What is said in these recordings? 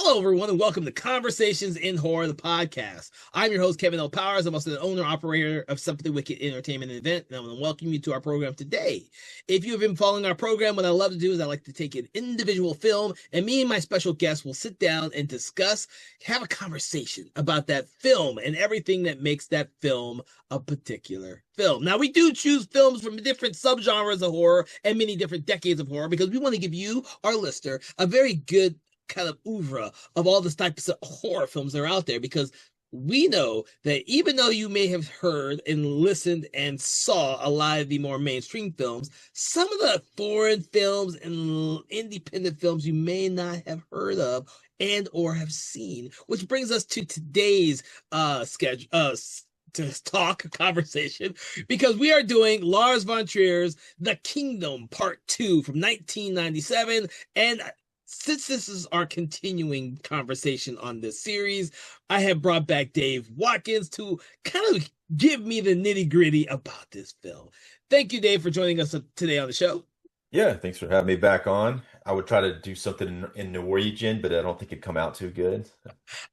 Hello, everyone, and welcome to Conversations in Horror, the podcast. I'm your host, Kevin L. Powers. I'm also the owner operator of Simply Wicked Entertainment and Event, and I want to welcome you to our program today. If you have been following our program, what I love to do is I like to take an individual film, and me and my special guest will sit down and discuss, have a conversation about that film and everything that makes that film a particular film. Now, we do choose films from different subgenres of horror and many different decades of horror because we want to give you, our listener, a very good kind of oeuvre of all the types of horror films that are out there, because we know that even though you may have heard and listened and saw a lot of the more mainstream films, some of the foreign films and independent films you may not have heard of and or have seen, which brings us to today's schedule to talk conversation, because we are doing Lars von Trier's The Kingdom Part 2 from 1997. And since this is our continuing conversation on this series, I have brought back Dave Watkins to kind of give me the nitty-gritty about this film. Thank you, Dave, for joining us today on the show. Yeah, thanks for having me back on. I would try to do something in Norwegian, but I don't think it'd come out too good.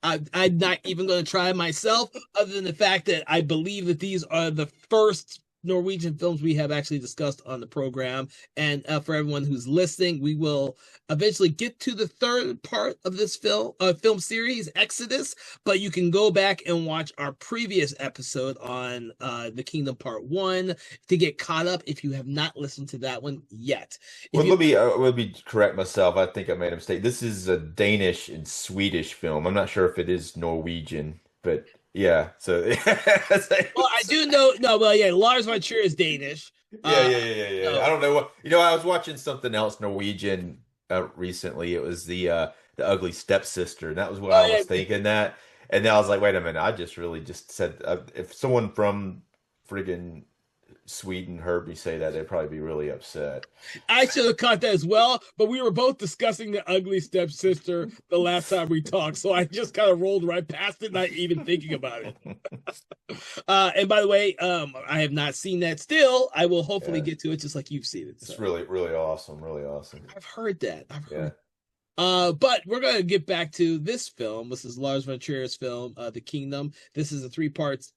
I'm not even going to try myself, other than the fact that I believe that these are the first Norwegian films we have actually discussed on the program. And for everyone who's listening, we will eventually get to the third part of this film series, Exodus, but you can go back and watch our previous episode on The Kingdom Part 1 to get caught up if you have not listened to that one yet. Well, let me correct myself. I think I made a mistake. This is a Danish and Swedish film. I'm not sure if it is Norwegian, but yeah. So Well, I do know. No, well, yeah, Lars von Trier is Danish. yeah. So, I don't know what, I was watching something else Norwegian recently. It was the Ugly Stepsister, and that was what oh I yeah, was thinking that. And then I was like, wait a minute, I just really just said if someone from friggin' Sweden heard me say that, they'd probably be really upset. I should have caught that as well. But we were both discussing The Ugly Stepsister the last time we talked, so I just kind of rolled right past it, not even thinking about it. And by the way, I have not seen that still. I will hopefully Yeah, get to it just like you've seen it. it's So really awesome, really awesome. I've heard that. I've Yeah. heard. But we're gonna get back to this film. This is Lars von Trier's film, The Kingdom. This is a three parts,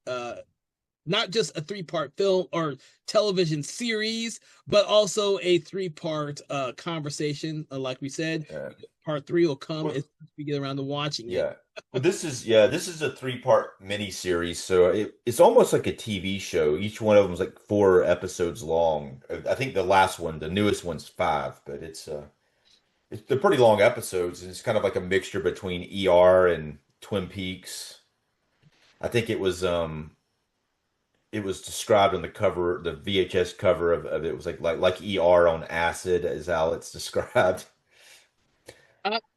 not just a three-part film or television series, but also a three-part conversation. Like we said, Yeah. part three will come Well, as we get around to watching it. yeah. But this is a three-part miniseries, so it's almost like a TV show. Each one of them is like 4 episodes long. I think the last one, the newest one's 5, but they're pretty long episodes, and it's kind of like a mixture between ER and Twin Peaks. I think it was described on the cover, the VHS cover of it was like ER on acid is how it's described.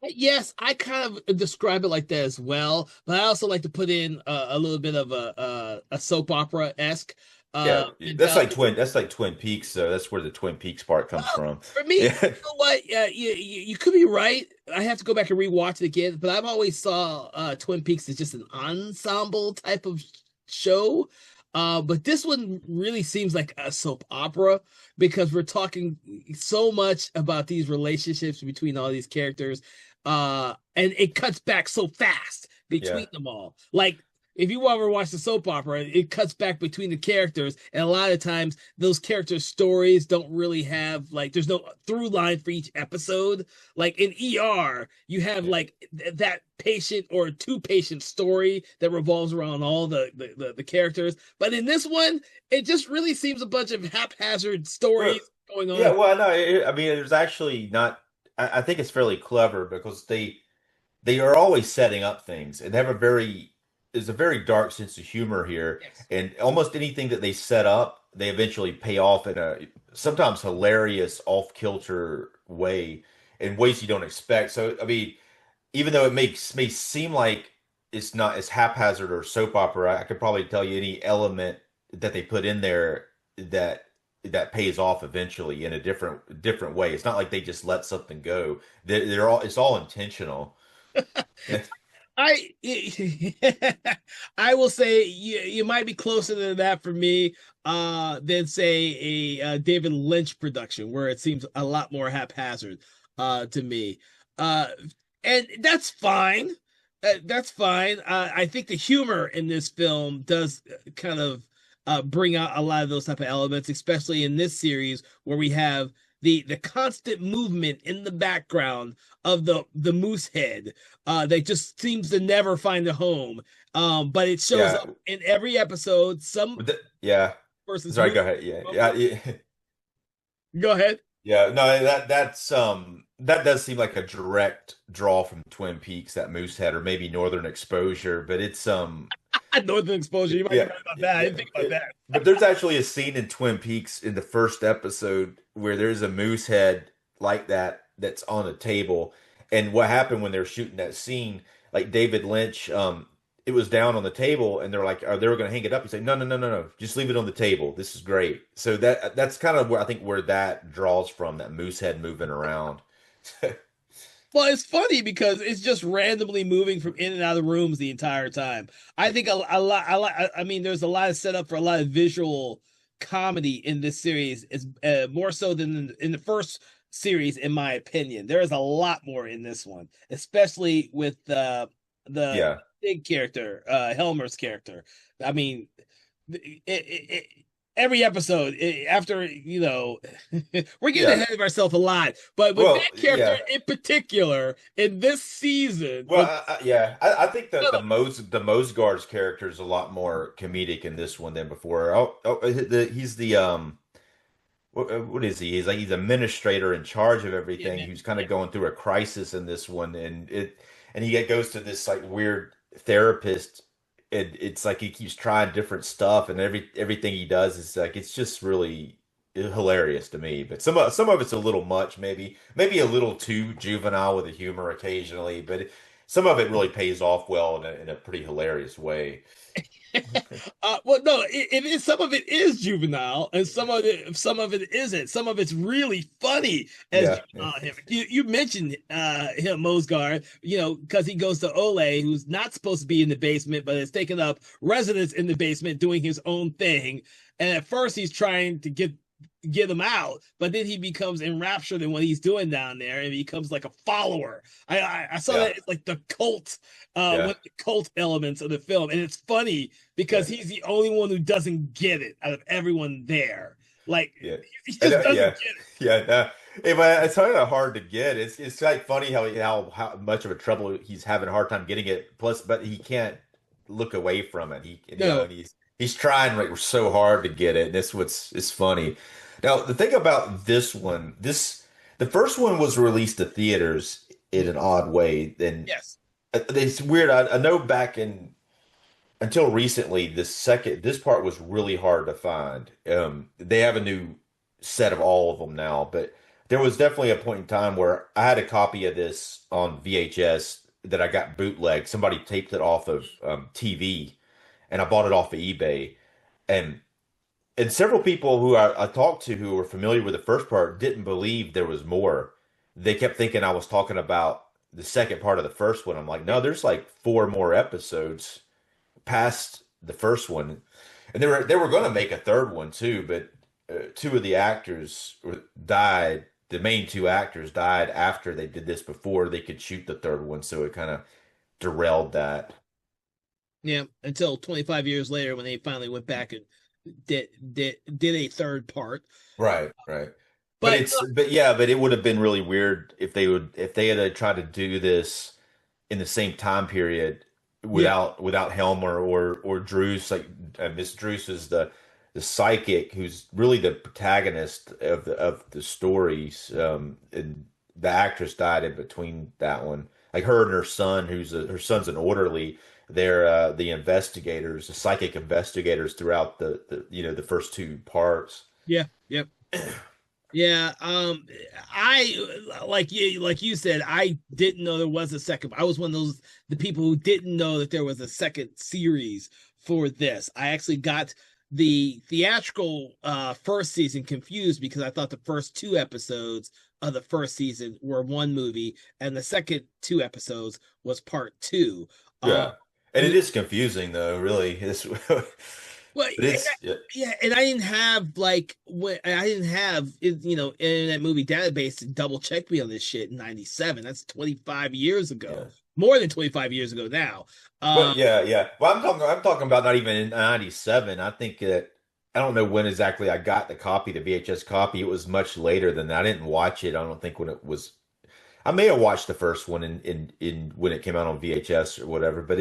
Yes, I kind of describe it like that as well, but I also like to put in a little bit of a soap opera esque Yeah, mentality. That's like Twin Peaks, so that's where the Twin Peaks part comes Well, from. for me, you Yeah. know what? You could be right. I have to go back and rewatch it again, but I've always saw Twin Peaks as just an ensemble type of show. But this one really seems like a soap opera because we're talking so much about these relationships between all these characters. And it cuts back so fast Yeah. between them all. Like if you ever watch the soap opera, it cuts back between the characters, and a lot of times those characters' stories don't really have like there's no through line for each episode. Like in ER, you have Yeah. like that patient or two patient story that revolves around all the characters. But in this one, it just really seems a bunch of haphazard Well, stories going yeah, on. well, no, I mean, there's actually not. I think it's fairly clever because they are always setting up things and they have a very there's a very dark sense of humor here, Yes. and almost anything that they set up, they eventually pay off in a sometimes hilarious off-kilter way in ways you don't expect. So, I mean, even though it may seem like it's not as haphazard or soap opera, I could probably tell you any element that they put in there that that pays off eventually in a different way. It's not like they just let something go. They're all it's all intentional. I I will say you might be closer to that for me than say a David Lynch production where it seems a lot more haphazard to me. Uh and that's fine. That's fine. I think the humor in this film does kind of bring out a lot of those type of elements, especially in this series where we have the constant movement in the background of the moose head that just seems to never find a home. But it shows Yeah. up in every episode. Some Yeah. person's Sorry, moving. go ahead. Yeah. Yeah. Yeah. Go ahead. Yeah, no, that does seem like a direct draw from Twin Peaks, that Moosehead, or maybe Northern Exposure, but it's Northern Exposure. You might be yeah, right about that. I didn't think about that. but there's actually a scene in Twin Peaks in the first episode where there's a moose head like that that's on a table. And what happened when they were shooting that scene, like David Lynch, it was down on the table, and they're like, they were going to hang it up. He's like, no, no, no, no, no, just leave it on the table. This is great. So that's kind of where I think where that draws from, that moose head moving around. Well, it's funny because it's just randomly moving from in and out of rooms the entire time. I think a lot. I mean, there's a lot of setup for a lot of visual comedy in this series. Is more so than in the first series, in my opinion. There is a lot more in this one, especially with the Yeah, big character, Helmer's character. I mean, it, every episode after we're getting yeah. ahead of ourselves a lot, but with Well, that character yeah. in particular in this season Well, yeah, I think that no, the Mosgard's character is a lot more comedic in this one than before. He's the what is he? He's administrator in charge of yeah, everything. man, Who's kind yeah, of going through a crisis in this one, and he goes to this like weird therapist, and it's like he keeps trying different stuff, and everything he does is like it's just really hilarious to me. But some of it's a little much, maybe a little too juvenile with the humor occasionally, but some of it really pays off well in a pretty hilarious way. well, no, some of it is juvenile, and some of it isn't. Some of it's really funny as Yeah, juvenile. You mentioned him, Mosgard, because he goes to Ole, who's not supposed to be in the basement, but has taken up residence in the basement, doing his own thing. And at first, he's trying to get him out, but then he becomes enraptured in what he's doing down there and becomes like a follower. I saw yeah, that it's like the cult, yeah, one of the cult elements of the film, and it's funny yeah. because he's the only one who doesn't get it out of everyone there. Like Yeah, he just doesn't yeah, get it. yeah. But it's kind of hard to get. It's like funny how much of a trouble he's having a hard time getting it. Plus, but he can't look away from it. No, And he's trying like so hard to get it. And that's what's is funny. Now, the thing about this one, the first one was released to theaters in an odd way. And yes, it's weird. I know back in until recently, this part was really hard to find. They have a new set of all of them now, but there was definitely a point in time where I had a copy of this on VHS that I got bootleg. Somebody taped it off of TV, and I bought it off of eBay. And several people who I talked to who were familiar with the first part didn't believe there was more. They kept thinking I was talking about the second part of the first one. I'm like, no, there's like four more episodes past the first one, and they were going to make a third one too, but two of the actors died. The main two actors died after they did this before they could shoot the third one, so it kind of derailed that. yeah. Until 25 years later, when they finally went back and did a third part, Right, right. But but but it would have been really weird if they had tried to do this in the same time period yeah, without Helmer or Druce. Like Miss Druce is the psychic who's really the protagonist of the stories. And the actress died in between that one. Like her and her son, her son's an orderly. They're the investigators, the psychic investigators throughout the first two parts. yeah, yeah. Yeah, I like you said, I didn't know there was a second. I was one of the people who didn't know that there was a second series for this. I actually got the theatrical first season confused because I thought the first two episodes of the first season were one movie and the second two episodes was part two. Uh Yeah. And it is confusing though, really. It's Well, But and it's yeah, yeah, and I didn't have like when I didn't have Internet Movie Database to double check me on this shit in '97. That's 25 years ago, yeah. more than 25 years ago now. But Um, yeah, yeah. Well, I'm talking about not even in '97. I think that I don't know when exactly I got the copy, the VHS copy. It was much later than that. I didn't watch it. I don't think when it was. I may have watched the first one in when it came out on VHS or whatever. But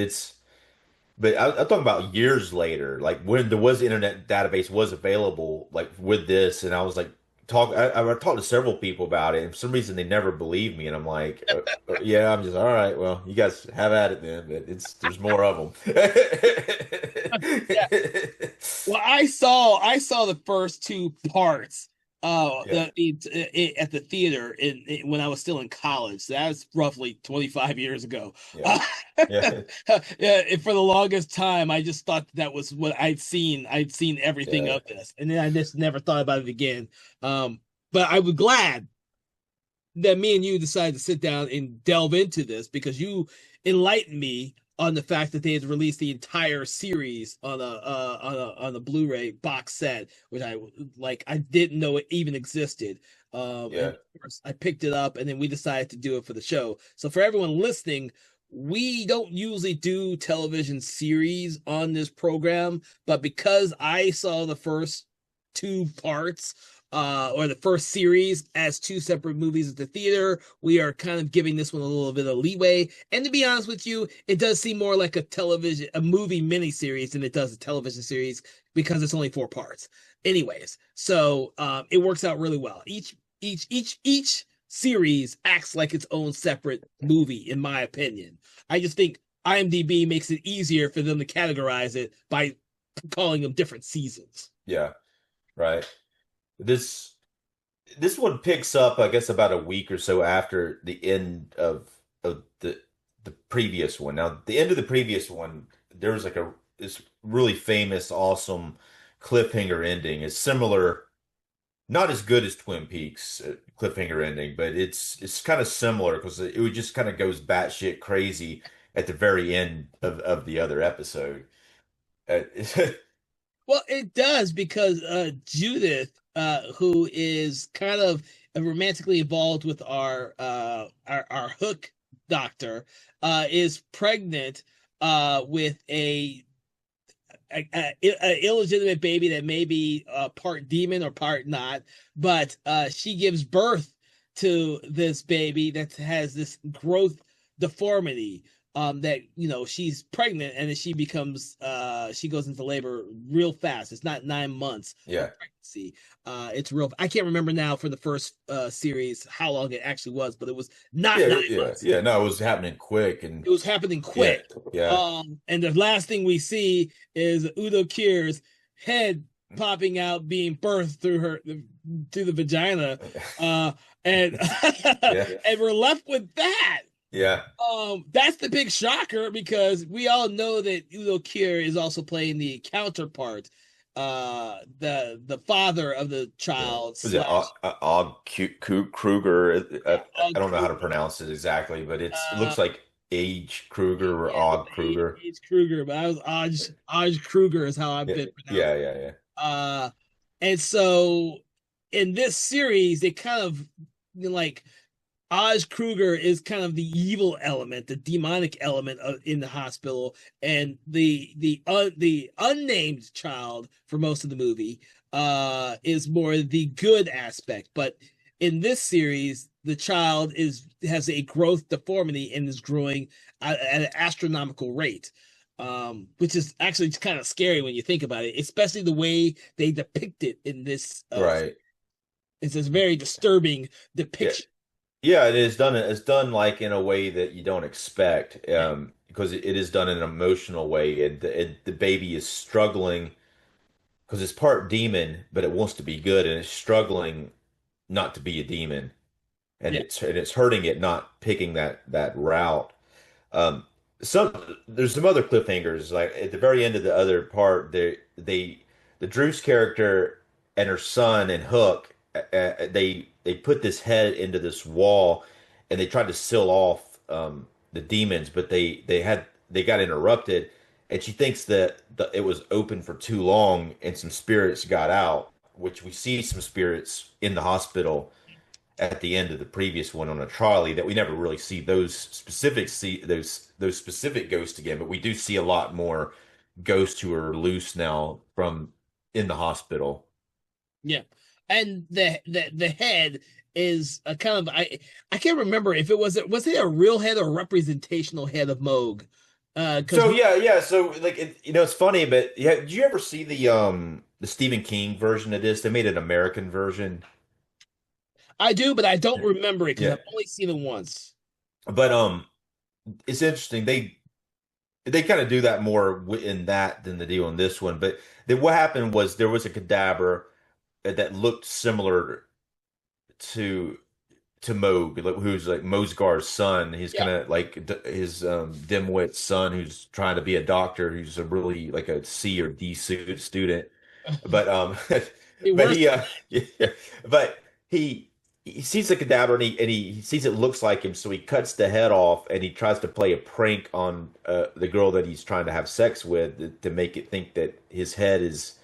I'm talking about years later, like when there was internet database was available, like with this, and I was like, I talked to several people about it, and for some reason they never believed me, and I'm like, yeah, I'm just all right. Well, you guys have at it then, but there's more of them. yeah. Well, I saw the first two parts Yeah, at the theater when I was still in college. So that was roughly 25 years ago. yeah, yeah, Yeah, and for the longest time, I just thought that was what I'd seen. I'd seen everything yeah, of this, and then I just never thought about it again. But I was glad that me and you decided to sit down and delve into this because you enlightened me on the fact that they had released the entire series on a Blu-ray box set, which I didn't know it even existed. And yeah, of course I picked it up, and then we decided to do it for the show. So for everyone listening, we don't usually do television series on this program, but because I saw the first two parts or the first series as two separate movies at the theater. We are kind of giving this one a little bit of leeway. And to be honest with you, it does seem more like a movie miniseries than it does a television series because it's only four parts. Anyways, so it works out really well. Each series acts like its own separate movie, in my opinion. I just think IMDb makes it easier for them to categorize it by calling them different seasons. yeah. Right. This this one picks up, I guess, about a week or so after the end of the previous one. Now, the end of the previous one, there was like a this really famous, awesome cliffhanger ending. It's similar, not as good as Twin Peaks cliffhanger ending, but it's kind of similar because it would just kind of goes batshit crazy at the very end of the other episode. Uh, Well, it does because Judith, who is kind of romantically involved with our Hook doctor, is pregnant with a illegitimate baby that may be part demon or part not, but she gives birth to this baby that has this growth deformity. That she's pregnant and then she goes into labor real fast. It's not 9 months yeah, of pregnancy. It's real. I can't remember now for the first series how long it actually was, but it was not yeah, nine yeah, months. yeah. No, it was happening quick, and It was happening yeah, quick. yeah. And the last thing we see is Udo Kier's head popping out, being birthed through the vagina. Uh, and Yeah, and we're left with that. yeah, That's the big shocker because we all know that Udo Kier is also playing the counterpart, the father of the yeah. child Was it slash Kruger? I Og don't know how to Kruger. pronounce it exactly, but it Uh, looks like Age Kruger or yeah, Og Kruger. H. Kruger, but I was Oj Kruger is how I've Yeah, been pronounced. yeah, yeah, yeah, Uh, and so in this series, they kind of like Oz Kruger is kind of the evil element, the demonic element in the hospital, and the unnamed child for most of the movie is more the good aspect. But in this series, the child has a growth deformity and is growing at an astronomical rate. Which is actually kind of scary when you think about it, especially the way they depict it in this. Right. It's this very disturbing Yeah, depiction. yeah. It is done. It's done like in a way that you don't expect, because it is done in an emotional way, and the baby is struggling because it's part demon, but it wants to be good, and it's struggling not to be a demon, and Yeah. it's hurting it not picking that route. Um, there's some other cliffhangers. Like at the very end of the other part, the Drew's character and her son and Hook, they put this head into this wall, and they tried to seal off the demons, but they got interrupted, and she thinks that it was open for too long and some spirits got out, which we see some spirits in the hospital at the end of the previous one on a trolley that we never really see those specific ghosts again, but we do see a lot more ghosts who are loose now from in the hospital. Yeah, and the head is a kind of I can't remember if it was it a real head or a representational head of Moog. Because So yeah. So like it's funny, but yeah, did you ever see the Stephen King version of this? They made an American version. I do, but I don't remember it because Yeah, I've only seen it once. but it's interesting. They kind of do that more in that than they do on this one. But then what happened was there was a cadaver that looked similar to Moog, who's like Mosgar's son. He's Yeah, kind of like his dimwit son, who's trying to be a doctor, who's a really like a C or D student. But be but worse he than that. yeah, but he sees the cadaver and he sees it looks like him, so he cuts the head off and he tries to play a prank on the girl that he's trying to have sex with to make it think that his head is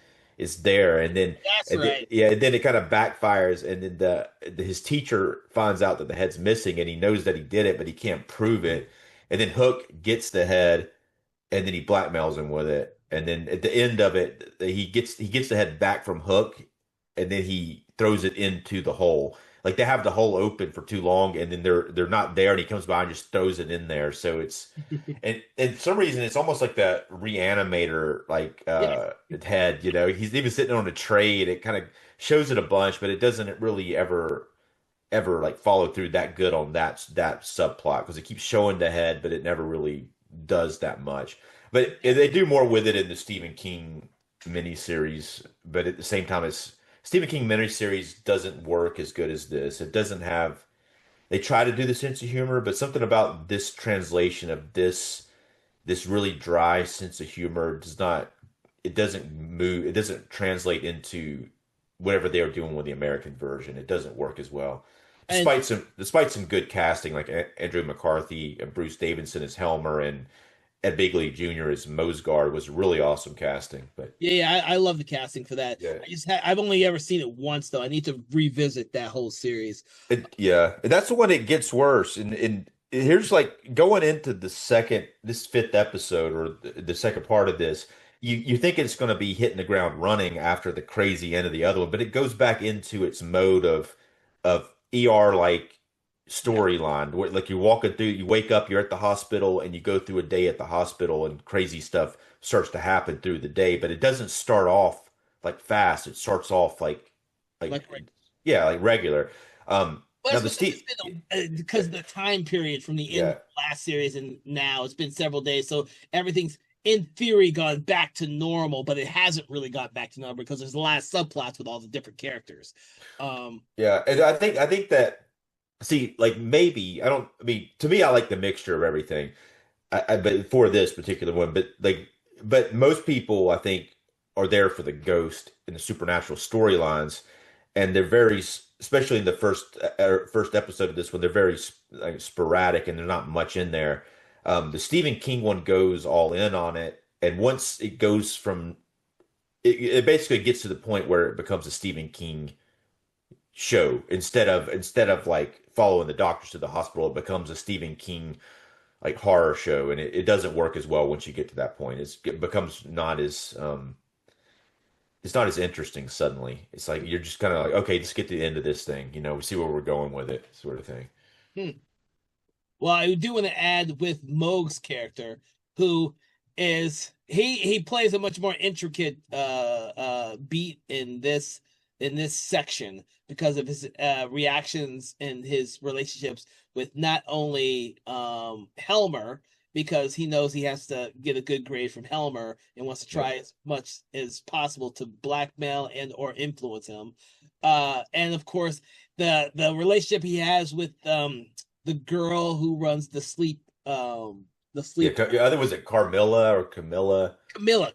there, That's right. yeah, and then it kind of backfires, and then his teacher finds out that the head's missing, and he knows that he did it, but he can't prove it, and then Hook gets the head, and then he blackmails him with it, and then at the end of it, he gets the head back from Hook, and then he throws it into the hole. Like they have the hole open for too long, and then they're not there, and he comes by and just throws it in there. So it's and for some reason it's almost like the reanimator like Yeah, head, he's even sitting on a tray, and it kind of shows it a bunch, but it doesn't really ever like follow through that good on that subplot because it keeps showing the head, but it never really does that much. But they do more with it in the Stephen King miniseries, but at the same time, it's Stephen King miniseries doesn't work as good as this. It doesn't have. They try to do the sense of humor, but something about this translation of this really dry sense of humor does not. It doesn't move. It doesn't translate into whatever they are doing with the American version. It doesn't work as well, and despite some good casting like Andrew McCarthy and Bruce Davidson as Helmer and Ed Begley Jr. as Mosgar was really awesome casting. But I love the casting for that. yeah, I've only ever seen it once though. I need to revisit that whole series. yeah, and that's the one it gets worse. And here's like going into this fifth episode or the second part of this. You think it's going to be hitting the ground running after the crazy end of the other one, but it goes back into its mode of ER like Yeah, storyline where like you're walking through, you wake up, you're at the hospital, and you go through a day at the hospital, and crazy stuff starts to happen through the day, but it doesn't start off like fast. It starts off like like right. yeah, like regular. But Now it's the because Steve, it's been because the time period from the end of yeah, the last series and now it's been several days, so everything's in theory gone back to normal, but it hasn't really got back to normal because there's a lot of subplots with all the different characters. Um, yeah, and I think that see, like maybe I don't. I mean, to me, I like the mixture of everything. But for this particular one, but most people I think are there for the ghost and the supernatural storylines, and they're very, especially in the first episode of this one, they're very like, sporadic and there's not much in there. The Stephen King one goes all in on it, and once it goes from it basically gets to the point where it becomes a Stephen King show instead of like following the doctors to the hospital. It becomes a Stephen King like horror show, and it doesn't work as well once you get to that point. It becomes not as it's not as interesting suddenly. It's like you're just kind of like, okay, let's get to the end of this thing, we see where we're going with it, sort of thing. hmm. Well, I do want to add with Moog's character, who is he plays a much more intricate beat in this section because of his reactions and his relationships with not only Helmer because he knows he has to get a good grade from Helmer and wants to Yep. try as much as possible to blackmail and or influence him. And of course the relationship he has with the girl who runs the Yeah, sleep other was it Carmilla or Camilla?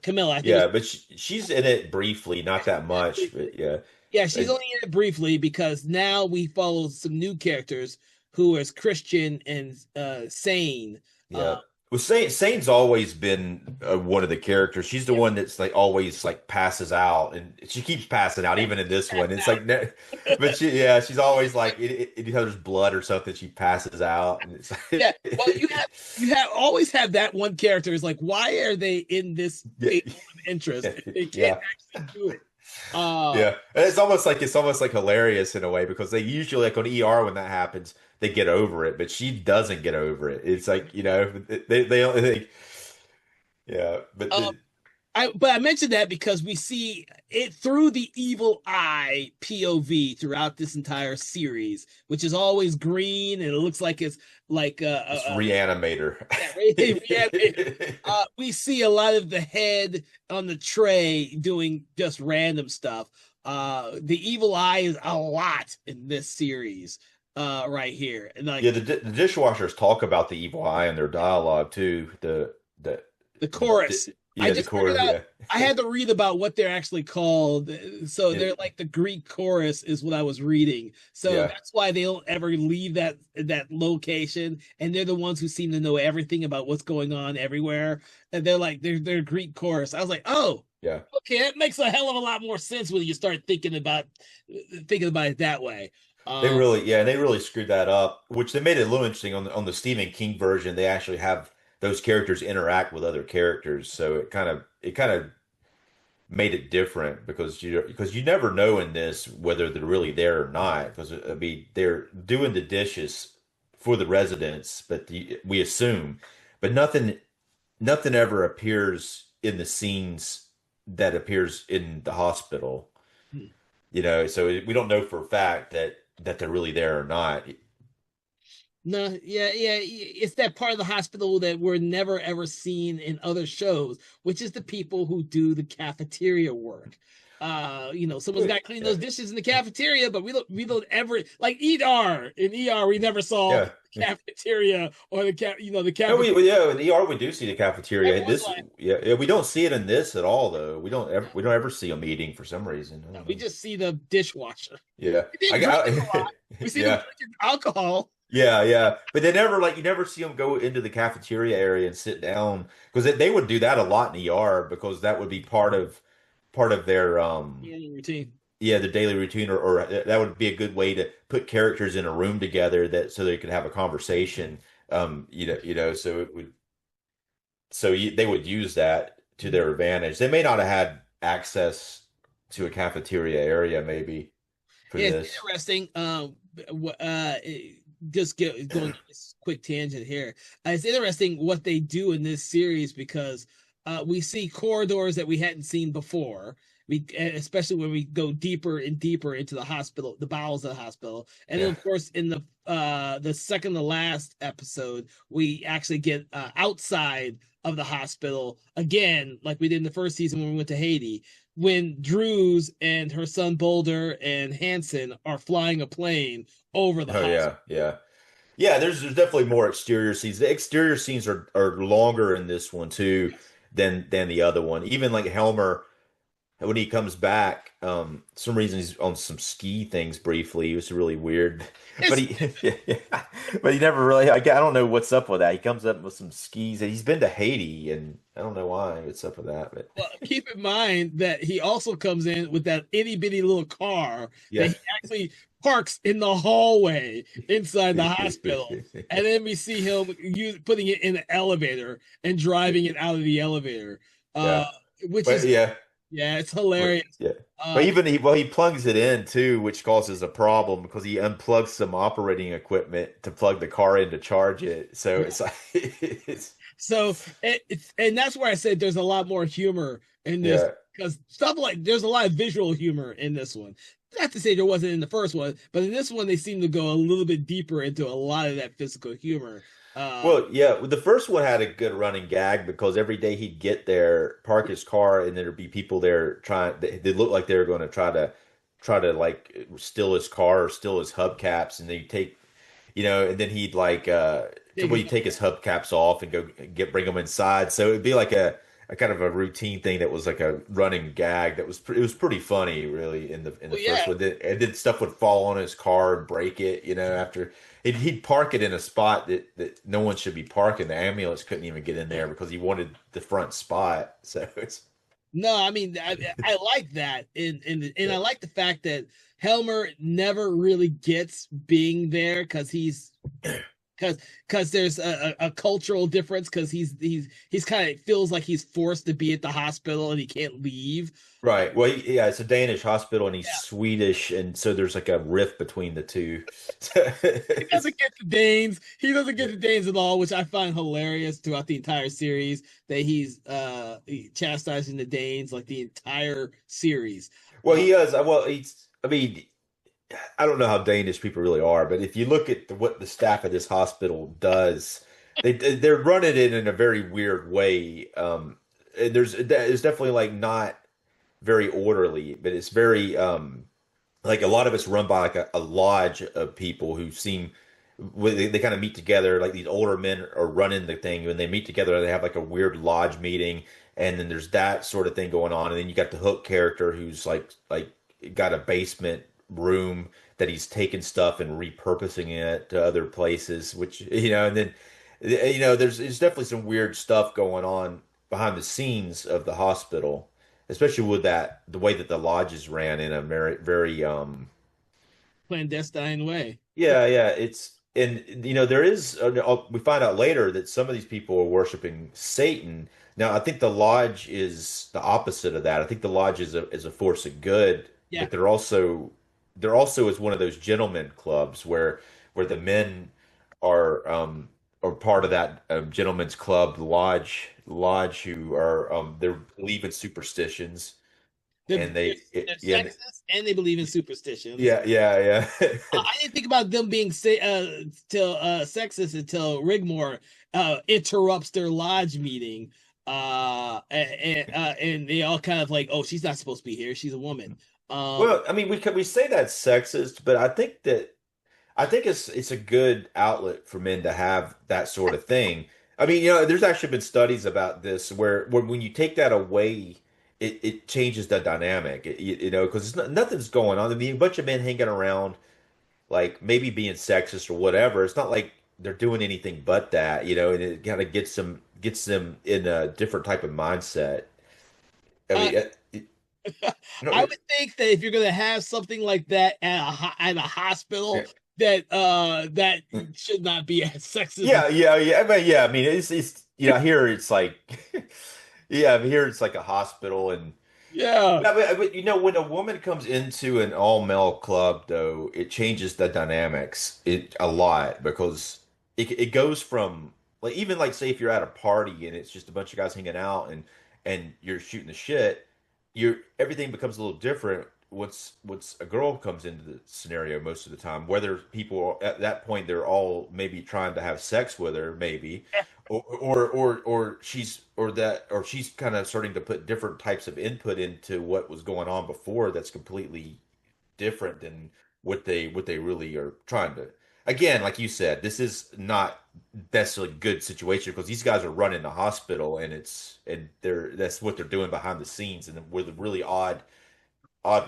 Camilla, I think Yeah, but she's in it briefly, not that much, briefly. but yeah. Yeah, she's Uh, only in it briefly because now we follow some new characters who is Christian and Sane. yeah. Well, Sane's always been one of the characters. She's the one that's like always like passes out, and she keeps passing out even in this one. It's like, but she's always like anytime there's blood or something, she passes out, and it's Yeah. Well, like, you have always have that one character is like, why are they in this yeah, state of interest if they can't yeah. actually do it? Uh Yeah, and it's almost like hilarious in a way because they usually like on ER when that happens they get over it, but she doesn't get over it. It's like yeah, but uh, but I mentioned that because we see it through the evil eye POV throughout this entire series, which is always green and it looks like it's like it's Reanimator. yeah, reanimated. We see a lot of the head on the tray doing just random stuff. The evil eye is a lot in this series, right here, and like Yeah, the dishwashers talk about the evil eye in their dialogue too. The the di- chorus. I yeah, the just figured core, out yeah, I had to read about what they're actually called. So yeah, they're like the Greek chorus is what I was reading. So yeah. that's why they don't ever leave that location. And they're the ones who seem to know everything about what's going on everywhere. And they're like they're Greek chorus. I was like, oh, Yeah. okay, that makes a hell of a lot more sense when you start thinking about it that way. They Um, really, yeah, they really screwed that up, which they made it a little interesting on the Stephen King version. They actually have those characters interact with other characters, so it kind of made it different because you never know in this whether they're really there or not. Because I mean, they're doing the dishes for the residents, but we assume, but nothing ever appears in the scenes that appears in the hospital. So we don't know for a fact that they're really there or not. No, yeah. It's that part of the hospital that we're never ever seen in other shows, which is the people who do the cafeteria work. Someone's got to clean Yeah, those dishes in the cafeteria, but we don't ever like ER. In ER, we never saw yeah. the cafeteria or the No, cafeteria. in ER we do see the cafeteria. Everyone's This, like, yeah, we don't see it in this at all though. We don't ever see them eating for some reason. I no, don't we know. just see the dishwasher. Yeah, We did drinking a lot. We see them yeah, drinking alcohol. yeah. But they never you never see them go into the cafeteria area and sit down because they would do that a lot in ER because that would be part of their Yeah, routine. yeah, the daily routine, or that would be a good way to put characters in a room together that so they could have a conversation. So they would use that to their advantage. They may not have had access to a cafeteria area maybe for Yeah, it's this. interesting. Just going on this quick tangent here. It's interesting what they do in this series because we see corridors that we hadn't seen before. Especially when we go deeper and deeper into the hospital, the bowels of the hospital, and then Yeah. of course in the second to last episode, we actually get outside of the hospital again, like we did in the first season when we went to Haiti when Drews and her son Boulder and Hanson are flying a plane over the Oh hospital. yeah, yeah. Yeah, there's definitely more exterior scenes. The exterior scenes are longer in this one too than the other one. Even like Helmer when he comes back, some reason he's on some ski things briefly. It was really weird, but It's, but he never really. I don't know what's up with that. He comes up with some skis, and he's been to Haiti, and I don't know what's up with that. But well, keep in mind that he also comes in with that itty bitty little car that yeah, he actually parks in the hallway inside the hospital. And then we see him putting it in the elevator and driving it out of the elevator. Uh, yeah, which but is, yeah, yeah, it's but hilarious. yeah. But Uh, even he plugs it in too, which causes a problem because he unplugs some operating equipment to plug the car in to charge it. So yeah. it's like it's So and that's where I said there's a lot more humor in this yeah. because stuff like there's a lot of visual humor in this one. Not to say there wasn't in the first one, but in this one they seem to go a little bit deeper into a lot of that physical humor. Well, yeah, the first one had a good running gag because every day he'd get there, park his car, and there'd be people there trying. They looked like they were going to try to like steal his car or steal his hubcaps, and they take, and then he'd like, Dig well, he'd take his hubcaps off and go bring them inside. So it'd be like a a kind of a routine thing that was like a running gag that was it was pretty funny really in the Well, first yeah. one. And then stuff would fall on his car and break it, after he'd park it in a spot that no one should be parking. The ambulance couldn't even get in there because he wanted the front spot. So it's No, I mean, I like that, and yeah. I like the fact that Helmer never really gets being there because because there's a cultural difference because he's kind of feels like he's forced to be at the hospital and he can't leave. Right. Well, yeah, it's a Danish hospital and he's Yeah, Swedish, and so there's like a rift between the two. he doesn't get the Danes. He doesn't get Yeah. the Danes at all, which I find hilarious throughout the entire series. That chastising the Danes like the entire series. Well, he is. Well, he's. I mean, I don't know how Danish people really are, but if you look at what the staff of this hospital does, they're running it in a very weird way. And there's definitely like not very orderly, but it's very like a lot of it's run by like a lodge of people who seem they kind of meet together. Like these older men are running the thing, and they meet together. And they have like a weird lodge meeting, and then there's that sort of thing going on. And then you got the Hook character who's like got a basement room that he's taking stuff and repurposing it to other places, which and then there's definitely some weird stuff going on behind the scenes of the hospital, especially with the way that the lodges ran in a very Clandestine way. yeah, it's and there is we find out later that some of these people are worshiping Satan. Now I think the lodge is the opposite of that. I think the lodge is a force of good, Yeah. but they're also is one of those gentlemen clubs where the men are part of that gentlemen's club lodge who are they believe in superstitions and They're sexist and they believe in superstitions. yeah. I didn't think about them being till sexist until Rigmore interrupts their lodge meeting. And they all kind of like, oh, she's not supposed to be here. She's a woman. Well, I mean, we say that's sexist, but I think it's a good outlet for men to have that sort of thing. I mean, there's actually been studies about this where when you take that away, it changes the dynamic. Because nothing's going on. I mean, a bunch of men hanging around, like maybe being sexist or whatever. It's not like they're doing anything but that, and it kind of gets them in a different type of mindset. I uh, mean, no, I would think that if you're gonna have something like that at a hospital, that should not be as sexist. yeah. I mean, it's here it's like, yeah, here it's like a hospital, and Yeah. yeah, but when a woman comes into an all male club, though, it changes the dynamics a lot because it goes from like even like say if you're at a party and it's just a bunch of guys hanging out and you're shooting the shit, everything becomes a little different once a girl comes into the scenario most of the time. Whether people at that point they're all maybe trying to have sex with her, maybe, or she's kind of starting to put different types of input into what was going on before that's completely different than what they really are trying to. Again, like you said, this is not necessarily a good situation because these guys are running the hospital and that's what they're doing behind the scenes and with the really odd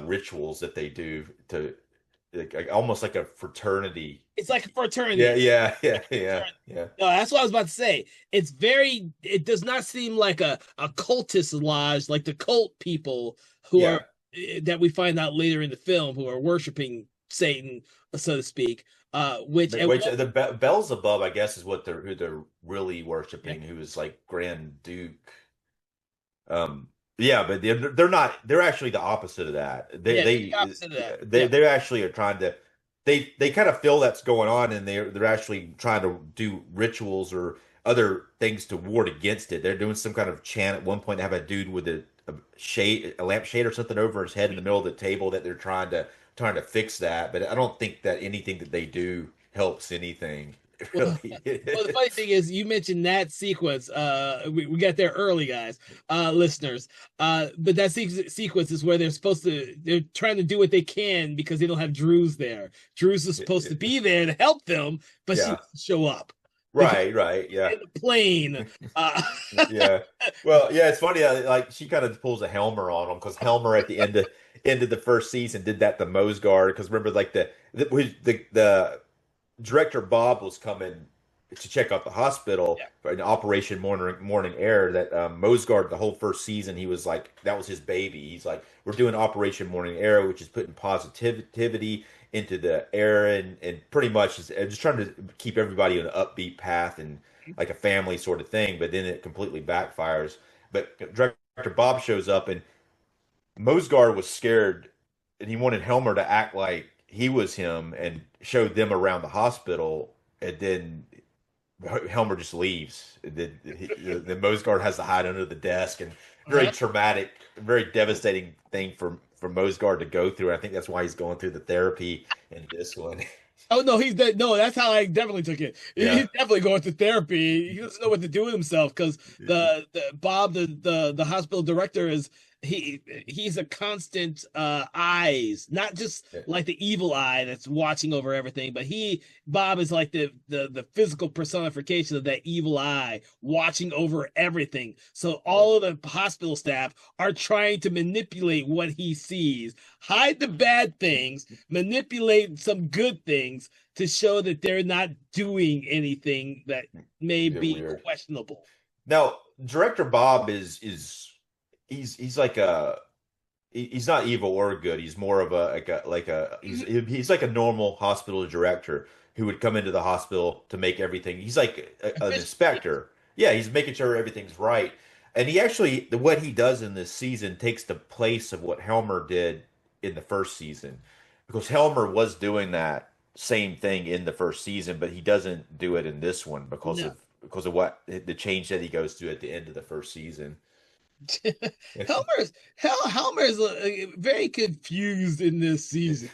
rituals that they do to like almost like a fraternity. It's like a Yeah, fraternity. yeah, yeah, Like a yeah, fraternity. yeah. No, that's what I was about to say. It does not seem like a cultist lodge, like the cult people who are Yeah. that we find out later in the film who are worshiping Satan, so to speak. Which at Which one, the Beelzebub, I guess, is who they're really yeah, worshiping, who is like Grand Duke. Yeah, but they're not. They're actually the opposite of that. They yeah, the they opposite of that. they Yeah. they actually are trying to. They kind of feel that's going on, and they're actually trying to do rituals or other things to ward against it. They're doing some kind of chant at one point. They have a dude with a shade, a lampshade or something over his head in the middle of the table that they're trying to fix that. But I don't think that anything that they do helps anything Well, really. well, the funny thing is, you mentioned that sequence. We got there early, guys, listeners. But that sequence is where they're trying to do what they can because they don't have Drews there. Drews is supposed to be there to help them, but she Yeah. doesn't show up. Right, yeah. in the plane. Yeah. Well, yeah, it's funny. Like she kind of pulls a Helmer on him because Helmer at the end of the first season did that to Mosgard. Because remember, like the director Bob was coming to check out the hospital Yeah. for an Operation Morning Air. That Mosgard, the whole first season, he was like that was his baby. He's like, we're doing Operation Morning Air, which is putting positivity into the air and pretty much just trying to keep everybody on an upbeat path and like a family sort of thing. But then it completely backfires. But director Bob shows up and Mosgard was scared and he wanted Helmer to act like he was him and showed them around the hospital. And then Helmer just leaves. The Mosgard has to hide under the desk and very traumatic, very devastating thing for Mosgard to go through. I think that's why he's going through the therapy in this one. Oh no, he's dead. No, that's how I definitely took it. Yeah. He's definitely going to therapy. He doesn't know what to do with himself because the Bob, the hospital director is he's a constant eyes, not just like the evil eye that's watching over everything, but Bob is like the physical personification of that evil eye watching over everything. So all of the hospital staff are trying to manipulate what he sees, hide the bad things, manipulate some good things to show that they're not doing anything that may be Weird. questionable. Now, director Bob is he's like he's not evil or good. He's more of he's like a normal hospital director who would come into the hospital to make everything. He's like an inspector. Yeah, he's making sure everything's right. And he actually what he does in this season takes the place of what Helmer did in the first season. Because Helmer was doing that same thing in the first season, but he doesn't do it in this one No. because of what the change that he goes through at the end of the first season. Helmer's very confused in this season.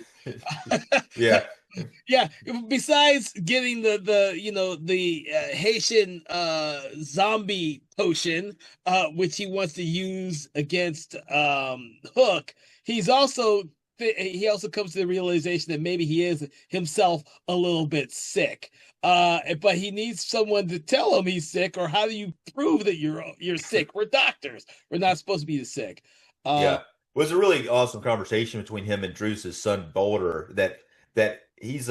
Yeah. Yeah, besides getting the Haitian zombie potion, which he wants to use against Hook, he also comes to the realization that maybe he is himself a little bit sick. But he needs someone to tell him he's sick, or how do you prove that you're sick? We're doctors. We're not supposed to be sick. Yeah. It was a really awesome conversation between him and Drew's son Boulder that he's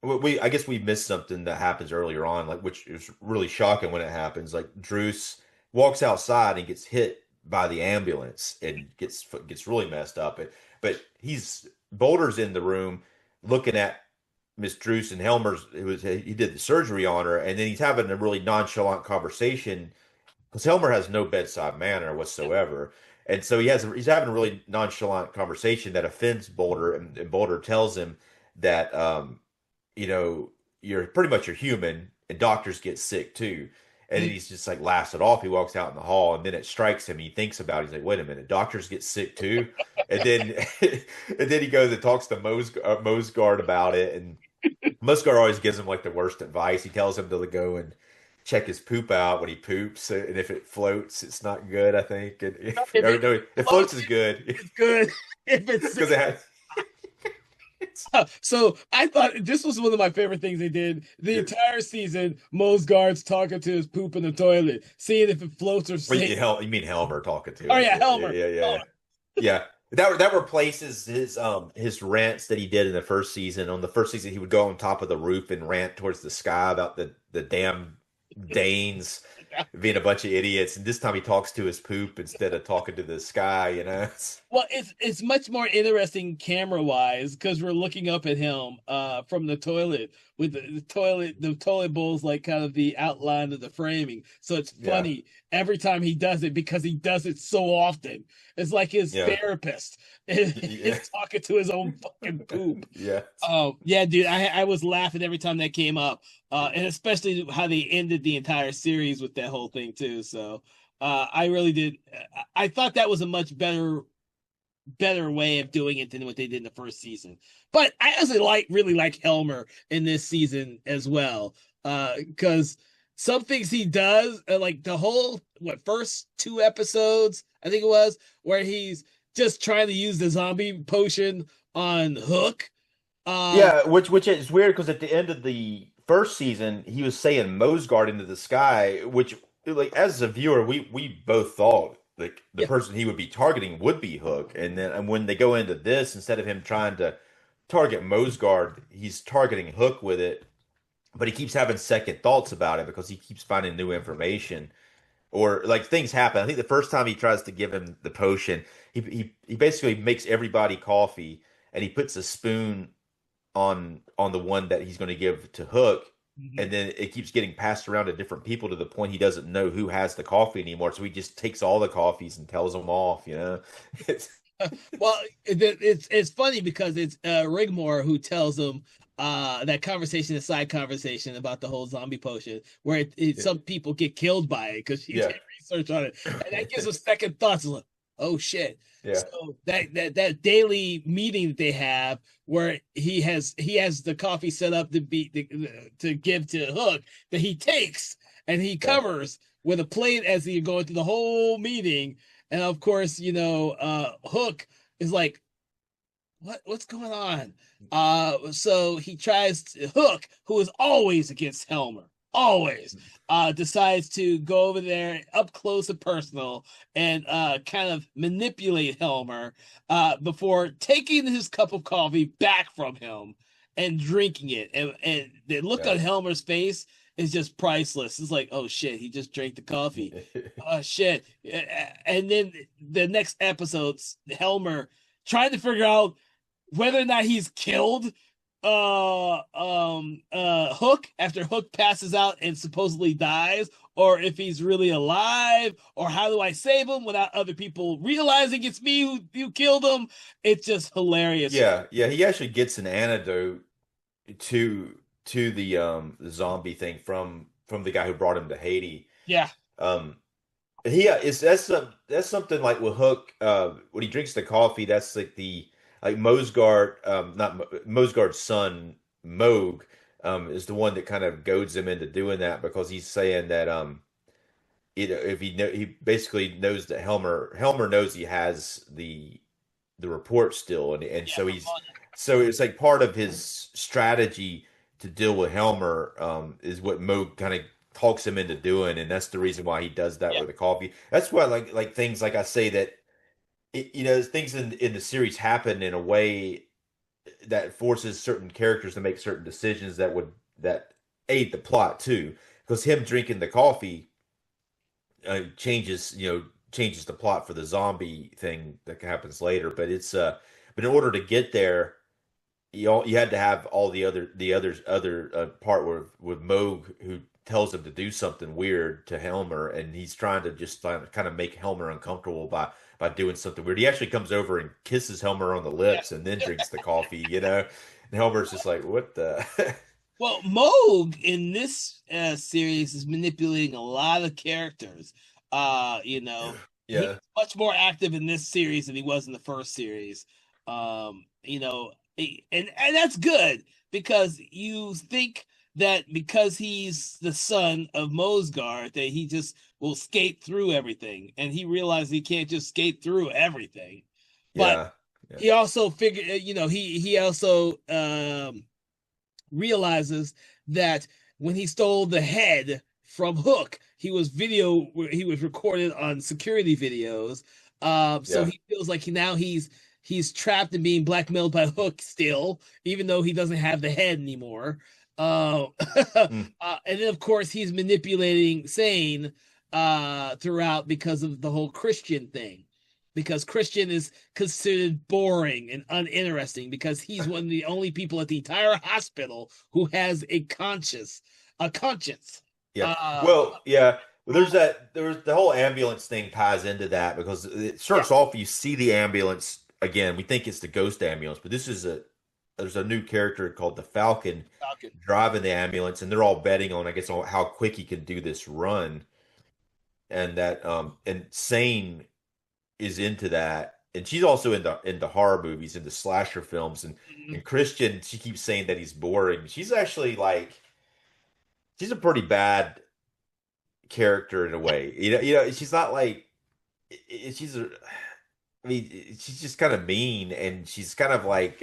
we I guess we missed something that happens earlier on, like which is really shocking when it happens. Like Druce walks outside and gets hit by the ambulance and gets really messed up. But he's Boulder's in the room looking at Miss Druce and Helmer's. He did the surgery on her, and then he's having a really nonchalant conversation because Helmer has no bedside manner whatsoever. And so he's having a really nonchalant conversation that offends Boulder, and Boulder tells him that you're pretty much you're human, and doctors get sick too. And then he's just like laughs it off. He walks out in the hall, and then it strikes him. He thinks about it. He's like, "Wait a minute, doctors get sick too?" And then and then he goes and talks to Mosgard about it, and Mosgard always gives him like the worst advice. He tells him to go and check his poop out when he poops, and if it floats, it's not good, I think. And no, if floats is good. It's good. If it's because it has. So I thought this was one of my favorite things they did the entire season. Mosgard's talking to his poop in the toilet, seeing if it floats or sinks. You mean Helmer talking to him? Oh yeah, Helmer. Yeah. That replaces his rants that he did in the first season. On the first season, he would go on top of the roof and rant towards the sky about the damn Danes being a bunch of idiots, and this time he talks to his poop instead of talking to the sky, Well, it's much more interesting camera wise because we're looking up at him from the toilet with the toilet bowl's like kind of the outline of the framing, so it's funny every time he does it because he does it so often. It's like his therapist is talking to his own fucking poop. Yeah. Oh yeah, dude, I was laughing every time that came up, and especially how they ended the entire series with that whole thing too. So I really did. I thought that was a much better way of doing it than what they did in the first season. But I also really like Helmer in this season as well, because some things he does, like the whole first 2 episodes, I think it was, where he's just trying to use the zombie potion on Hook. Yeah, which is weird because at the end of the first season, he was saying Mosgard into the sky, which like as a viewer, we both thought like the Yeah. person he would be targeting would be Hook, and when they go into this, instead of him trying to target Mosgard, he's targeting Hook with it, but he keeps having second thoughts about it because he keeps finding new information or like things happen. I think the first time he tries to give him the potion, he basically makes everybody coffee and he puts a spoon on the one that he's going to give to Hook, Mhm. and then it keeps getting passed around to different people to the point he doesn't know who has the coffee anymore. So he just takes all the coffees and tells them off. It's Well, it's funny because it's Rigmore who tells him that conversation, a side conversation about the whole zombie potion, where some people get killed by it because she did yeah, research on it, and that gives him second thoughts. Like, oh shit! yeah, So that daily meeting that they have, where he has the coffee set up to give to Hook that he takes and he yeah, covers with a plate as he going through the whole meeting, and of course, Hook is like, what's going on? So he tries to Hook, who is always against Helmer, always, decides to go over there up close and personal and kind of manipulate Helmer before taking his cup of coffee back from him and drinking it. And the look yeah. on Helmer's face is just priceless. It's like, oh shit, he just drank the coffee. Oh shit. And then the next episodes, Helmer trying to figure out whether or not he's killed Hook after Hook passes out and supposedly dies, or if he's really alive, or how do I save him without other people realizing it's me who killed him. It's just hilarious. Yeah, yeah. He actually gets an antidote to the zombie thing from the guy who brought him to Haiti. Yeah, Um, he is that's something like with Hook. When he drinks the coffee, that's like the like Mosgard, not Mosgard's son Moog, is the one that kind of goads him into doing that because he's saying that if he basically knows that Helmer knows he has the report still, and yeah, so so it's like part of his strategy to deal with Helmer is what Moog kind of talks him into doing, and that's the reason why he does that yeah, with the coffee. That's why like things like I say that things in the series happen in a way that forces certain characters to make certain decisions that aid the plot too. Because him drinking the coffee changes the plot for the zombie thing that happens later. But but in order to get there, you had to have all the other part with Moog who tells him to do something weird to Helmer, and he's trying to just kind of make Helmer uncomfortable by doing something weird. He actually comes over and kisses Helmer on the yeah. lips and then drinks the coffee. And Helmer's just like, what the? Well, Moog in this series is manipulating a lot of characters. He's Yeah, much more active in this series than he was in the first series. And that's good because you think that because he's the son of Mosgard, that he just will skate through everything, and he realizes he can't just skate through everything. But yeah, yeah, he also figured, he also realizes that when he stole the head from Hook, he was recorded on security videos. So yeah. he feels like he's trapped and being blackmailed by Hook still, even though he doesn't have the head anymore. Mm, And then of course he's manipulating Sane throughout because of the whole Christian thing. Because Christian is considered boring and uninteresting because he's one of the only people at the entire hospital who has a conscience. yeah. Uh, Well, yeah. Well, there's the whole ambulance thing ties into that because it yeah, starts off, you see the ambulance again. We think it's the ghost ambulance, but there's a new character called the Falcon Falcon. driving the ambulance, and they're all betting on, I guess, on how quick he can do this run. And Sane is into that. And she's also into horror movies, into slasher films, Mhm. and Christian, she keeps saying that he's boring. She's actually like she's a pretty bad character in a way. She's not like she's a I mean, she's just kind of mean, and she's kind of like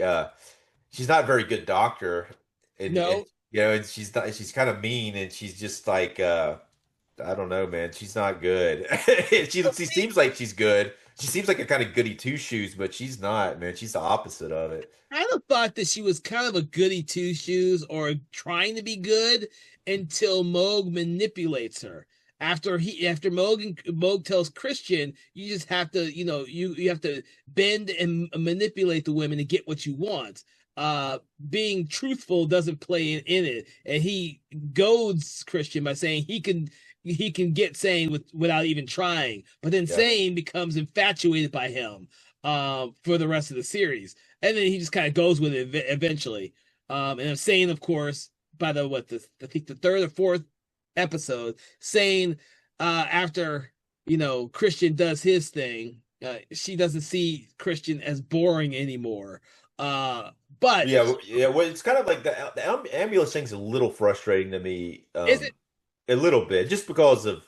she's not a very good doctor, and No, you know, and she's kind of mean, and she's just like I don't know, man. She's not good. She seems like she's good. She seems like a kind of goody two shoes, but she's not, man. She's the opposite of it. I kind of thought that she was kind of a goody two shoes or trying to be good until Moog manipulates her. After Moog tells Christian, you just have to, you have to bend and manipulate the women to get what you want. Being truthful doesn't play in it, and he goads Christian by saying he can get Sane without even trying, but then Yeah. Sane becomes infatuated by him for the rest of the series, and then he just kind of goes with it eventually. And I'm saying, of course, by I think the third or fourth episode, saying after Christian does his thing, she doesn't see Christian as boring anymore. But Yeah. Well, it's kind of like the ambulance thing's a little frustrating to me, is it? a little bit, just because of.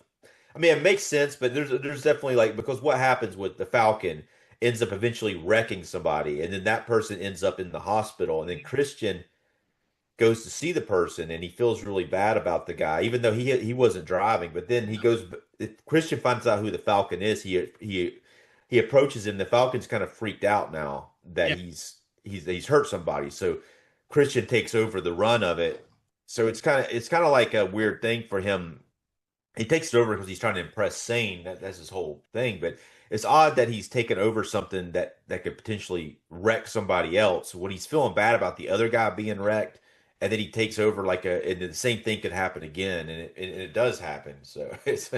I mean, it makes sense, but there's definitely like because what happens with the Falcon ends up eventually wrecking somebody, and then that person ends up in the hospital, and then Christian goes to see the person, and he feels really bad about the guy, even though he wasn't driving. But then he goes, Christian finds out who the Falcon is. He approaches him. The Falcon's kind of freaked out now that Yeah, he's hurt somebody. So Christian takes over the run of it. So it's kind of like a weird thing for him. He takes it over because he's trying to impress Sane. That's his whole thing. But it's odd that he's taken over something that could potentially wreck somebody else when he's feeling bad about the other guy being wrecked, and then he takes over and the same thing could happen again, and it does happen. So it's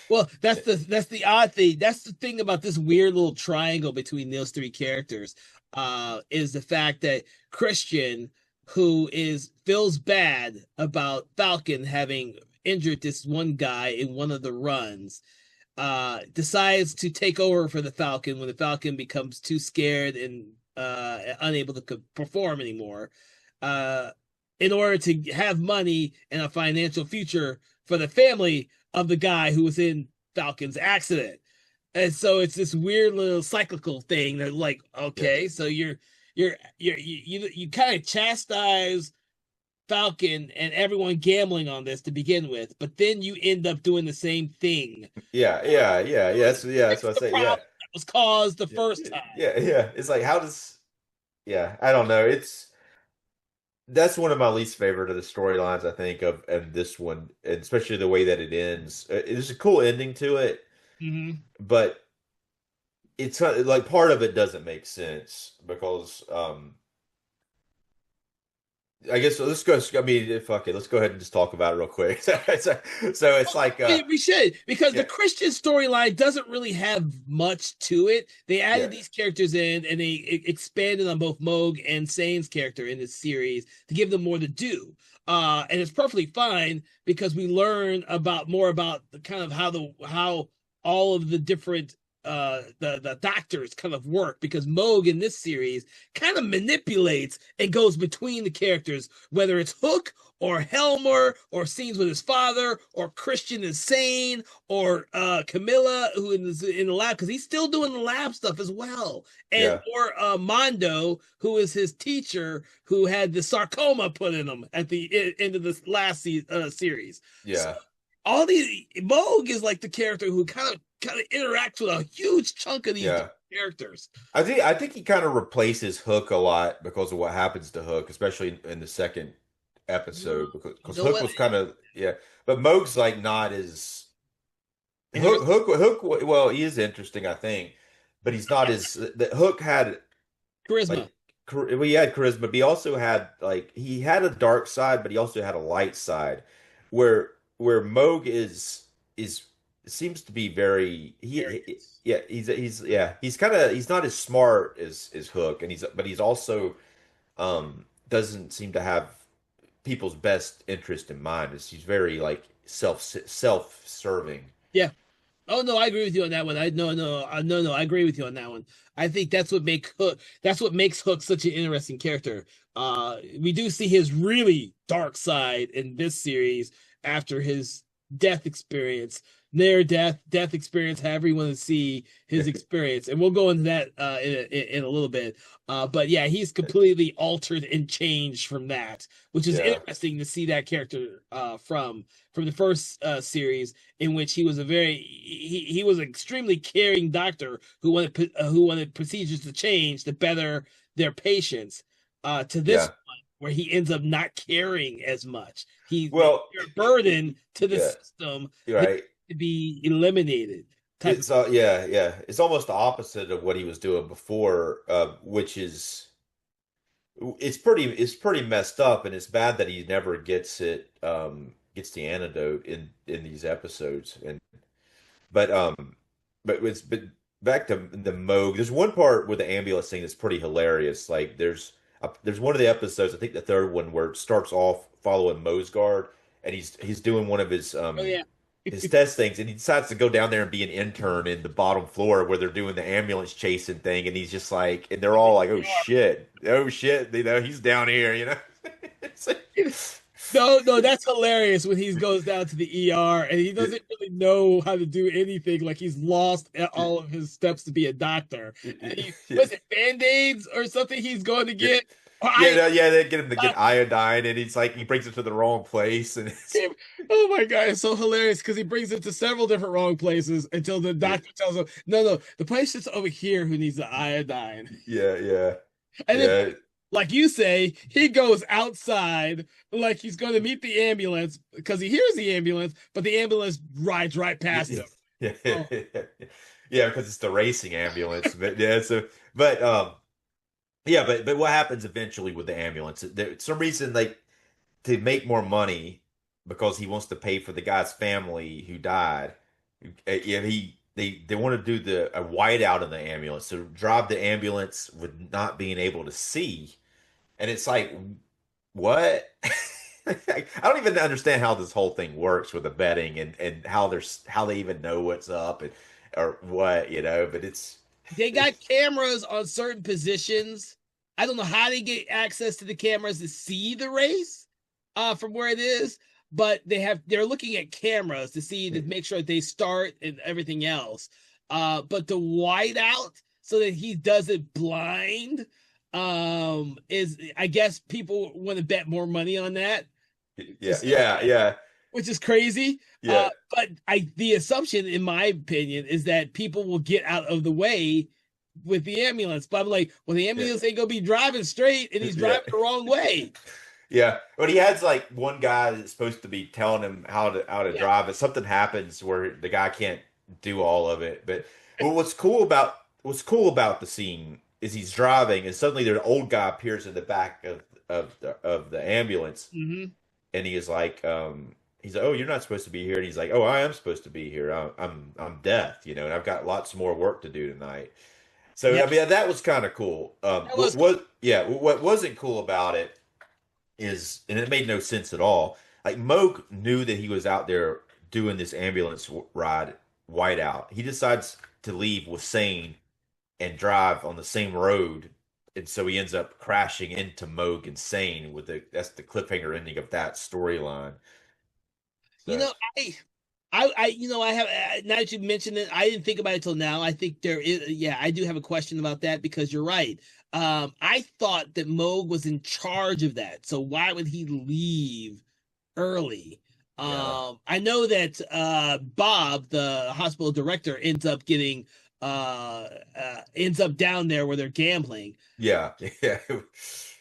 well, that's the odd thing. That's the thing about this weird little triangle between those three characters. Is the fact that Christian, who is feels bad about Falcon having injured this one guy in one of the runs, decides to take over for the Falcon when the Falcon becomes too scared and unable to perform anymore. Uh, in order to have money and a financial future for the family of the guy who was in Falcon's accident. And so it's this weird little cyclical thing that, like, yeah, okay, so you kind of chastise Falcon and everyone gambling on this to begin with, but then you end up doing the same thing. yeah. That's Fix what I the say. Yeah, problem that was caused the yeah, first time. yeah. It's like how does yeah, I don't know. That's one of my least favorite of the storylines, I think, of and this one, and especially the way that it ends. There's a cool ending to it, Mm-hmm. but it's like part of it doesn't make sense because I guess let's go. I mean, fuck it. Let's go ahead and just talk about it real quick. So it's like We should, because the yeah, Christian storyline doesn't really have much to it. They yeah, added these characters in, and they expanded on both Moog and Sane's character in this series to give them more to do. And it's perfectly fine because we learn about more about the kind of how all of the different the doctors kind of work, because Moog in this series kind of manipulates and goes between the characters, whether it's Hook or Helmer or scenes with his father or Christian is Sane or Camilla who is in the lab, because he's still doing the lab stuff as well, and yeah, or Mondo, who is his teacher, who had the sarcoma put in him at the end of this last series. So yeah, all these Moog is like the character who kind of interacts with a huge chunk of these yeah. different characters. I think he kind of replaces Hook a lot because of what happens to Hook, especially in the second You episode, because know Hook what? was kind of yeah, but Moog's like not as Interesting. Hook. Well, he is interesting, I think, but he's not as the Hook had Charisma. like well, he had charisma, but he also had like he had a dark side, but he also had a light side, where Moog is seems to be very yeah he's kind of he's not as smart as Hook, and he's also doesn't seem to have people's best interest in mind. He's very like self-serving. Yeah. Oh no, I agree with you on that one. I no no no no, I agree with you on that one. I think that's what makes Hook such an interesting character. We do see his really dark side in this series after his death experience. near death experience, however you want to see his experience, and we'll go into that in a little bit. But yeah, he's completely altered and changed from that, which is Yeah. interesting to see that character from the first series, in which he was he was an extremely caring doctor who wanted procedures to change to better their patients. To this Yeah. one, where he ends up not caring as much. Well, They're a burden to the yeah, system you're who right. to be eliminated. Type of It's yeah, yeah. It's almost the opposite of what he was doing before, which is it's pretty messed up, and it's bad that he never gets the antidote in these episodes. And but but back to the Moog. There's one part with the ambulance thing that's pretty hilarious. Like there's one of the episodes, I think the third one, where it starts off following Mosgard, and he's doing one of oh yeah. his test things, and he decides to go down there and be an intern in the bottom floor where they're doing the ambulance chasing thing, and he's just like, and they're all like, oh shit, he's down here, It's like- No, no, that's hilarious when he goes down to the ER and he doesn't really know how to do anything. Like he's lost all of his steps to be a doctor. And was it Band-Aids or something he's going to yeah, get? Or yeah, no, yeah, they get him to get iodine, and he brings it to the wrong place, and oh my God, it's so hilarious because he brings it to several different wrong places until the yeah, doctor tells him, no, the patient's over here who needs the iodine. yeah, yeah, And then, yeah, like you say, he goes outside like he's going to meet the ambulance because he hears the ambulance, but the ambulance rides right past him. yeah, Oh, yeah, because it's the racing ambulance, but yeah, but yeah, but what happens eventually with the ambulance? There, some reason, like, to make more money because he wants to pay for the guy's family who died. Yeah, they want to do a whiteout in the ambulance, so drive the ambulance with not being able to see, and it's like, what? I don't even understand how this whole thing works with the betting and how they even know what's up and or what, but they got cameras on certain positions. I don't know how they get access to the cameras to see the race from where it is, but they're looking at cameras to see to make sure they start and everything else. But the whiteout so that he does it blind is, I guess people want to bet more money on that. yeah, yeah, yeah, Which is crazy. yeah, But the assumption, in my opinion, is that people will get out of the way with the ambulance. But I'm like, well, the yeah, ambulance ain't gonna be driving straight, and he's yeah. driving the wrong way. Yeah, but he has like one guy that's supposed to be telling him how to Yeah, drive, but something happens where the guy can't do all of it. But what's cool about the scene is he's driving, and suddenly there's an old guy appears in the back of the ambulance, hmm and he's like, oh, you're not supposed to be here, and he's like, oh, I am supposed to be here. I'm deaf, and I've got lots more work to do tonight. So yeah. I mean that was kind of cool. That was cool. What wasn't cool about it is, and it made no sense at all. Like Moog knew that he was out there doing this ambulance ride whiteout. He decides to leave with Sane and drive on the same road, and so he ends up crashing into Moog and Sane that's the cliffhanger ending of that storyline. You So know, I have now that you mentioned it, I didn't think about it till now. I think there is, yeah, I do have a question about that because you're right. I thought that Moog was in charge of that, so why would he leave early? yeah, I know that Bob, the hospital director, ends up down there where they're gambling. yeah, yeah,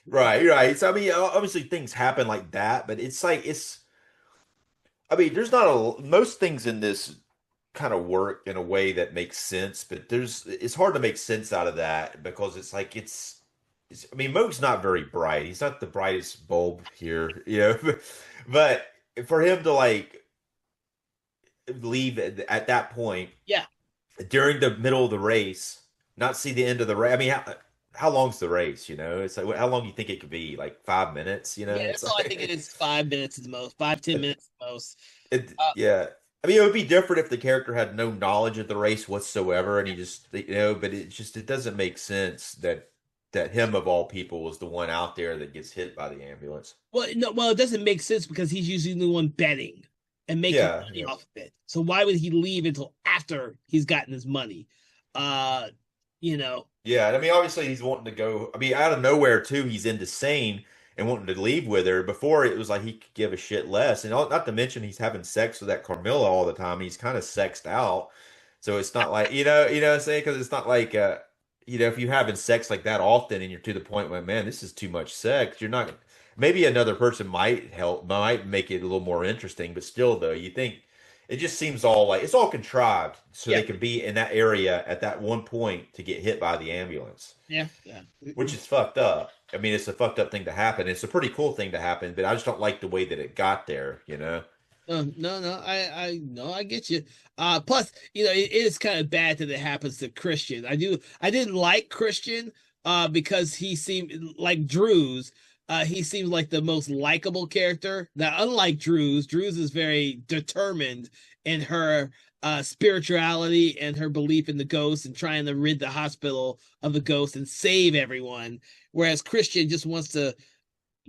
right, right. So I mean, obviously things happen like that, but it's like it's. I mean, there's not most things in this kind of work in a way that makes sense, but it's hard to make sense out of that because it's like I mean, Moog's not very bright. He's not the brightest bulb here, but for him to like leave at that point Yeah, during the middle of the race, not see the end of the race. I mean, how long's the race? It's like how long do you think it could be? Like 5 minutes? yeah, It's that's all I think it like is. 5 minutes at the most, 5-10 minutes at the most. Uh, yeah. I mean, it would be different if the character had no knowledge of the race whatsoever, and he just, but it doesn't make sense that him of all people was the one out there that gets hit by the ambulance. well, no, well, it doesn't make sense because he's usually the one betting, and making Yeah, money yeah. off of it. So why would he leave until after he's gotten his money? Uh, you know, Yeah, and I mean, obviously he's wanting to go. I mean, out of nowhere too, he's into Sane and wanting to leave with her. Before it was like he could give a shit less, and not to mention he's having sex with that Carmilla all the time. He's kind of sexed out, so it's not like what I'm saying? Because it's not like if you're having sex like that often and you're to the point where, man, this is too much sex. You're not. Maybe another person might help, might make it a little more interesting, but still, though, you think. It just seems all like it's all contrived so yeah, they can be in that area at that one point to get hit by the ambulance, yeah, yeah. which is fucked up. I mean, it's a fucked up thing to happen. It's a pretty cool thing to happen, but I just don't like the way that it got there, you know? No, no, I get you. Plus, it is kind of bad that it happens to Christian. I didn't like Christian, because he seemed like Drew's. He seems like the most likable character. Now, unlike Drew's is very determined in her spirituality and her belief in the ghost and trying to rid the hospital of the ghost and save everyone. Whereas Christian just wants to,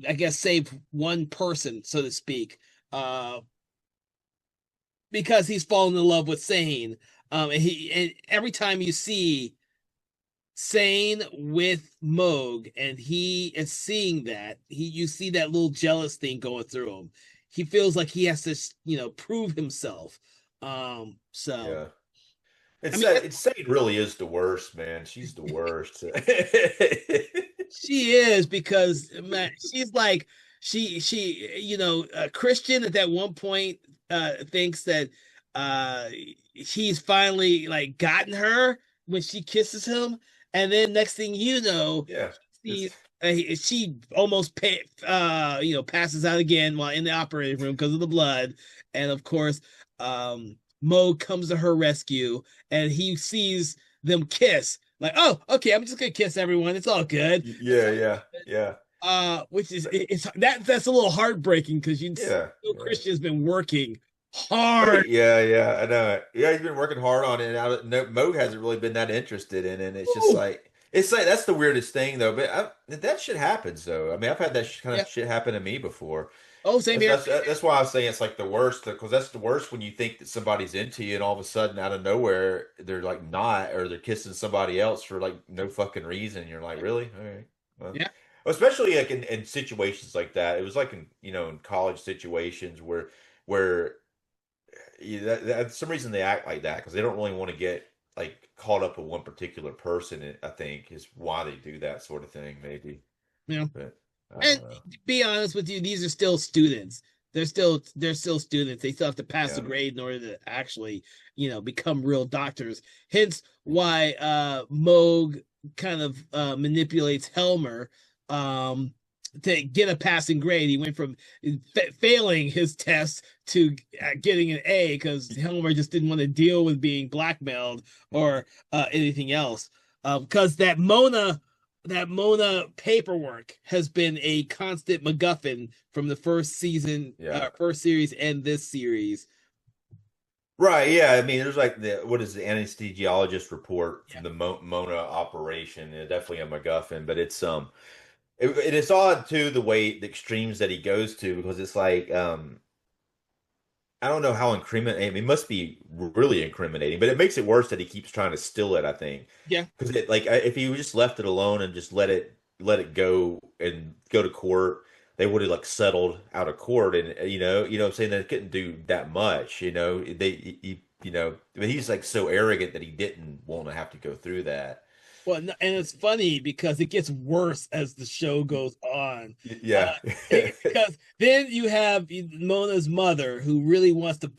I guess, save one person, so to speak. Uh, because he's fallen in love with Sane. And every time you see Sane with Moog, and he is seeing that, you see that little jealous thing going through him. He feels like he has to, prove himself. So Yeah. I mean, It's Sade really is the worst, man. She's the worst. she is, because man, she's like Christian at that one point thinks that uh he's finally like gotten her when she kisses him, and then next thing you know, Yeah. It's she almost passes out again while in the operating room because of the blood. And of course, Mo comes to her rescue, and he sees them kiss. Like, oh, okay, I'm just gonna kiss everyone. It's all good. yeah, yeah, yeah. Which is it's that's a little heartbreaking because Yeah, yeah. Christian's been working Oh hard. yeah, yeah, I know it. Yeah, he's been working hard on it. And no, Moog hasn't really been that interested in it. And Ooh, it's like that's the weirdest thing though. But that shit happens though. I mean, I've had that kind yeah. of shit happen to me before. Oh, same That's here. that's that's why I was saying it's like the worst because that's the worst when you think that somebody's into you and all of a sudden out of nowhere they're like not or they're kissing somebody else for like no fucking reason. You're like, really? All right. Well, Yeah. especially like in situations like that. It was like in college situations where some reason they act like that because they don't really want to get like caught up with one particular person. I think is why they do that sort of thing, maybe. Yeah. But I And don't know. to be honest with you, these are still students. They're still students. They still have to pass the Yeah. grade in order to actually, become real doctors. Hence why Moog kind of manipulates Helmer um to get a passing grade. He went from failing his test to getting an A because Helmer just didn't want to deal with being blackmailed or anything else. Because that Mona paperwork has been a constant MacGuffin from the first season, Yeah. first series, and this series. Right, yeah. I mean, there's like what is the anesthesiologist report Yeah, from the Mona operation? Definitely a MacGuffin, but it's odd too the extremes that he goes to because it's like I don't know how incriminating. I mean, it must be really incriminating, but it makes it worse that he keeps trying to steal it. I think yeah. because if he just left it alone and just let it go and go to court, they would have like settled out of court, and what I'm saying they couldn't do that much. But he's like so arrogant that he didn't want to have to go through that. Well, and it's funny because it gets worse as the show goes on. Yeah, Because then you have Mona's mother who really wants to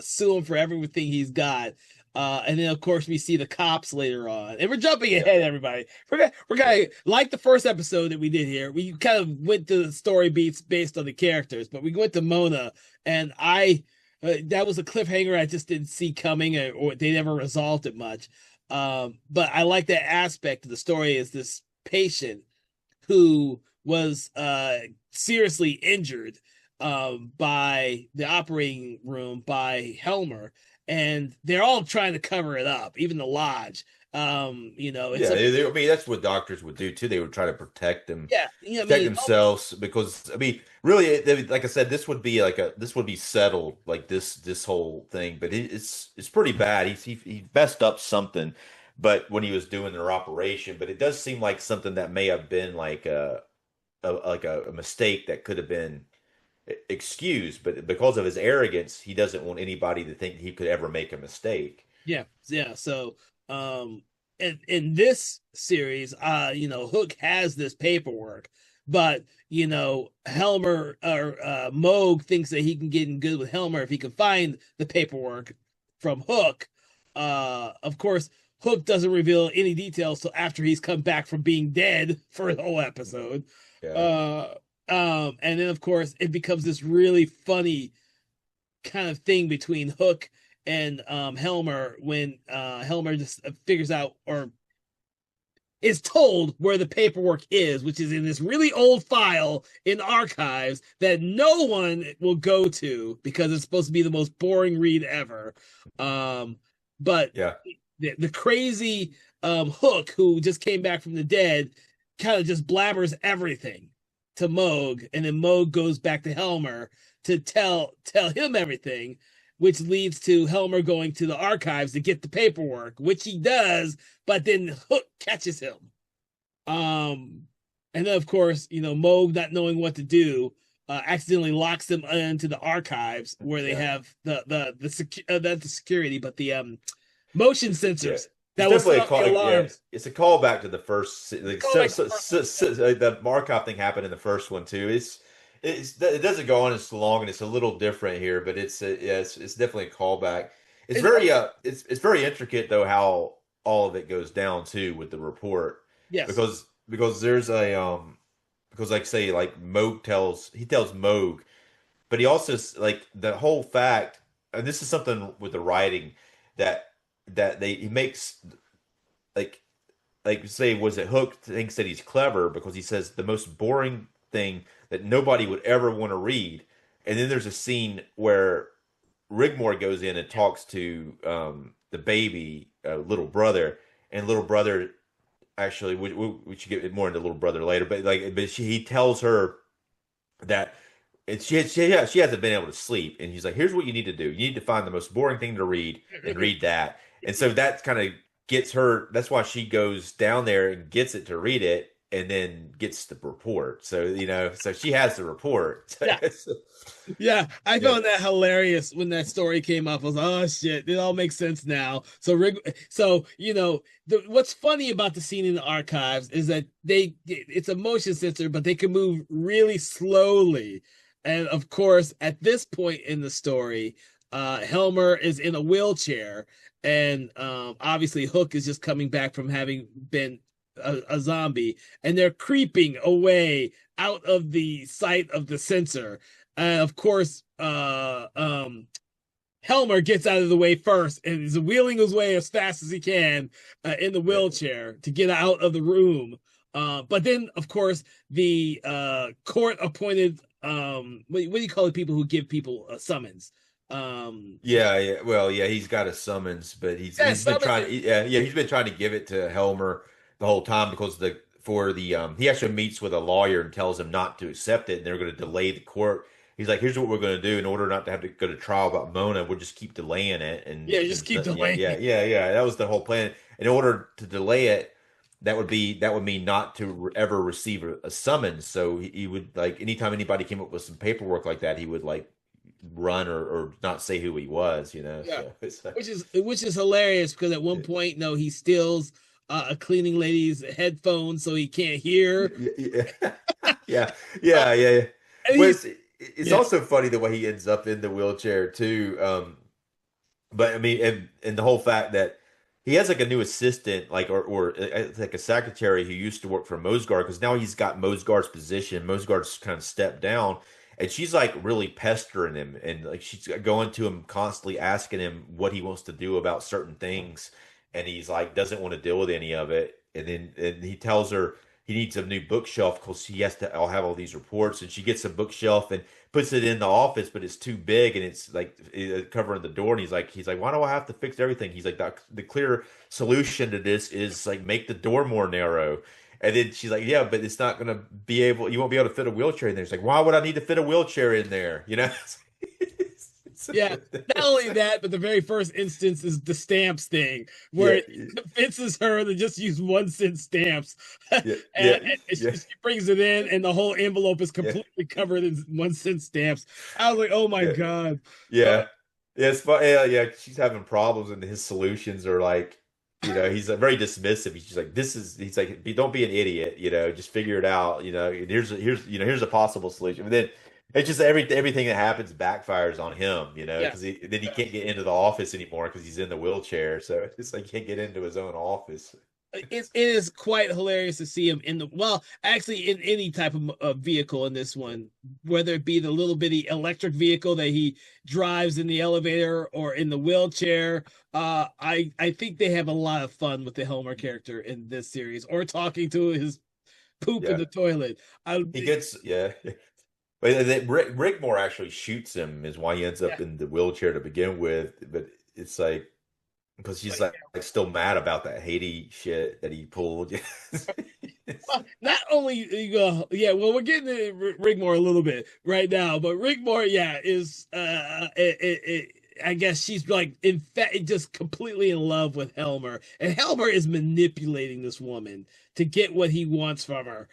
sue him for everything he's got. And then of course we see the cops later on, and we're jumping yeah, ahead, everybody. We're gonna like the first episode that we did here. We kind of went to the story beats based on the characters, but we went to Mona, and that was a cliffhanger I just didn't see coming, or they never resolved it much. But I like that aspect of the story is this patient who was seriously injured by the operating room by Helmer, and they're all trying to cover it up, even the lodge. It's Yeah, I mean that's what doctors would do too. They would try to yeah, I protect mean, themselves because I mean, really, like I said, this would be settled like this whole thing. But it's pretty bad. He messed up something, but when he was doing their operation, but it does seem like something that may have been like a mistake that could have been excused, but because of his arrogance, he doesn't want anybody to think he could ever make a mistake. yeah, yeah. So, in this series, Hook has this paperwork, but Helmer or Moog thinks that he can get in good with Helmer if he can find the paperwork from Hook. Of course, Hook doesn't reveal any details till after he's come back from being dead for the whole episode. Yeah. Uh, and then of course it becomes this really funny kind of thing between Hook and Helmer when Helmer just figures out or is told where the paperwork is, which is in this really old file in archives that no one will go to because it's supposed to be the most boring read ever. But Yeah. the crazy Hook, who just came back from the dead, kind of just blabbers everything to Moog, and then Moog goes back to Helmer to tell him everything, which leads to Helmer going to the archives to get the paperwork, which he does, but then Hook catches him. And then of course, Moog, not knowing what to do, accidentally locks them into the archives where they Yeah. have not the security, but the motion Yeah. sensors It's that will set definitely a off the call. Yeah, alarms. it's a callback to the first. Like, Call back to the first episode. the Markov thing happened in the first one too. It doesn't go on as long, and it's a little different here, but it's definitely a callback. It's also It's very intricate though how all of it goes down too with the report yes, because there's a because like say like he tells Moog, but he also like the whole fact, and this is something with the writing that he makes like say was it Hook thinks that he's clever because he says the most boring thing that nobody would ever want to read, and then there's a scene where Rigmore goes in and talks to the baby little brother, and little brother actually we should get more into little brother later, but he tells her that she hasn't been able to sleep, and he's like, here's what you need to do. You need to find the most boring thing to read and read that. And so that kind of gets her. That's why she goes down there and gets it to read it, and then gets the report. So so she has the report. yeah. Yeah, I Yeah, found that hilarious when that story came up. I was like, oh shit, it all makes sense now. So what's funny about the scene in the archives is that it's a motion sensor, but they can move really slowly. And of course, at this point in the story, Helmer is in a wheelchair, and obviously Hook is just coming back from having been a zombie, and they're creeping away out of the sight of the sensor. Of course, Helmer gets out of the way first and is wheeling his way as fast as he can in the yeah, wheelchair to get out of the room. But then, of course, the court appointed what do you call the people who give people a summons? yeah. Well, yeah, he's got a summons, but Yeah, he's been summons. trying. Yeah, he's been trying to give it to Helmer the whole time because he actually meets with a lawyer and tells him not to accept it, and they're going to delay the court. He's like, here's what we're going to do in order not to have to go to trial about Mona. We'll just keep delaying it, Yeah, just keep delaying. yeah. That was the whole plan. In order to delay it, that would mean not to ever receive a summons. So he would like anytime anybody came up with some paperwork like that, he would like run or not say who he was. Yeah, So it's which is hilarious because at one point, no, he steals a cleaning lady's headphones so he can't hear. yeah, yeah, yeah. And Well, he's it's yeah, also funny the way he ends up in the wheelchair too. But I mean, and the whole fact that he has like a new assistant, like like a secretary who used to work for Mosgard, because now he's got Mosgard's position. Mosgard's kind of stepped down, and she's like really pestering him, and like she's going to him constantly asking him what he wants to do about certain things, and he's like doesn't want to deal with any of it. And then he tells her he needs a new bookshelf because he has to. I'll have all these reports, and she gets a bookshelf and puts it in the office, but it's too big and it's like covering the door. And he's like, why do I have to fix everything? He's like, the clear solution to this is like make the door more narrow. And then she's like, yeah, but it's not gonna be able. You won't be able to fit a wheelchair in there. It's like, why would I need to fit a wheelchair in there? You know. Yeah, not only that, but the very first instance is the stamps thing, where Yeah, it convinces her to just use 1 cent stamps, yeah, yeah, and yeah, she brings it in, and the whole envelope is yeah, completely covered in 1 cent stamps. I was like, oh my yeah, God. yeah. Yeah, it's fun. Yeah, yeah. She's having problems, and his solutions are like, he's very dismissive. He's just like, this is. He's like, don't be an idiot. Just figure it out. And here's a possible solution. But then it's just everything that happens backfires on him. Yeah, Because then he can't get into the office anymore because he's in the wheelchair. So it's like he can't get into his own office. it is quite hilarious to see him actually in any type of vehicle in this one, whether it be the little bitty electric vehicle that he drives in the elevator or in the wheelchair. I think they have a lot of fun with the Helmer character in this series, or talking to his poop in Yeah, the toilet. I he gets yeah. But then Rickmore actually shoots him, is why he ends Yeah, up in the wheelchair to begin with. But it's like because she's like still mad about that Haiti shit that he pulled. well, not only you go, yeah, well, we're getting to Rigmore a little bit right now, but Rigmore, yeah, is I guess she's like in fact just completely in love with Helmer, and Helmer is manipulating this woman to get what he wants from her.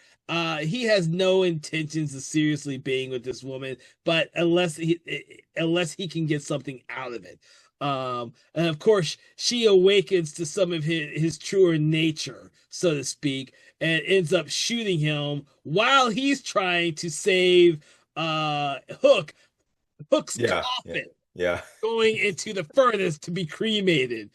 He has no intentions of seriously being with this woman, but unless he can get something out of it. And of course, she awakens to some of his truer nature, so to speak, and ends up shooting him while he's trying to save Hook's Yeah, yeah, coffin yeah, going into the furnace to be cremated.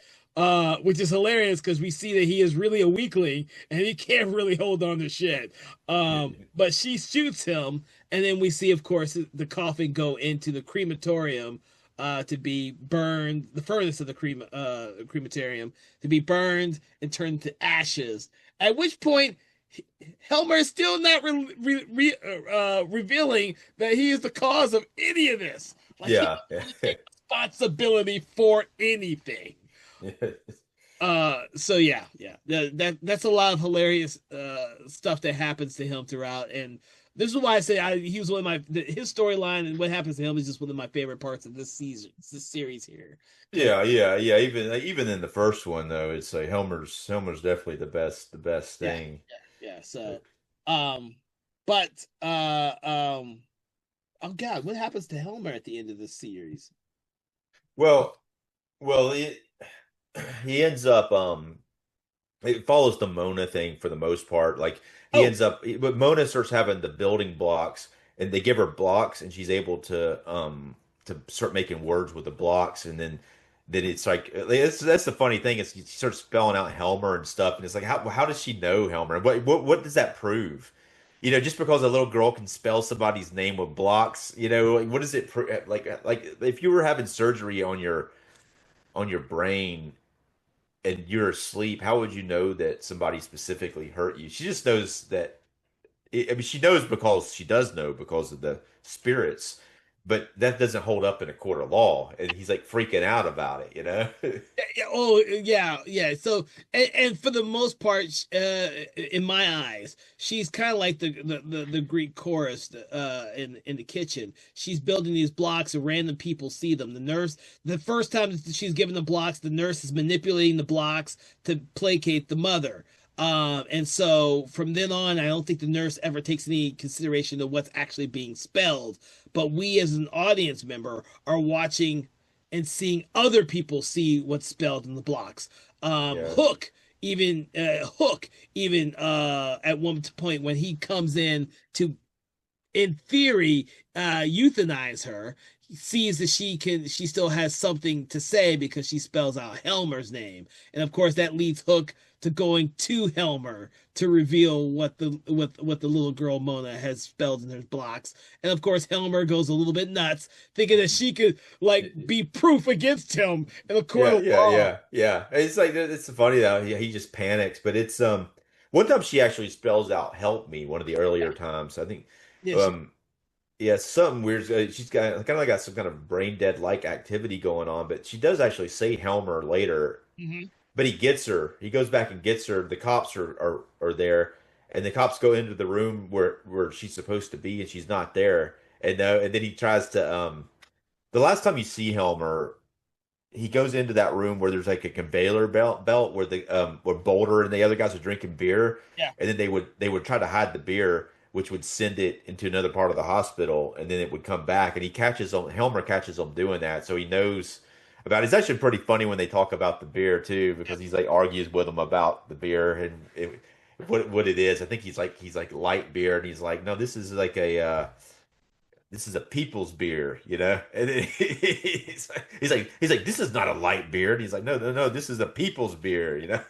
Which is hilarious because we see that he is really a weakling and he can't really hold on to shit. But she shoots him, and then we see, of course, the coffin go into the crematorium to be burned, the furnace of the crematorium to be burned and turned to ashes. At which point, Helmer is still not revealing that he is the cause of any of this. Like he yeah, doesn't really take responsibility for anything. yeah. So yeah, that's a lot of hilarious stuff that happens to him throughout, and this is why I say he was one of his storyline and what happens to him is just one of my favorite parts of this series here. Yeah, yeah, yeah. Even in the first one though, it's like Helmer's definitely the best Yeah, thing. yeah. So, um, but oh God, what happens to Helmer at the end of this series? Well, well, he ends up it follows the Mona thing for the most part. Like he Oh, ends up, but Mona starts having the building blocks, and they give her blocks, and she's able to start making words with the blocks, and then it's like that's the funny thing is she starts spelling out Helmer and stuff, and it's like how does she know Helmer? What does that prove? Just because a little girl can spell somebody's name with blocks, like, what does it like if you were having surgery on your brain and you're asleep, how would you know that somebody specifically hurt you? She just knows that. I mean, she knows because she does know because of the spirits, but that doesn't hold up in a court of law. And he's like freaking out about it. yeah, yeah, oh yeah. So and for the most part, in my eyes, she's kind of like the Greek chorus in the kitchen. She's building these blocks and random people see them. The first time that she's given the blocks, the nurse is manipulating the blocks to placate the mother. And so from then on, I don't think the nurse ever takes any consideration of what's actually being spelled. But we, as an audience member, are watching and seeing other people see what's spelled in the blocks. Yeah. Hook, even at one point when he comes in to, in theory, euthanize her, he sees that she still has something to say because she spells out Helmer's name, and of course that leads Hook to going to Helmer to reveal what the little girl Mona has spelled in her blocks. And of course Helmer goes a little bit nuts, thinking that she could like be proof against him in a court Yeah, of yeah, law. yeah, yeah. It's like it's funny though. He just panics, but it's One time she actually spells out "help me" one of the Yeah, earlier times. I think, yeah, um, yeah, something weird. She's got kind of like got some kind of brain dead like activity going on, but she does actually say Helmer later. hmm But he gets her. He goes back and gets her. The cops are there, and the cops go into the room where she's supposed to be, and she's not there. And then he tries to the last time you see Helmer, he goes into that room where there's like a conveyor belt where the where Boulder and the other guys are drinking beer, yeah. and then they would try to hide the beer, which would send it into another part of the hospital, and then it would come back, and Helmer catches him doing that, so he knows about it. It's actually pretty funny when they talk about the beer too, because he's like argues with him about the beer and what it is. I think he's like light beer, and he's like, no, this is a people's beer, you know? And he's like, this is not a light beer. And he's like, no, no, no, this is a people's beer, you know?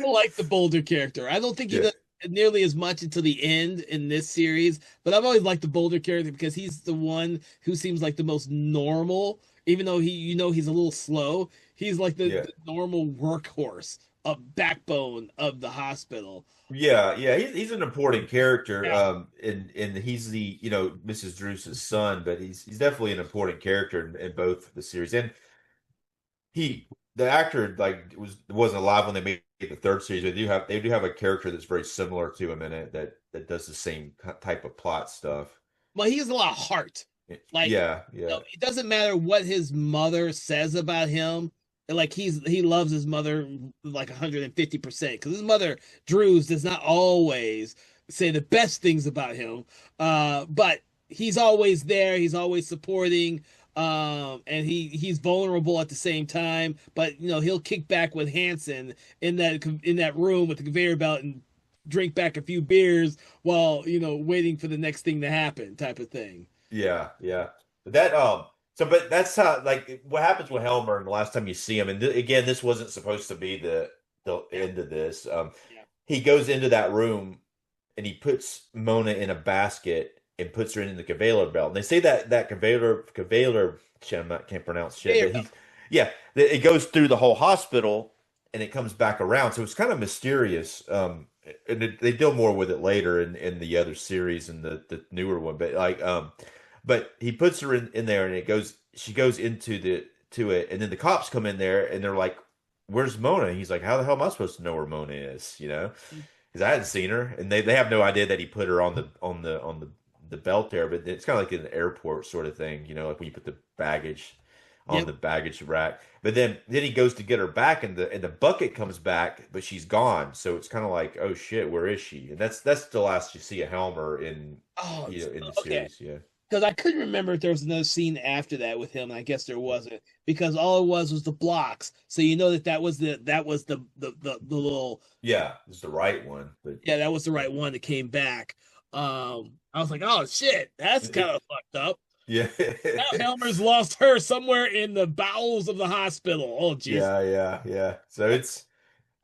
I like the Boulder character. I don't think he Yeah. does nearly as much until the end in this series, but I've always liked the Boulder character because he's the one who seems like the most normal, even though he's a little slow. He's like Yeah. the normal workhorse, a backbone of the hospital. Yeah, yeah, he's an important character, Yeah. and he's the Mrs. Drew's son, but he's definitely an important character in both the series. And the actor like wasn't alive when they made the third series. They do have a character that's very similar to him in it that does the same type of plot stuff. Well, he has a lot of heart. Like, Yeah, yeah, it doesn't matter what his mother says about him. Like he loves his mother like 150% because his mother Drews does not always say the best things about him. But he's always there. He's always supporting. And he's vulnerable at the same time. But he'll kick back with Hanson in that room with the conveyor belt and drink back a few beers while waiting for the next thing to happen, type of thing. yeah, yeah. But but that's how like what happens with Helmer and the last time you see him, and again, this wasn't supposed to be the Yeah, end of this. yeah. He goes into that room and he puts Mona in a basket and puts her in the conveyor belt. And they say that conveyor shit, can't pronounce shit, Conveyor but belt. yeah, it goes through the whole hospital and it comes back around. So it's kind of mysterious. And they deal more with it later in the other series and the newer one. But but he puts her in there and she goes into to it, and then the cops come in there and they're like, "Where's Mona?" And he's like, "How the hell am I supposed to know where Mona is?" You know, because I hadn't seen her, and they have no idea that he put her on the belt there. But it's kind of like an airport sort of thing, like when you put the baggage on Yep. the baggage rack. But then he goes to get her back, and the bucket comes back, but she's gone. So it's kind of like, oh shit, where is she? And that's the last you see of Helmer Oh, in the okay. series. Yeah, Because I couldn't remember if there was another scene after that with him. And I guess there wasn't because all it was the blocks. So that was the little, yeah, it's the right one, but yeah, that was the right one that came back. I was like, oh shit, that's kind of fucked up. yeah, Now Helmer's lost her somewhere in the bowels of the hospital. Oh jeez. yeah, yeah, yeah. So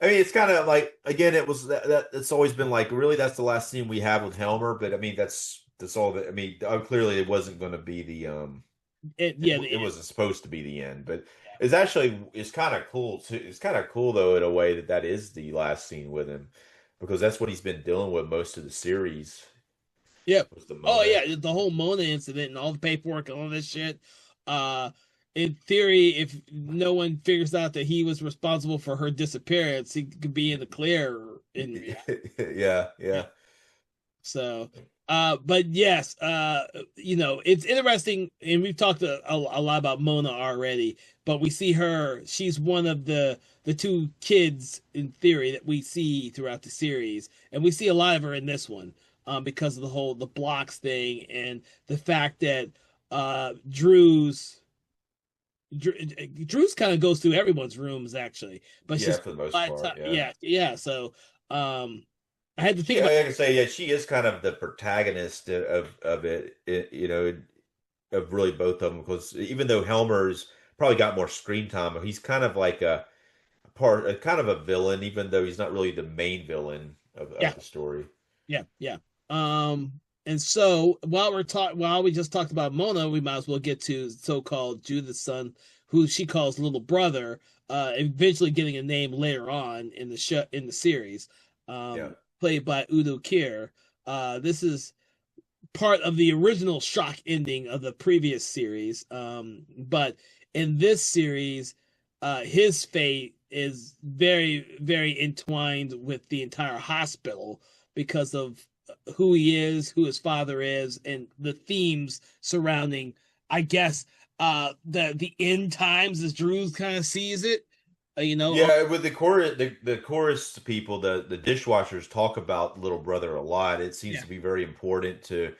I mean, it's kind of like again, it was that it's always been like really that's the last scene we have with Helmer, but I mean that's all that I mean. Clearly, it wasn't going to be Yeah, it wasn't supposed to be the end, but it's kind of cool too. It's kind of cool though in a way that is the last scene with him because that's what he's been dealing with most of the series yeah. was the Oh Mona. yeah, the whole Mona incident and all the paperwork and all this shit. Uh, in theory, if no one figures out that he was responsible for her disappearance, he could be in the clear in reality. Yeah, Yeah. yeah, So, but yes, it's interesting, and we've talked a lot about Mona already, but we see her, she's one of the two kids in theory that we see throughout the series, and we see a lot of her in this one, because of the blocks thing and the fact that Drew's kind of goes through everyone's rooms actually, but yeah. she's For the most by the part, time, yeah. yeah, yeah. So, I had to think She, about. I can say, yeah, she is kind of the protagonist of of really both of them because even though Helmer's probably got more screen time, he's kind of like a kind of a villain, even though he's not really the main villain Yeah, of the story. yeah, yeah. And so while we just talked about Mona, we might as well get to so-called Judith's son, who she calls little brother, eventually getting a name later on in the show in the series, Yeah. played by Udo Kier. This is part of the original shock ending of the previous series. But in this series, his fate is very, very entwined with the entire hospital because of who he is, who his father is, and the themes surrounding, I guess, the end times as Drew kind of sees it. You know, Yeah, with the chorus people, the dishwashers talk about little brother a lot. It seems yeah, to be very important to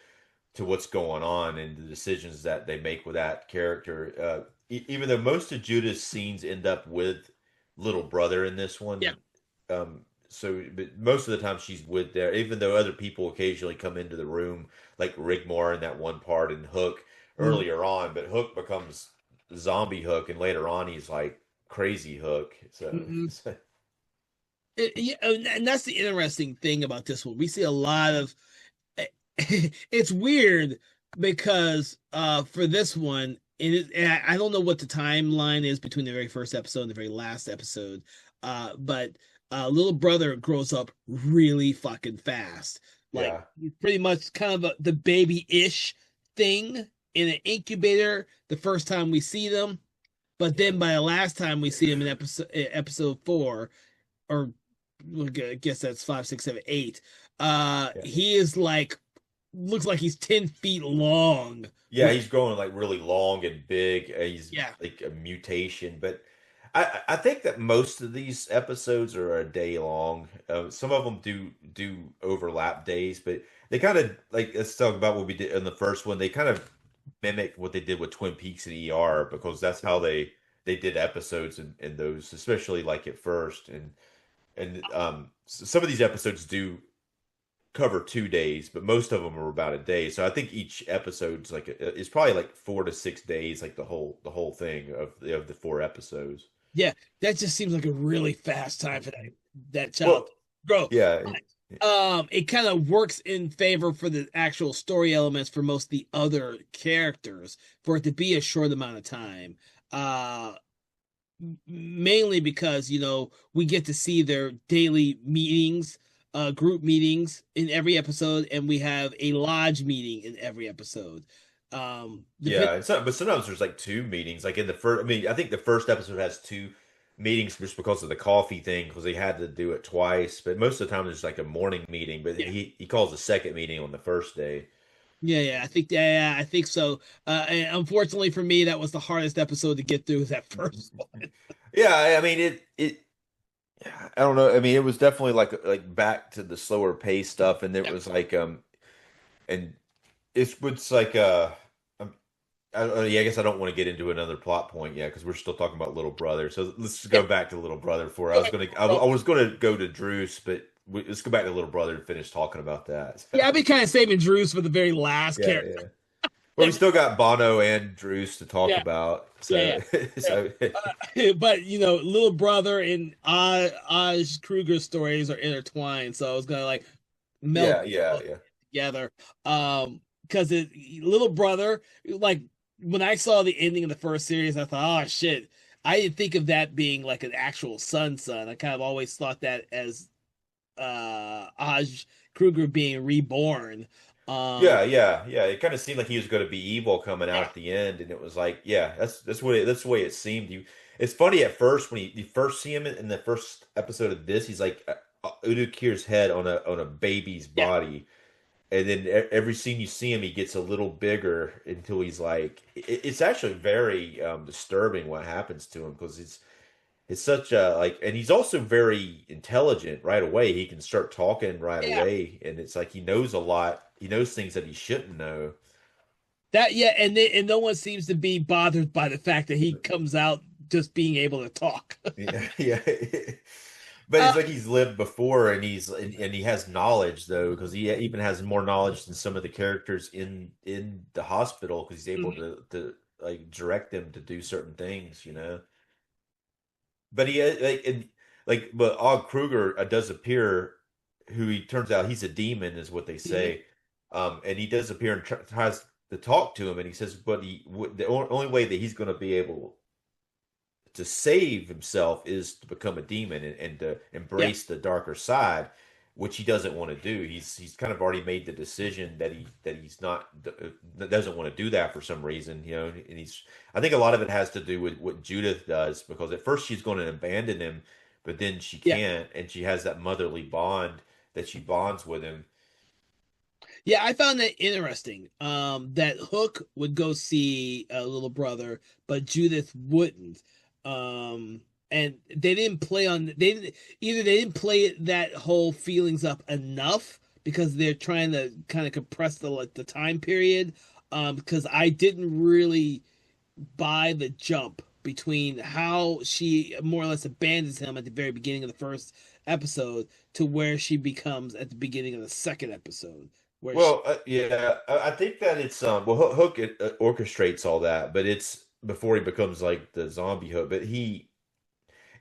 what's going on and the decisions that they make with that character. Even though most of Judah's scenes end up with little brother in this yeah. one, so but most of the time she's with there. Even though other people occasionally come into the room, like Rigmor in that one part and Hook Mhm. earlier on, but Hook becomes zombie Hook, and later on he's like crazy Hook. So, Mhm. Yeah, and that's the interesting thing about this one. We see a lot of it's weird because for this one I don't know what the timeline is between the very first episode and the very last episode, but little brother grows up really fucking fast. Like yeah, he's pretty much kind of the baby-ish thing in an incubator the first time we see them, but yeah, then by the last time we see him in episode 4, or I guess that's 5, 6, 7, 8. yeah. He is like looks like he's 10 feet long. Yeah, he's growing like really long and big. He's Yeah, like a mutation, but I think that most of these episodes are a day long. Some of them do overlap days, but they kind of like let's talk about what we did in the first one. They kind of mimic what they did with Twin Peaks and ER because that's how they did episodes in those, especially like at first. And some of these episodes do cover 2 days, but most of them are about a day. So I think each episode's like it's probably like 4 to 6 days, like the whole thing of the four episodes. yeah. That just seems like a really fast time for that child Well, to grow. yeah, It kind of works in favor for the actual story elements for most of the other characters for it to be a short amount of time. Uh, Mainly because we get to see their daily meetings, group meetings in every episode, and we have a lodge meeting in every episode. Depending. yeah. But sometimes there's like two meetings. Like in the first, I mean, I think the first episode has two meetings just because of the coffee thing, because they had to do it twice. But most of the time there's like a morning meeting, but Yeah, he calls a second meeting on the first day. yeah. I think so. And unfortunately for me, that was the hardest episode to get through, was that first one. Yeah, I mean it. I don't know. I mean, it was definitely like back to the slower pace stuff, and it Yeah, was like and it's like yeah, I guess I don't want to get into another plot point yet because we're still talking about Little Brother. So let's just yeah. go back to Little Brother for I Go was ahead. gonna I was gonna go to Druce, but let's go back to Little Brother and finish talking about that. Yeah, I've been kind of saving Drews for the very last Yeah, character. yeah. Well, we still got Bono and Druce to talk Yeah, about. yeah, So yeah. so But little brother and Oz Kruger stories are intertwined, so I was gonna like melt yeah, yeah, both yeah. together. Because little brother, like when I saw the ending of the first series, I thought, oh shit, I didn't think of that being like an actual son. I kind of always thought that as Oz Kruger being reborn. Um, Yeah, yeah, yeah. It kind of seemed like he was going to be evil coming out yeah, at the end, and it was like, yeah, that's the way it seemed. It's funny at first when you first see him in the first episode of this, he's like Udo Kier's head on a baby's yeah, body, and then every scene you see him, he gets a little bigger until he's like, it's actually very disturbing what happens to him because it's such a like, and he's also very intelligent right away. He can start talking right yeah. away, and it's like he knows a lot. He knows things that he shouldn't know. Yeah, and no one seems to be bothered by the fact that he comes out just being able to talk. Yeah, yeah. But Uh, it's like he's lived before, and and he has knowledge though, because he even has more knowledge than some of the characters in the hospital, because he's able mhm. to like direct them to do certain things, you know. But he but Og Kruger does appear, who he turns out he's a demon, is what they Mhm. say. And he does appear and tries to talk to him, and he says, but the only way that he's going to be able to save himself is to become a demon and to Yeah, embrace the darker side, which he doesn't want to do. He's kind of already made the decision that he's not that doesn't want to do that for some reason, you know. And he's I think a lot of it has to do with what Judith does, because at first she's going to abandon him, but then she yeah, can't, and she has that motherly bond that she bonds with him. yeah. I found that interesting. That Hook would go see a little brother, but Judith wouldn't. And they didn't play on they didn't play that whole feelings up enough because they're trying to kind of compress the time period. Because I didn't really buy the jump between how she more or less abandons him at the very beginning of the first episode to where she becomes at the beginning of the second episode, where she, Well, yeah, I think that it's well, Hook orchestrates all that, but it's before he becomes like the zombie Hook. But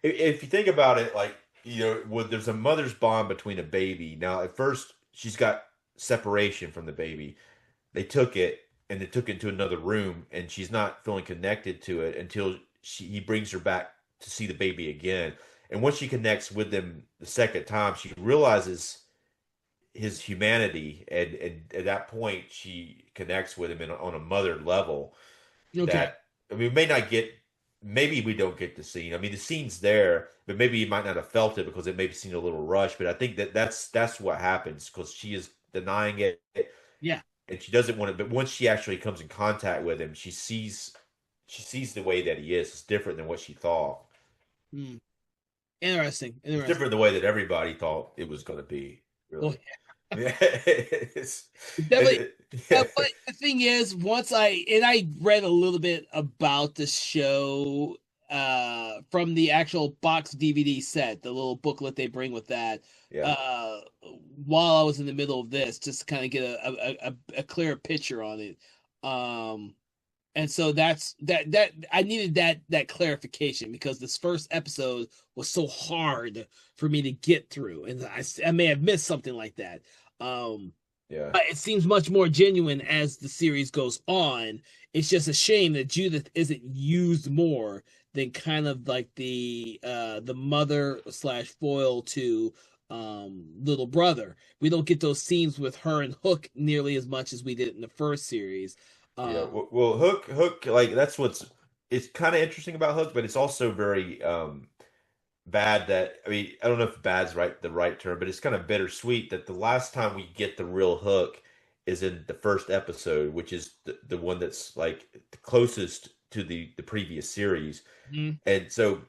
if you think about it, like, you know, there's a mother's bond between a baby. Now, at first, she's got separation from the baby. They took it and they took it to another room, and she's not feeling connected to it until he brings her back to see the baby again. And once she connects with them the second time, she realizes his humanity, and at that point, she connects with him on a mother level okay, that, I mean, we may not get, maybe we don't get the scene. I mean, the scene's there, but maybe you might not have felt it because it may seem a little rushed. But I think that's what happens, because she is denying it yeah. and she doesn't want it. But once she actually comes in contact with him, she sees the way that he is. It's different than what she thought. Hmm. Interesting, It's interesting. different the way that everybody thought it was going to be. Well, Really, yeah. It's, definitely. yeah, But the thing is, I read a little bit about the show from the actual box DVD set, the little booklet they bring with that. yeah, Uh, while I was in the middle of this, just to kind of get a clear picture on it. Um, and so that I needed that clarification because this first episode was so hard for me to get through, and I may have missed something like that. Um, yeah. but it seems much more genuine as the series goes on. It's just a shame that Judith isn't used more than kind of like the mother slash foil to little brother. We don't get those scenes with her and Hook nearly as much as we did in the first series. Yeah, Uh, well, Hook, like that's what's it's kind of interesting about Hook, but it's also very bad that, I mean, I don't know if bad's the right term, but it's kind of bittersweet that the last time we get the real Hook is in the first episode, which is the one that's like the closest to the previous series. mm, And so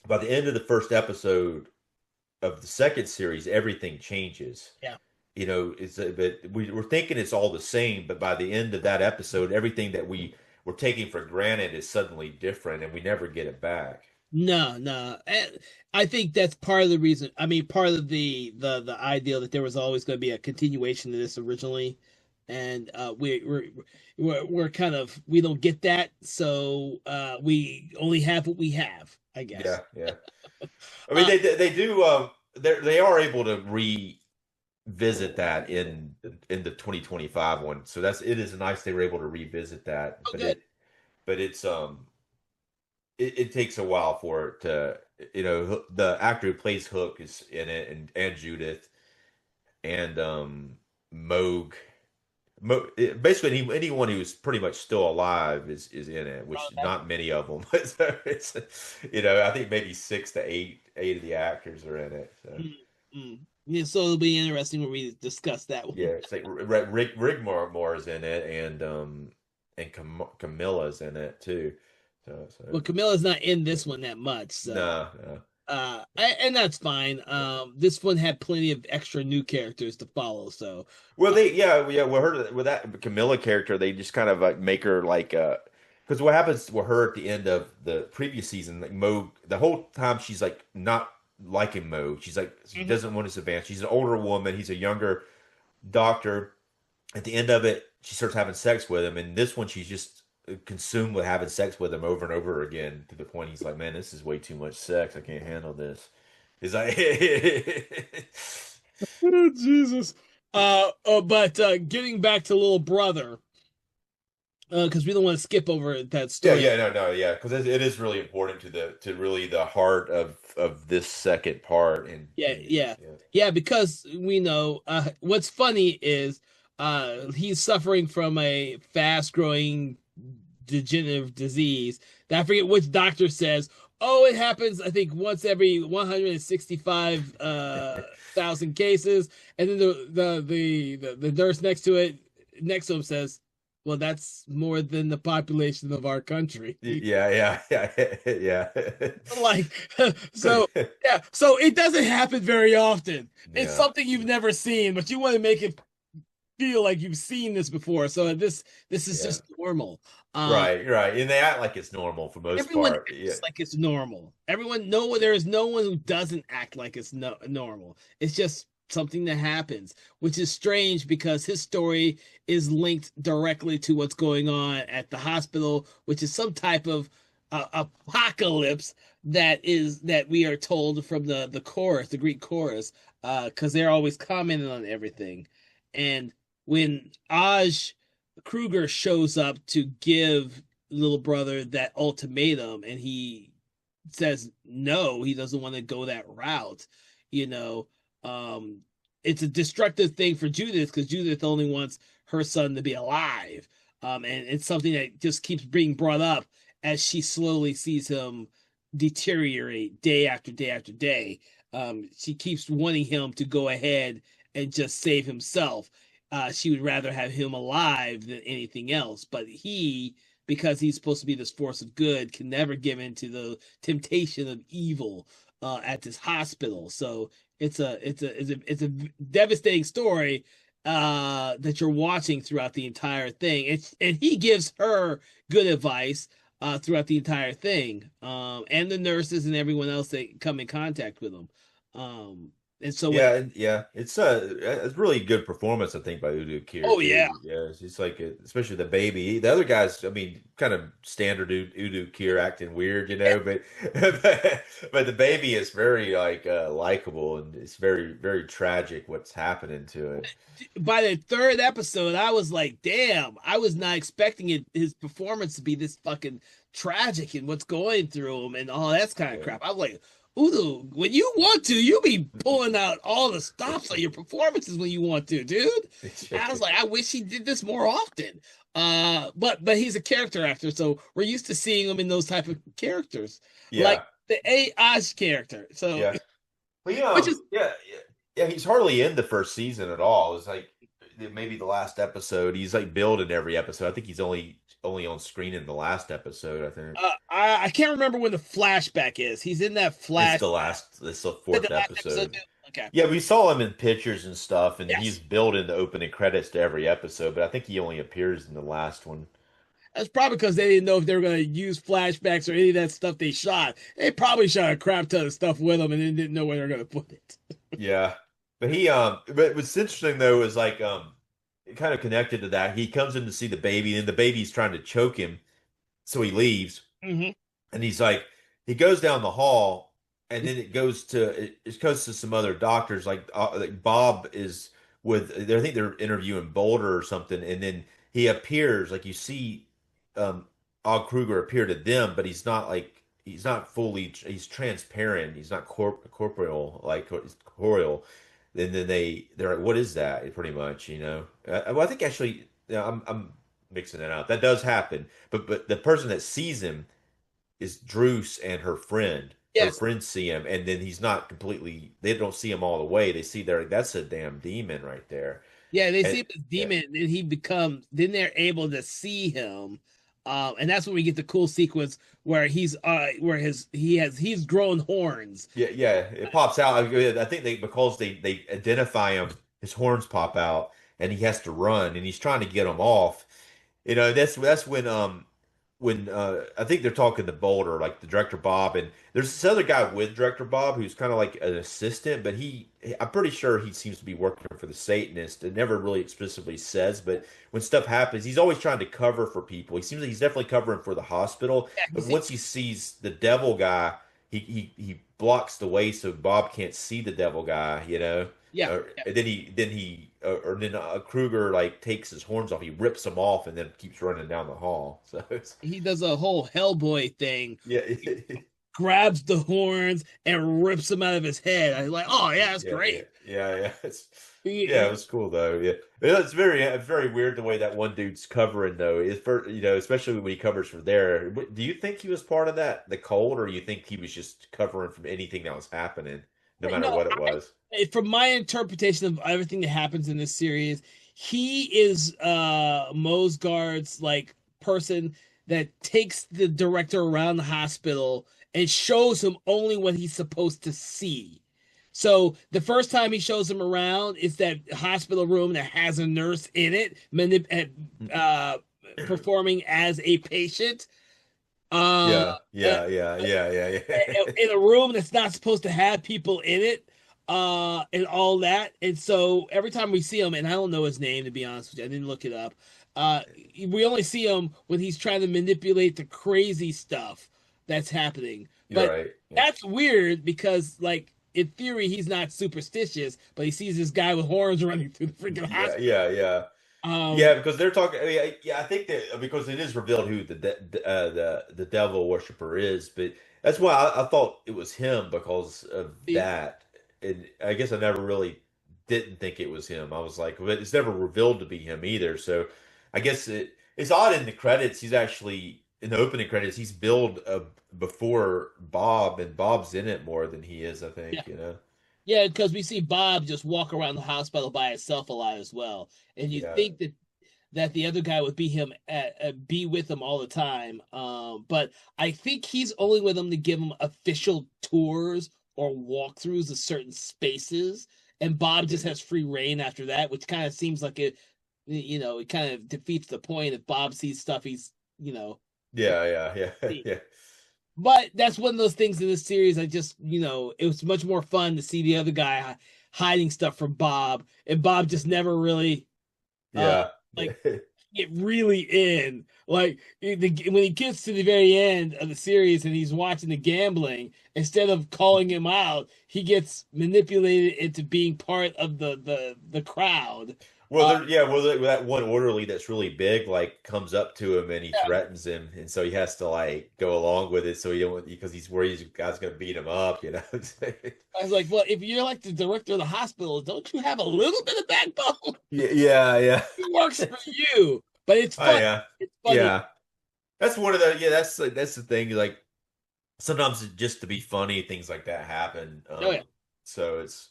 by the end of the first episode of the second series, everything changes. yeah. You know, but we're thinking it's all the same, but by the end of that episode, everything that we were taking for granted is suddenly different, and we never get it back. No, no. And I think that's part of the reason. I mean, part of the ideal that there was always going to be a continuation to this originally, and we're kind of we don't get that, so we only have what we have, I guess. Yeah, yeah. I mean, Uh, they do they are able to revisit that in the 2025 one. So it is nice they were able to revisit that, oh, good. but it takes a while for it to, you know, the actor who plays Hook is in it, and Judith and Moog. Basically, anyone who's pretty much still alive is in it, which not many of them. So it's, you know, I think maybe six to eight of the actors are in it. So Mm, mm. Yeah, so it'll be interesting when we discuss that yeah, one. it's like Rick Rigmore is in it, and Camilla's in it too. So Well, Camilla's not in this one that much, so no, no. and that's fine. This one had plenty of extra new characters to follow, so Well, yeah, with her, with that Camilla character, they just kind of like make her like because what happens with her at the end of the previous season, like Mo, the whole time she's like not liking Mo. She's like she Mhm. doesn't want his advance. She's an older woman. He's a younger doctor. At the end of it, she starts having sex with him, and this one she's just consumed with having sex with him over and over again to the point he's like, man, this is way too much sex. I can't handle this. He's like, Oh, Jesus. But getting back to little brother, because we don't want to skip over that Yeah, story. yeah, no, yeah, because it is really important to really the heart of this second part, Yeah, and yeah, yeah. yeah. Because we know what's funny is he's suffering from a fast-growing degenerative disease. That I forget which doctor says. Oh, it happens. I think once every 165 thousand cases, and then the nurse next to him says, "Well, that's more than the population of our country." Yeah, yeah, yeah, yeah. Like, so yeah, so it doesn't happen very often. It's Yeah. something you've never seen, but you want to make it feel like you've seen this before. So this is Yeah. just normal. Uh, Right, right. And they act like it's normal for most everyone part. Yeah. acts like it's normal. Everyone no there is no one who doesn't act like it's normal. It's just something that happens, which is strange because his story is linked directly to what's going on at the hospital, which is some type of apocalypse that we are told from the chorus, the Greek chorus, because they're always commenting on everything. And when Aj Kruger shows up to give little brother that ultimatum, and he says no, he doesn't want to go that route, you know. um it's a destructive thing for Judith because Judith only wants her son to be alive. And it's something that just keeps being brought up as she slowly sees him deteriorate day after day after day. She keeps wanting him to go ahead and just save himself. She would rather have him alive than anything else, but he, because he's supposed to be this force of good, can never give in to the temptation of evil at this hospital. So it's a devastating story that you're watching throughout the entire thing. And he gives her good advice throughout the entire thing, and the nurses and everyone else that come in contact with him. Um, and so when Yeah, and yeah, it's really good performance, I think, by Udo Kier oh yeah, too. Yeah, it's like especially the baby. The other guys, I mean, kind of standard Udo Kier acting weird, yeah. but but the baby is very like likable, and it's very very tragic what's happening to it. By the third episode, I was like, damn, I was not expecting his performance to be this fucking tragic and what's going through him and all that kind of Yeah. crap. I was like, Udo, when you want to, you be pulling out all the stops on your performances when you want to, dude. I was like, I wish he did this more often. But he's a character actor, so we're used to seeing him in those type of characters, like Yeah, the A. Osh character. So, yeah. Well, which is yeah, yeah, yeah. He's hardly in the first season at all. It's like maybe the last episode. He's like billed in every episode. I think he's only on screen in the last episode. I think I can't remember when the flashback is. He's in that it's flash. the last. It's the The fourth last episode episode. too? Okay. Yeah, we saw him in pictures and stuff, and he's Yes. billed in the opening credits to every episode. But I think he only appears in the last one. That's probably because they didn't know if they were going to use flashbacks or any of that stuff they shot. They probably shot a crap ton of stuff with them and then didn't know where they were going to put it. Yeah, but but what's interesting though is like it kind of connected to that. He comes in to see the baby, and the baby's trying to choke him, so he leaves. Hmm. And he's like, he goes down the hall, and then it goes to some other doctors. Like Bob is with, I think they're interviewing Boulder or something, and then he appears, like you see, Og Kruger appear to them, but he's not fully, he's transparent. He's not corporeal, like he's corporeal. And then they're like, what is that? Pretty much, you know. Well, I think actually, yeah, I'm mixing it out. That does happen, but the person that sees him is Druce and her friend. Her Yes. friends see him, and then he's not completely. They don't see him all the way. They see there. That's a damn demon right there. Yeah, they And see him as yeah, demon, and then they're able to see him. And that's when we get the cool sequence where he's grown horns. yeah, yeah. It pops out. I think because they identify him, his horns pop out, and he has to run, and he's trying to get them off. You know, that's when I think they're talking to Boulder, like the director Bob, and there's this other guy with director Bob who's kind of like an assistant, but I'm pretty sure he seems to be working for the Satanist. It never really explicitly says, but when stuff happens, he's always trying to cover for people. He seems like he's definitely covering for the hospital, Yeah, but once he sees the devil guy, he blocks the way so Bob can't see the devil guy, you know. yeah, And then he or then Kruger like takes his horns off. He rips them off and then keeps running down the hall. So it's, He does a whole Hellboy thing, yeah, grabs the horns and rips them out of his head. I was like, oh yeah, that's yeah, yeah, great. yeah. It's yeah, it He- was cool though. Yeah, it's very weird the way that one dude's covering though. Is for especially when he covers from there. Do you think he was part of that the cold, or you think he was just covering from anything that was happening, no matter no, what it was? from my interpretation of everything that happens in this series, he is Mosgard's like person that takes the director around the hospital and shows him only what he's supposed to see. So the first time he shows him around is that hospital room that has a nurse in it, uh, performing as a patient. Uh, Yeah. in a room that's not supposed to have people in it, and all that. And so every time we see him, and I don't know his name to be honest with you, I didn't look it up. We only see him when he's trying to manipulate the crazy stuff that's happening. You're But right. Yeah. that's weird because, like, in theory, he's not superstitious, but he sees this guy with horns running through the freaking Yeah, hospital. yeah, because they're talking. I mean, yeah, I think that because it is revealed who the devil worshiper is, but that's why I thought it was him because of that. And I guess I never really didn't think it was him. I was like, but it's never revealed to be him either. So I guess it's odd in the credits. He's actually in the opening credits. He's billed before Bob, and Bob's in it more than he is. I Yeah. think Yeah, because we see Bob just walk around the hospital by himself a lot as well, and you Yeah, think that the other guy would be with him all the time. But I think he's only with him to give him official tours or walkthroughs of certain spaces, and Bob just has free reign after that, which kind of seems like it kind of defeats the point if Bob sees stuff he's yeah. But that's one of those things in this series. I just, it was much more fun to see the other guy hiding stuff from Bob, and Bob just never really, uh, Yeah. like get really in. Like when he gets to the very end of the series and he's watching the gambling, instead of calling him out, he gets manipulated into being part of the crowd. Well, Uh, that one orderly that's really big, like, comes up to him and he yeah, threatens him, and so he has to like go along with it, so he don't because he's worried the guy's gonna beat him up. I was like, well, if you're like the director of the hospital, don't you have a little bit of backbone? Yeah. It works for you, but it's Oh funny. yeah, It's funny. yeah. That's one of the yeah. That's the thing. Like sometimes just to be funny, things like that happen. Oh yeah. So it's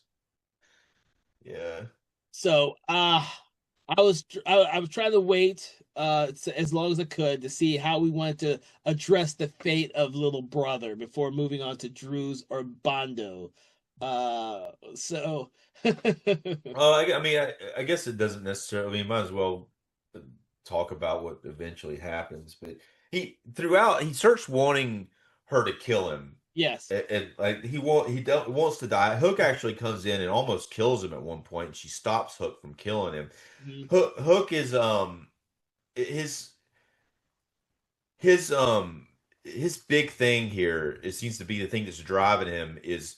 yeah, So I was trying to wait as long as I could to see how we wanted to address the fate of little brother before moving on to Drew's or Bondo. So Well, I mean, I guess it doesn't necessarily. I mean, might as well talk about what eventually happens. But he starts wanting her to kill him, yes. and like he don't wants to die. Hook actually comes in and almost kills him at one point, and she stops Hook from killing him. Mhm. Hook is his his his big thing here. It seems to be the thing that's driving him is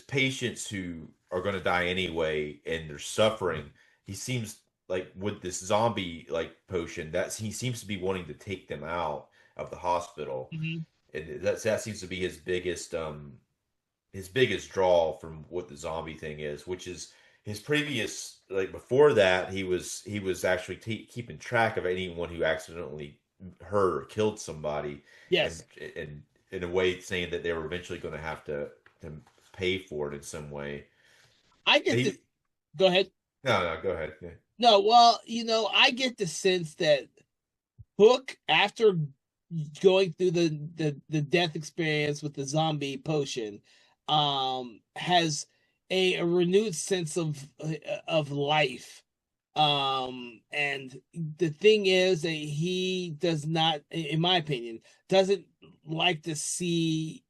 patients who are going to die anyway and they're suffering. He seems like with this zombie like potion he seems to be wanting to take them out of the hospital, Mhm. and that seems to be his biggest draw from what the zombie thing is, which is his previous like before that he was actually keeping track of anyone who accidentally hurt or killed somebody, and Yes. and in a way saying that they were eventually going to have to pay for it in some way. I And get this. he Go ahead. no, go ahead. Yeah. No, well, I get the sense that Hook, after going through the death experience with the zombie potion, has a renewed sense of life. And the thing is that he does not, in my opinion, doesn't like to see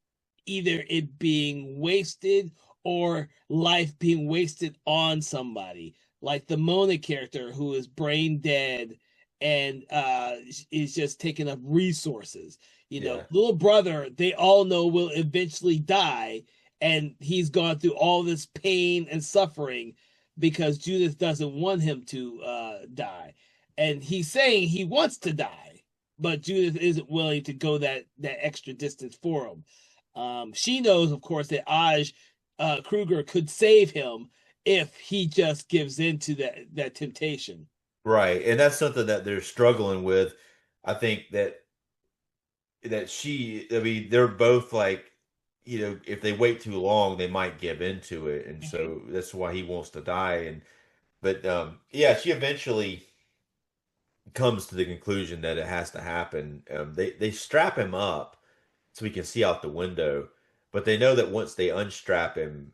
either it being wasted or life being wasted on somebody like the Mona character who is brain dead and is just taking up resources. Yeah. Little brother, they all know will eventually die, and he's gone through all this pain and suffering because Judith doesn't want him to die. And he's saying he wants to die, but Judith isn't willing to go that extra distance for him. She knows, of course, that Kruger could save him if he just gives in to that temptation. Right. And that's something that they're struggling with. I think I mean, they're both like, if they wait too long, they might give into it. And so that's why he wants to die. But yeah, she eventually comes to the conclusion that it has to happen. They strap him up so he can see out the window, but they know that once they unstrap him,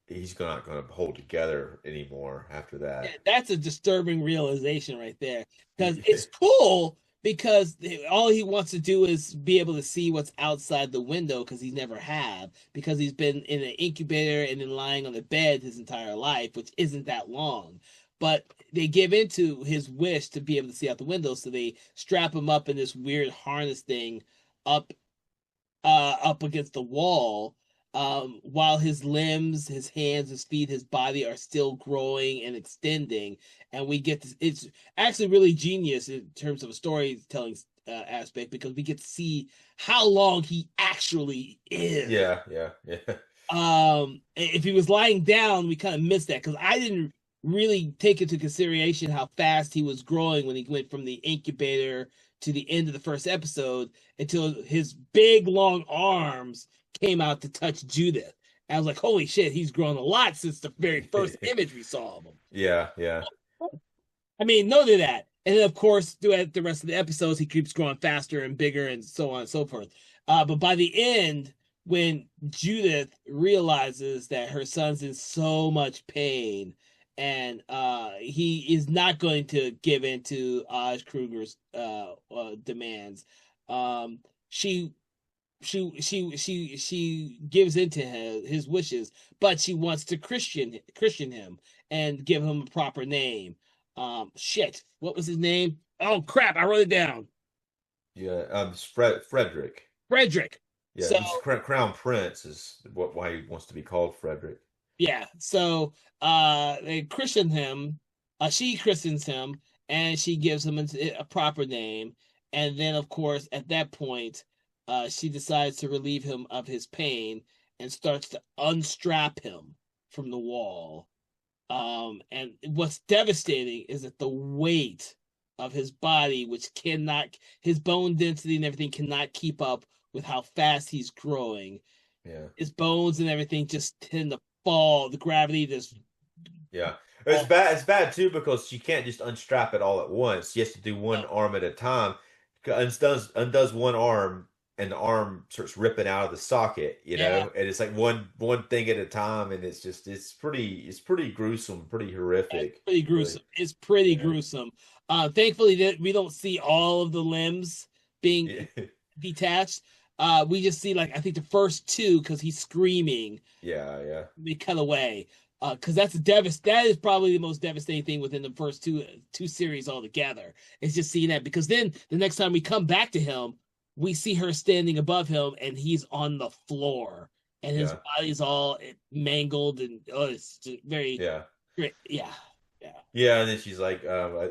he's not going to hold together anymore after Yeah, that. that's a disturbing realization right there. Because it's cool because all he wants to do is be able to see what's outside the window because he's never have because he's been in an incubator and then lying on the bed his entire life, which isn't that long. But they give into his wish to be able to see out the window, so they strap him up in this weird harness thing up up against the wall, while his limbs, his hands, his feet, his body are still growing and extending. And we get this, it's actually really genius in terms of a storytelling aspect because we get to see how long he actually is. Yeah, yeah, yeah. If he was lying down, we kind of missed that because I didn't really take into consideration how fast he was growing when he went from the incubator to the end of the first episode until his big long arms came out to touch Judith. I was like, holy shit, he's grown a lot since the very first image we saw of him. Yeah, yeah. I mean, noted that. And then, of course, throughout the rest of the episodes, he keeps growing faster and bigger and so on and so forth. But by the end, when Judith realizes that her son's in so much pain and he is not going to give in to Kruger's demands, she gives into his wishes, but she wants to Christian him and give him a proper name. Shit, what was his name? Oh crap, I wrote it down. Yeah, Frederick. Frederick. Yeah, So he's Crown Prince is why he wants to be called Frederick. yeah, so they christen him. She christens him, and she gives him a proper name. And then, of course, at that point, she decides to relieve him of his pain and starts to unstrap him from the wall. And what's devastating is that the weight of his body, his bone density and everything cannot keep up with how fast he's growing. Yeah. His bones and everything just tend to fall. The gravity just. Yeah. It's bad. It's bad too because she can't just unstrap it all at once. She has to do one arm at a time. Undoes one arm, and the arm starts ripping out of the socket. Yeah. And it's like one thing at a time, and it's pretty gruesome, pretty horrific. It's pretty gruesome. Really. It's pretty Yeah. gruesome. Thankfully, that we don't see all of the limbs being Yeah. detached. We just see I think the first two because he's screaming. Yeah. Yeah. They cut away. Because that is probably the most devastating thing within the first two series altogether. It's just seeing that because then the next time we come back to him, we see her standing above him and he's on the floor and his body's all mangled and it's just very Yeah. yeah. Yeah, and then she's like,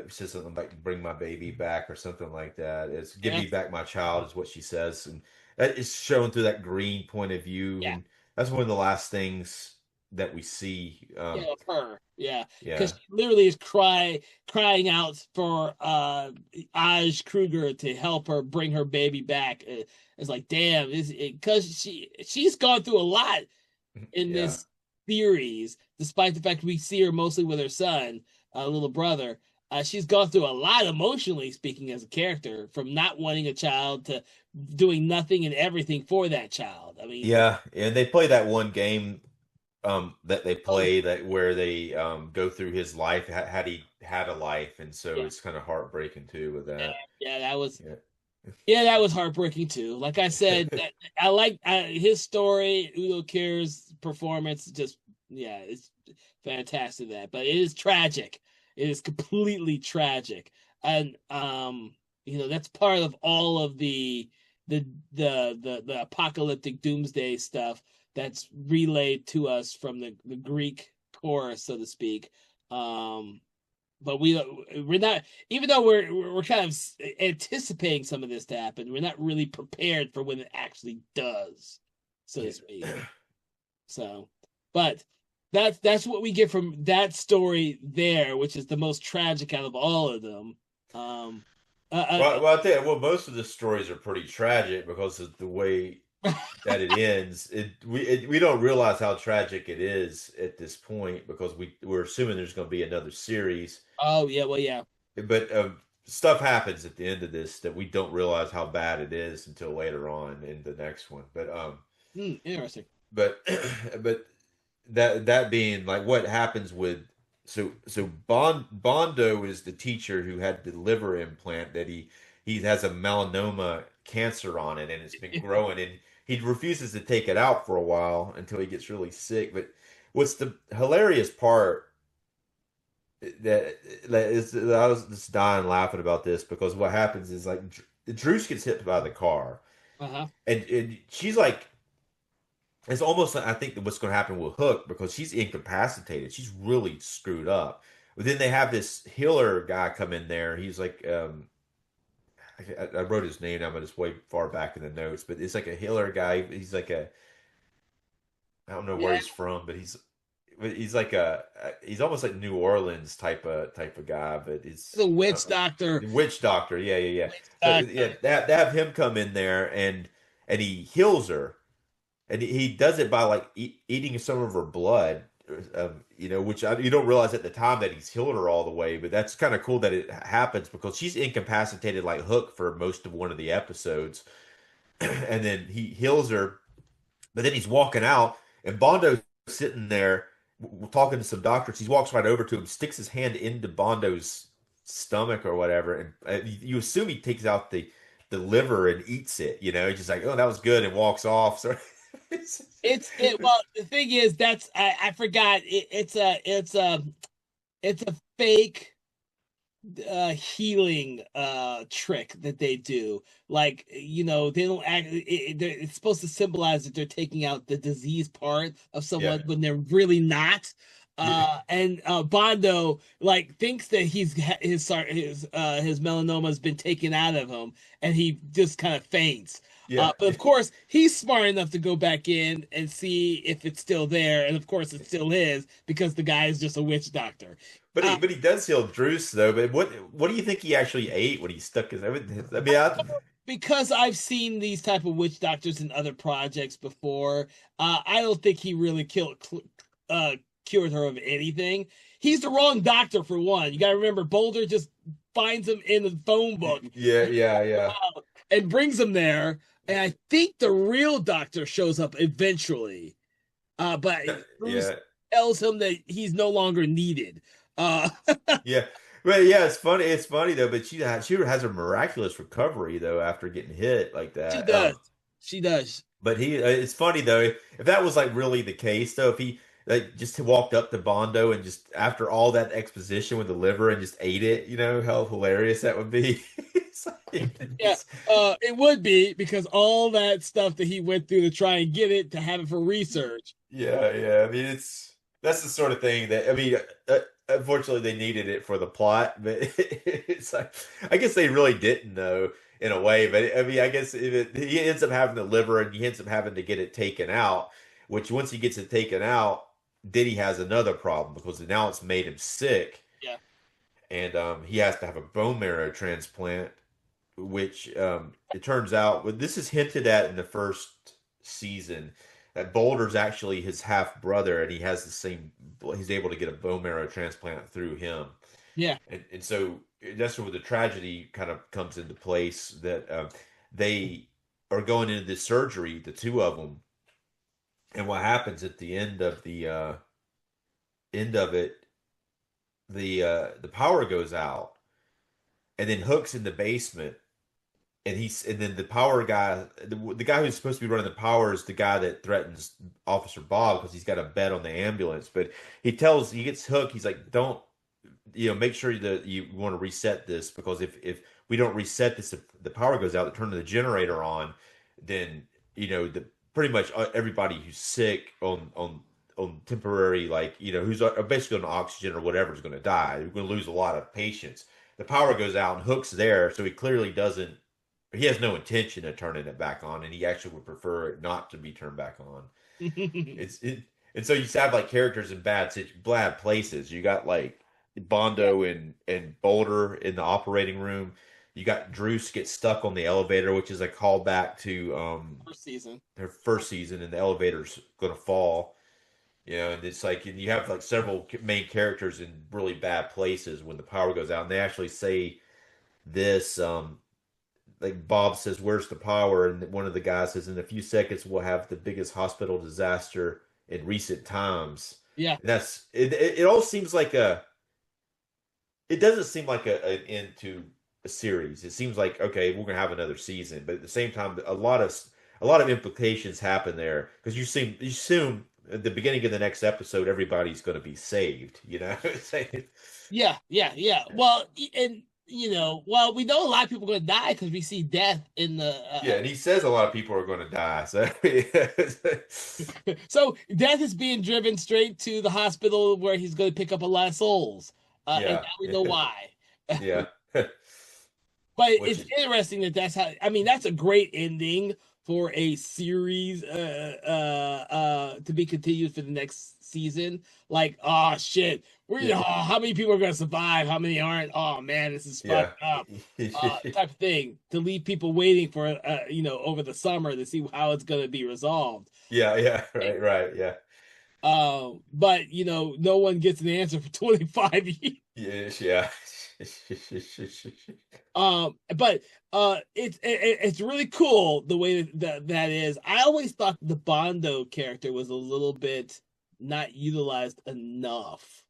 says something like "bring my baby back" or something like that. It's "give me back my child" is what she says, and that is shown through that green point of view, Yeah. and that's one of the last things that we see. Yeah, of her. Yeah. Yeah, Because she literally is crying out for Kruger to help her bring her baby back. It's like, damn, because she's gone through a lot in yeah, this series, despite the fact we see her mostly with her son, little brother. She's gone through a lot emotionally speaking as a character, from not wanting a child to doing nothing and everything for that child. I mean, yeah. And they play that one game that they play that where they go through his life, had he had a life, and so it's kind of heartbreaking too with that. Yeah, that was. Yeah. Yeah, that was heartbreaking too. Like I said, I like his story, Udo Kier's performance. Just it's fantastic. But it is tragic. It is completely tragic, and that's part of all of the apocalyptic doomsday stuff that's relayed to us from the Greek chorus, so to speak. But we're not, even though we're kind of anticipating some of this to happen, we're not really prepared for when it actually does, so to speak. So, but that's what we get from that story there, which is the most tragic out of all of them. Well, I think most of the stories are pretty tragic because of the way that it ends. We don't realize how tragic it is at this point because we're assuming there's going to be another series. Oh yeah, well yeah. But stuff happens at the end of this that we don't realize how bad it is until later on in the next one. Interesting. But but that being like what happens with Bondo is the teacher who had the liver implant that he has a melanoma cancer on it and it's been growing and he refuses to take it out for a while until he gets really sick. But what's the hilarious part that is I was just dying laughing about this because what happens is like Druce gets hit by the car Uh-huh. and she's like it's almost like I think what's going to happen with Hook because she's incapacitated. She's really screwed up. But then they have this healer guy come in there. He's like, I wrote his name down, but it's way far back in the notes. But it's like a healer guy. He's like I don't know where Yeah, he's from, but he's like he's almost like New Orleans type of guy. But it's the witch doctor. witch doctor. Yeah, yeah, yeah. Witch So doctor. yeah, they have him come in there and he heals her and he does it by like eating some of her blood, which you don't realize at the time that he's healed her all the way. But that's kind of cool that it happens because she's incapacitated like Hook for most of one of the episodes, and then he heals her. But then he's walking out, and Bondo's sitting there talking to some doctors. He walks right over to him, sticks his hand into Bondo's stomach or whatever, and you assume he takes out the liver and eats it. He's just like, "Oh, that was good," and walks off. So Well, the thing is that's I forgot it's a fake healing trick that they do. Like, they don't act it's supposed to symbolize that they're taking out the disease part of yeah, someone when they're really not. yeah, And Bondo like thinks that his melanoma has been taken out of him, and he just kind of faints. yeah. But of course, he's smart enough to go back in and see if it's still there, and of course, it still is because the guy is just a witch doctor. But he Uh, but he does heal Druce though. But what do you think he actually ate when he stuck his? I mean, because I've seen these type of witch doctors in other projects before, I don't think he really uh, cured her of anything. He's the wrong doctor for one. You got to remember, Boulder just finds him in the phone book yeah, yeah, yeah, and brings him there. And I think the real doctor shows up eventually, but Bruce yeah, tells him that he's no longer needed. Uh, yeah. But yeah, it's funny. It's funny though. But she has a miraculous recovery though after getting hit like she that. does. She does. But it's funny though. If that was like really the case though, if he like just walked up to Bondo and just after all that exposition with the liver and just ate it, how hilarious that would be. It's Yeah, it would be because all that stuff that he went through to try and get it to have it for research. yeah, yeah. I mean, that's the sort of thing that I mean. Unfortunately, they needed it for the plot, but it's like I guess they really didn't know in a way. But I mean, I guess he ends up having the liver, and he ends up having to get it taken out. Which once he gets it taken out, then he has another problem because now it's made him sick, Yeah, and he has to have a bone marrow transplant. Which it turns out, well, this is hinted at in the first season that Boulder's actually his half brother, and he has the same. He's able to get a bone marrow transplant through him, yeah, and so that's where the tragedy kind of comes into place. That they are going into this surgery, the two of them, and what happens at the end of it, the power goes out, and then Hook's in the basement and then the power guy, the guy who's supposed to be running the power is the guy that threatens Officer Bob because he's got a bet on the ambulance. But he gets Hook. He's like, don't, make sure that you want to reset this because if we don't reset this, if the power goes out, to turn the generator on, then the pretty much everybody who's sick on temporary, like, who's basically on oxygen or whatever is going to die. We're going to lose a lot of patients. The power goes out and Hook's there, so he clearly doesn't. He has no intention of turning it back on, and he actually would prefer it not to be turned back on. It's it, and so you have like characters in bad places. You got like Yeah, Bondo and Boulder in the operating room. You got Druce get stuck on the elevator, which is a callback to first season. their first season, and the elevator's gonna fall. And it's like, and you have like several main characters in really bad places when the power goes out, and they actually say this. Like Bob says, "Where's the power?" And one of the guys says, "In a few seconds, we'll have the biggest hospital disaster in recent times." Yeah, And that's it. It all seems like a. It doesn't seem like an end to a series. It seems like, okay, we're gonna have another season, but at the same time, a lot of implications happen there because you assume at the beginning of the next episode everybody's going to be saved. yeah. Well, and well, we know a lot of people are going to die because we see death in the. Yeah, and he says a lot of people are going to die. So So death is being driven straight to the hospital where he's going to pick up a lot of souls, and yeah, now we know why. yeah. But Which it's is interesting that that's how. I mean, that's a great ending for a series to be continued for the next season. Like, oh shit, yeah, how many people are gonna survive? How many aren't? Oh man, this is yeah, fucked up. Type of thing to leave people waiting for over the summer to see how it's gonna be resolved. yeah, yeah. Right, yeah, But no one gets an answer for 25 years. yes, yeah. But it's really cool the way that is. I always thought the Bondo character was a little bit not utilized enough.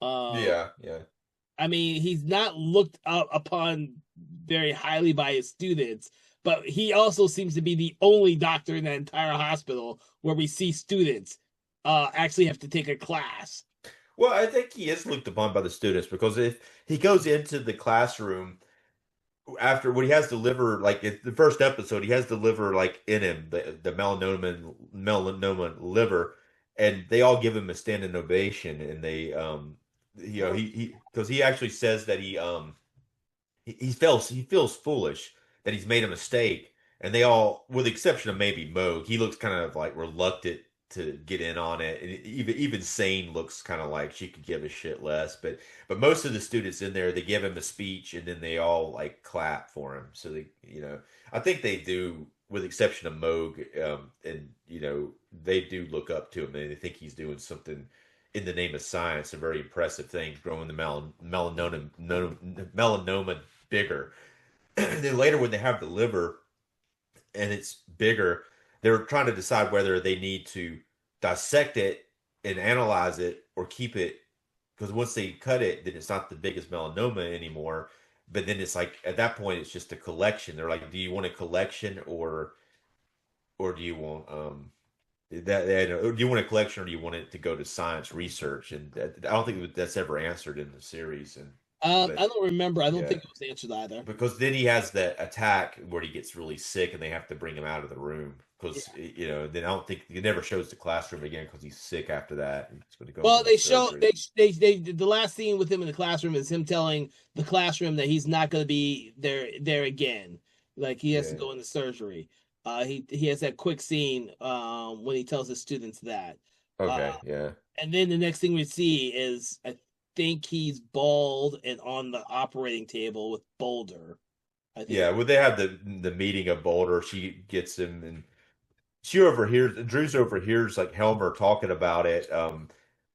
Um, Yeah, yeah. I mean, he's not looked up upon very highly by his students, but he also seems to be the only doctor in the entire hospital where we see students actually have to take a class. Well, I think he is looked upon by the students because if he goes into the classroom after what he has to deliver, like in the first episode, he has to deliver like in him the melanoma liver, and they all give him a standing ovation, and they he because he actually says that he feels foolish that he's made a mistake, and they all, with the exception of maybe Moog, he looks kind of like reluctant to get in on it, and even Sane looks kind of like she could give a shit less. But most of the students in there, they give him a speech, and then they all like clap for him. So I think they do, with the exception of Moog, and they do look up to him, and they think he's doing something in the name of science, a very impressive thing, growing the melanoma bigger. And then later, when they have the liver and it's bigger, they're trying to decide whether they need to dissect it and analyze it or keep it. Because once they cut it, then it's not the biggest melanoma anymore. But then it's like at that point, it's just a collection. They're like, do you want a collection or do you want do you want a collection or do you want it to go to science research? And I don't think that's ever answered in the series. And I but don't remember. I don't yeah, think it was answered either. because then he has that attack where he gets really sick and they have to bring him out of the room Yeah. because then I don't think it never shows the classroom again because he's sick after that. He's going to go Well, into they show surgery. they the last scene with him in the classroom is him telling the classroom that he's not going to be there again. Like he has to Yeah. go into surgery. He has that quick scene when he tells his students that. Uh, Okay. Yeah. and then the next thing we see is I think he's bald and on the operating table with Boulder. I think. Yeah. Well, they have the meeting of Boulder. She gets him and she overhears Drew's overhears like Helmer talking about it,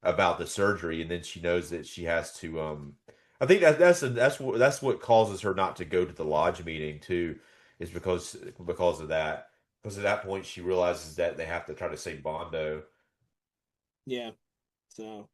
about the surgery, and then she knows that she has to. I think that's what causes her not to go to the lodge meeting too, is because of that. Because at that point she realizes that they have to try to save Bondo. Yeah. So.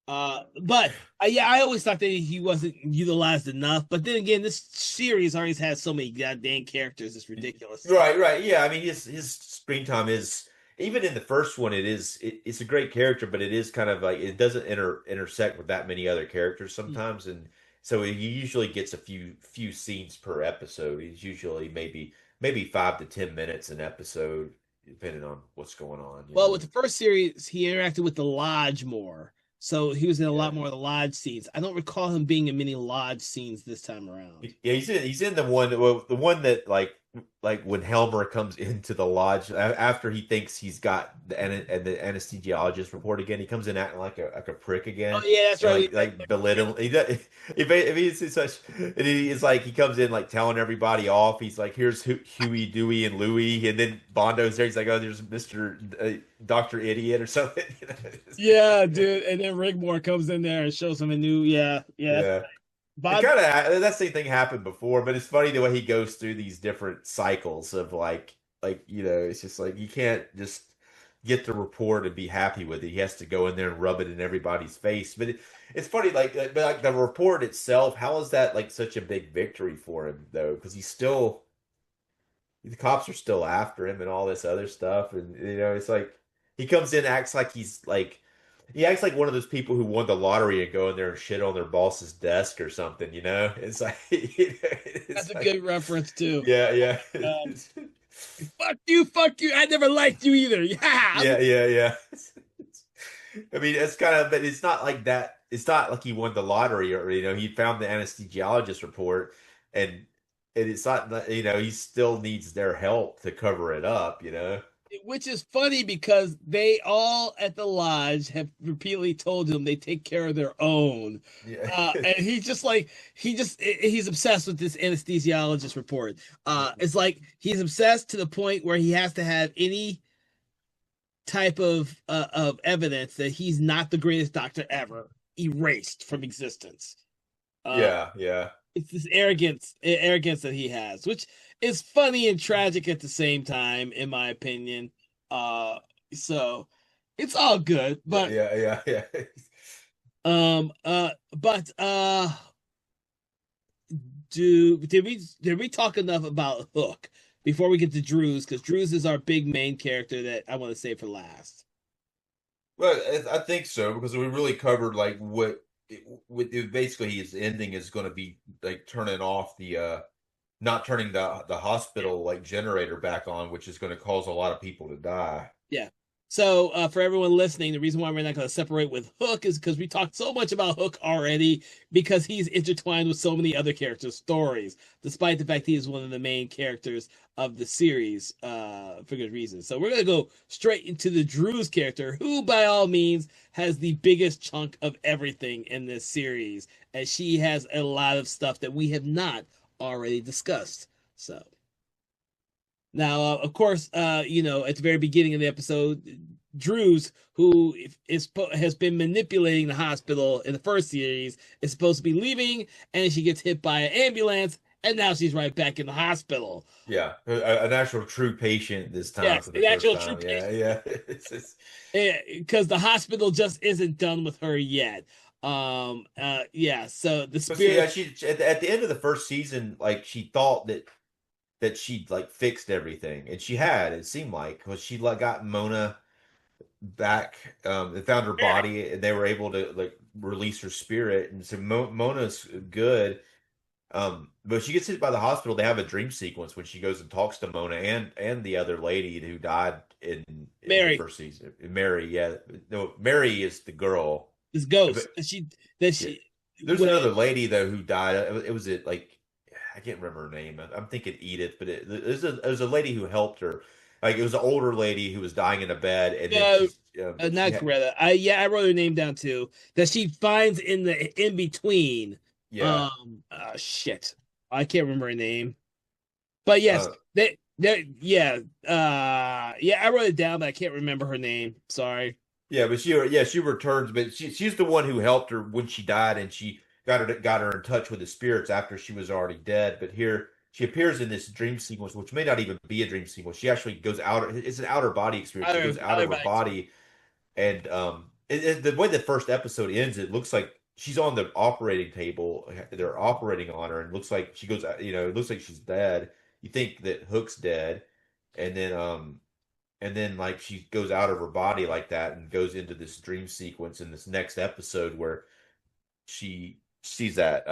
But yeah, I always thought that he wasn't utilized enough. But then again, this series always has so many goddamn characters. It's ridiculous. Right, right. Yeah, I mean his screen time is, even in the first one it's a great character, but it is kind of like it doesn't intersect with that many other characters sometimes, and so he usually gets a few scenes per episode. He's usually maybe 5 to 10 minutes an episode. depending on what's going on. Well, with the first series, he interacted with the Lodge more. So he was in a Yeah. lot more of the Lodge scenes. I don't recall him being in many Lodge scenes this time around. Yeah, he's in the one, well, the one that like when Helmer comes into the lodge after he thinks he's got the anesthesiologist report again. He comes in acting like a prick Oh again, yeah, that's and right. like belittle. He's such. And he's like he comes in like telling everybody off. He's like, here's Huey, Dewey, and Louie, and then Bondo's there. He's like, oh, there's Mister Doctor Idiot or something. Yeah, dude. And then Rigmore comes in there and shows him a new, yeah. Yeah. It Bob, kind of that same thing happened before, but it's funny the way he goes through these different cycles of like it's just like you can't just get the report and be happy with it. He has to go in there and rub it in everybody's face. But it's funny, but like the report itself, how is that like such a big victory for him though? Because the cops are still after him and all this other stuff, and it's like he comes in, acts like he acts like one of those people who won the lottery and go in there and shit on their boss's desk or something, It's like, that's it's a like, good reference too. yeah, yeah, Um, fuck you. I never liked you either. Yeah. yeah, yeah, yeah. I mean, it's kind of, but it's not like that. It's not like he won the lottery or, he found the anesthesiologist report and it's not, he still needs their help to cover it up. Which is funny because they all at the lodge have repeatedly told him they take care of their own. Yeah. And he's obsessed with this anesthesiologist report. It's like he's obsessed to the point where he has to have any type of evidence that he's not the greatest doctor ever erased from existence. Yeah, yeah. It's this arrogance that he has, which is funny and tragic at the same time, in my opinion. So it's all good, but Yeah, yeah, yeah. but did we talk enough about Hook before we get to Drews? Because Drews is our big main character that I want to save for last. Well, I think so because we really covered like basically his ending is going to be like turning off not turning the hospital like generator back on, which is going to cause a lot of people to die. Yeah. So for everyone listening, the reason why we're not going to separate with Hook is because we talked so much about Hook already because he's intertwined with so many other characters' stories, despite the fact he is one of the main characters of the series for good reason. So we're going to go straight into the Drews character, who by all means has the biggest chunk of everything in this series, as she has a lot of stuff that we have not already discussed. So. Now, of course, at the very beginning of the episode, Drews, who has been manipulating the hospital in the first series, is supposed to be leaving, and she gets hit by an ambulance, and now she's right back in the hospital. Yeah, an actual true patient this time Yes, for the an actual first true time. patient. Yeah, yeah. Because the hospital just isn't done with her yet. Yeah. So the But see, spirit. she at the end of the first season, like she thought that she'd like fixed everything, and she had. It seemed like because she like got Mona back, they found her body, and they were able to like release her spirit, and so Mona's good. But she gets hit by the hospital. They have a dream sequence when she goes and talks to Mona and the other lady who died in the Mary first season. Mary, yeah, no, Mary is the girl. is ghost. But, And she yeah. There's another lady though who died. It was like I can't remember her name. I'm thinking Edith, but there's a lady who helped her. Like it was an older lady who was dying in a bed, and then not Greta. I wrote her name down too. That she finds in the in between. yeah. Shit, I can't remember her name. But yes, yeah, I wrote it down, but I can't remember her name. Sorry. Yeah, but she returns, but she's the one who helped her when she died, and she got her in touch with the spirits after she was already dead. But here she appears in this dream sequence, which may not even be a dream sequence. She actually goes out. It's an outer body experience. She goes out of her body, and the way the first episode ends, it looks like she's on the operating table. They're operating on her, and it looks like she goes. It looks like she's dead. You think that Hook's dead, and then like she goes out of her body like that and goes into this dream sequence in this next episode where she sees that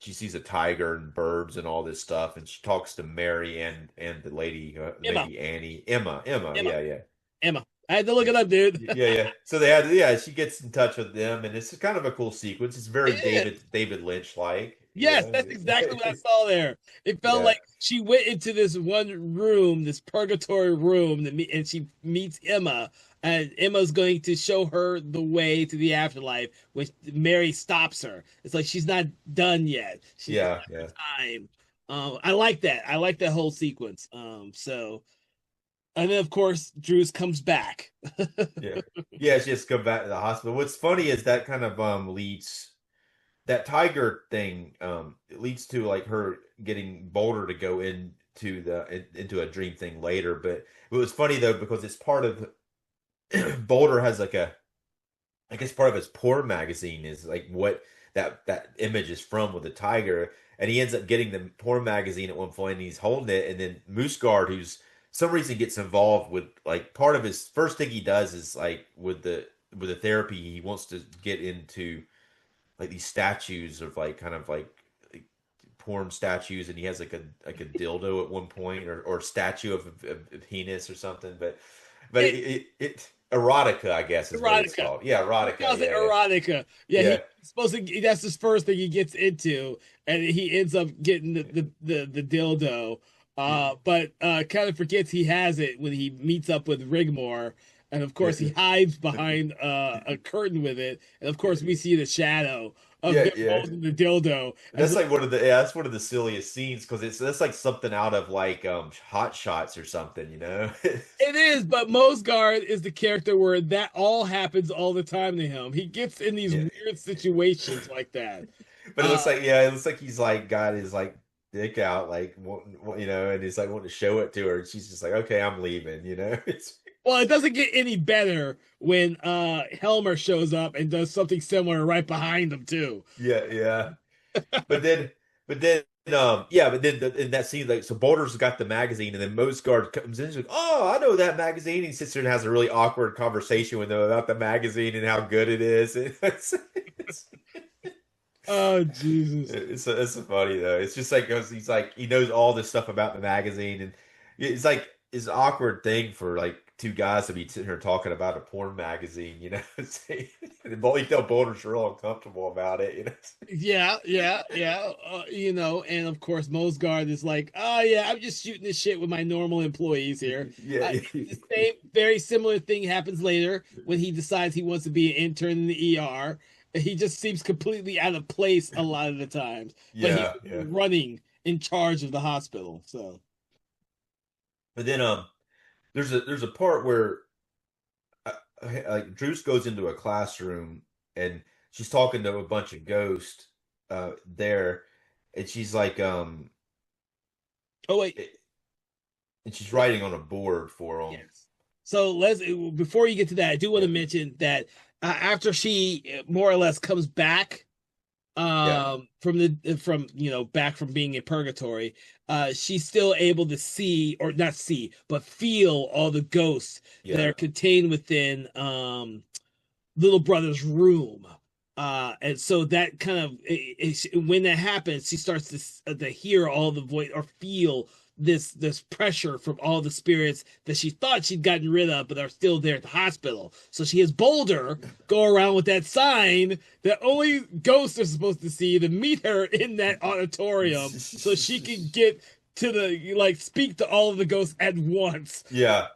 she sees a tiger and birds and all this stuff, and she talks to Mary and the lady, Emma. maybe Annie, Emma, Emma. yeah, yeah. Emma. I had to look it up, dude. Yeah, yeah. So they had, yeah, she gets in touch with them, and it's kind of a cool sequence. It's very It is. David Lynch like, Yes, that's exactly what I saw there. It felt Yeah, like she went into this one room, this purgatory room, and she meets Emma, and Emma's going to show her the way to the afterlife, which Mary stops her. It's like she's not done yet. It's yeah, not yeah, the time. I like that. I like that whole sequence. And then of course Drews comes back. yeah, yeah. She has to come back to the hospital. What's funny is that kind of leads that tiger thing. It leads to like her getting Boulder to go into a dream thing later. But it was funny though because it's part of Boulder has like a I guess part of his porn magazine is like what that image is from with the tiger, and he ends up getting the porn magazine at one point, and he's holding it, and then Moose Guard, who's some reason gets involved with like part of his first thing he does is like with the therapy he wants to get into like these statues of like kind of like porn statues, and he has like a dildo at one point or statue of a penis or something, but It, it erotica, I guess, is what it's erotica. called. Yeah, He erotica. calls it Yeah, erotica. Yeah, yeah, he's supposed to. That's his first thing he gets into, and he ends up getting the dildo. yeah, But kind of forgets he has it when he meets up with Rigmore, and of course he yeah, hides behind a curtain with it, and of course we see the shadow of yeah, him yeah. holding the dildo. And That's like one of the yeah, that's one of the silliest scenes because it's that's like something out of like Hot Shots or something, you know? it is, but Mosgard is the character where that all happens all the time to him. He gets in these Yeah. weird situations like that. But it Uh, looks like yeah, it looks like he's like got his like dick out, like you know, and he's like wanting to show it to her, and she's just like, okay, I'm leaving, you know. It's Well, it doesn't get any better when Helmer shows up and does something similar right behind him too. yeah, yeah. But then, but then, yeah, but then in that scene, like, so Boulder's got the magazine, and then Mosgard comes in, and he's like, "Oh, I know that magazine." And he sits there and has a really awkward conversation with them about the magazine and how good it is. Oh Jesus! It's funny though. It's just like 'cause he's like he knows all this stuff about the magazine, and it's like it's an awkward thing for like two guys to be sitting here talking about a porn magazine, you know. And you tell Boulder's real uncomfortable about it, you know. Yeah, yeah, yeah. And of course Mosgard is like, "Oh yeah, I'm just shooting this shit with my normal employees here." Yeah, The same, very similar thing happens later when he decides he wants to be an intern in the ER. He just seems completely out of place a lot of the times, but he's yeah, yeah. running in charge of the hospital. So. But then there's a part where like Druce goes into a classroom and she's talking to a bunch of ghosts there, and she's like Oh wait, and she's writing on a board for them. yes. So let's before you get to that, I do want Yeah, to mention that after she more or less comes back yeah, from back from being in purgatory, she's still able to see or not see but feel all the ghosts that yeah, are contained within little brother's room. And so that kind of when that happens, she starts to hear all the voice or feel this pressure from all the spirits that she thought she'd gotten rid of, but are still there at the hospital. So she has Boulder go around with that sign that only ghosts are supposed to see to meet her in that auditorium, so she can get to the speak to all of the ghosts at once. yeah.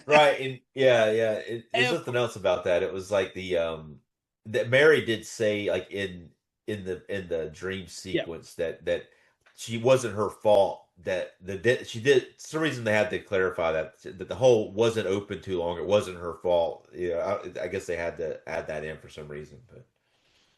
Right, and yeah, yeah. There's And something else about that. It was like the that Mary did say like in the dream yeah, sequence that she wasn't her fault that she did some reason they had to clarify that the hole wasn't open too long. It wasn't her fault. Yeah, I guess they had to add that in for some reason, but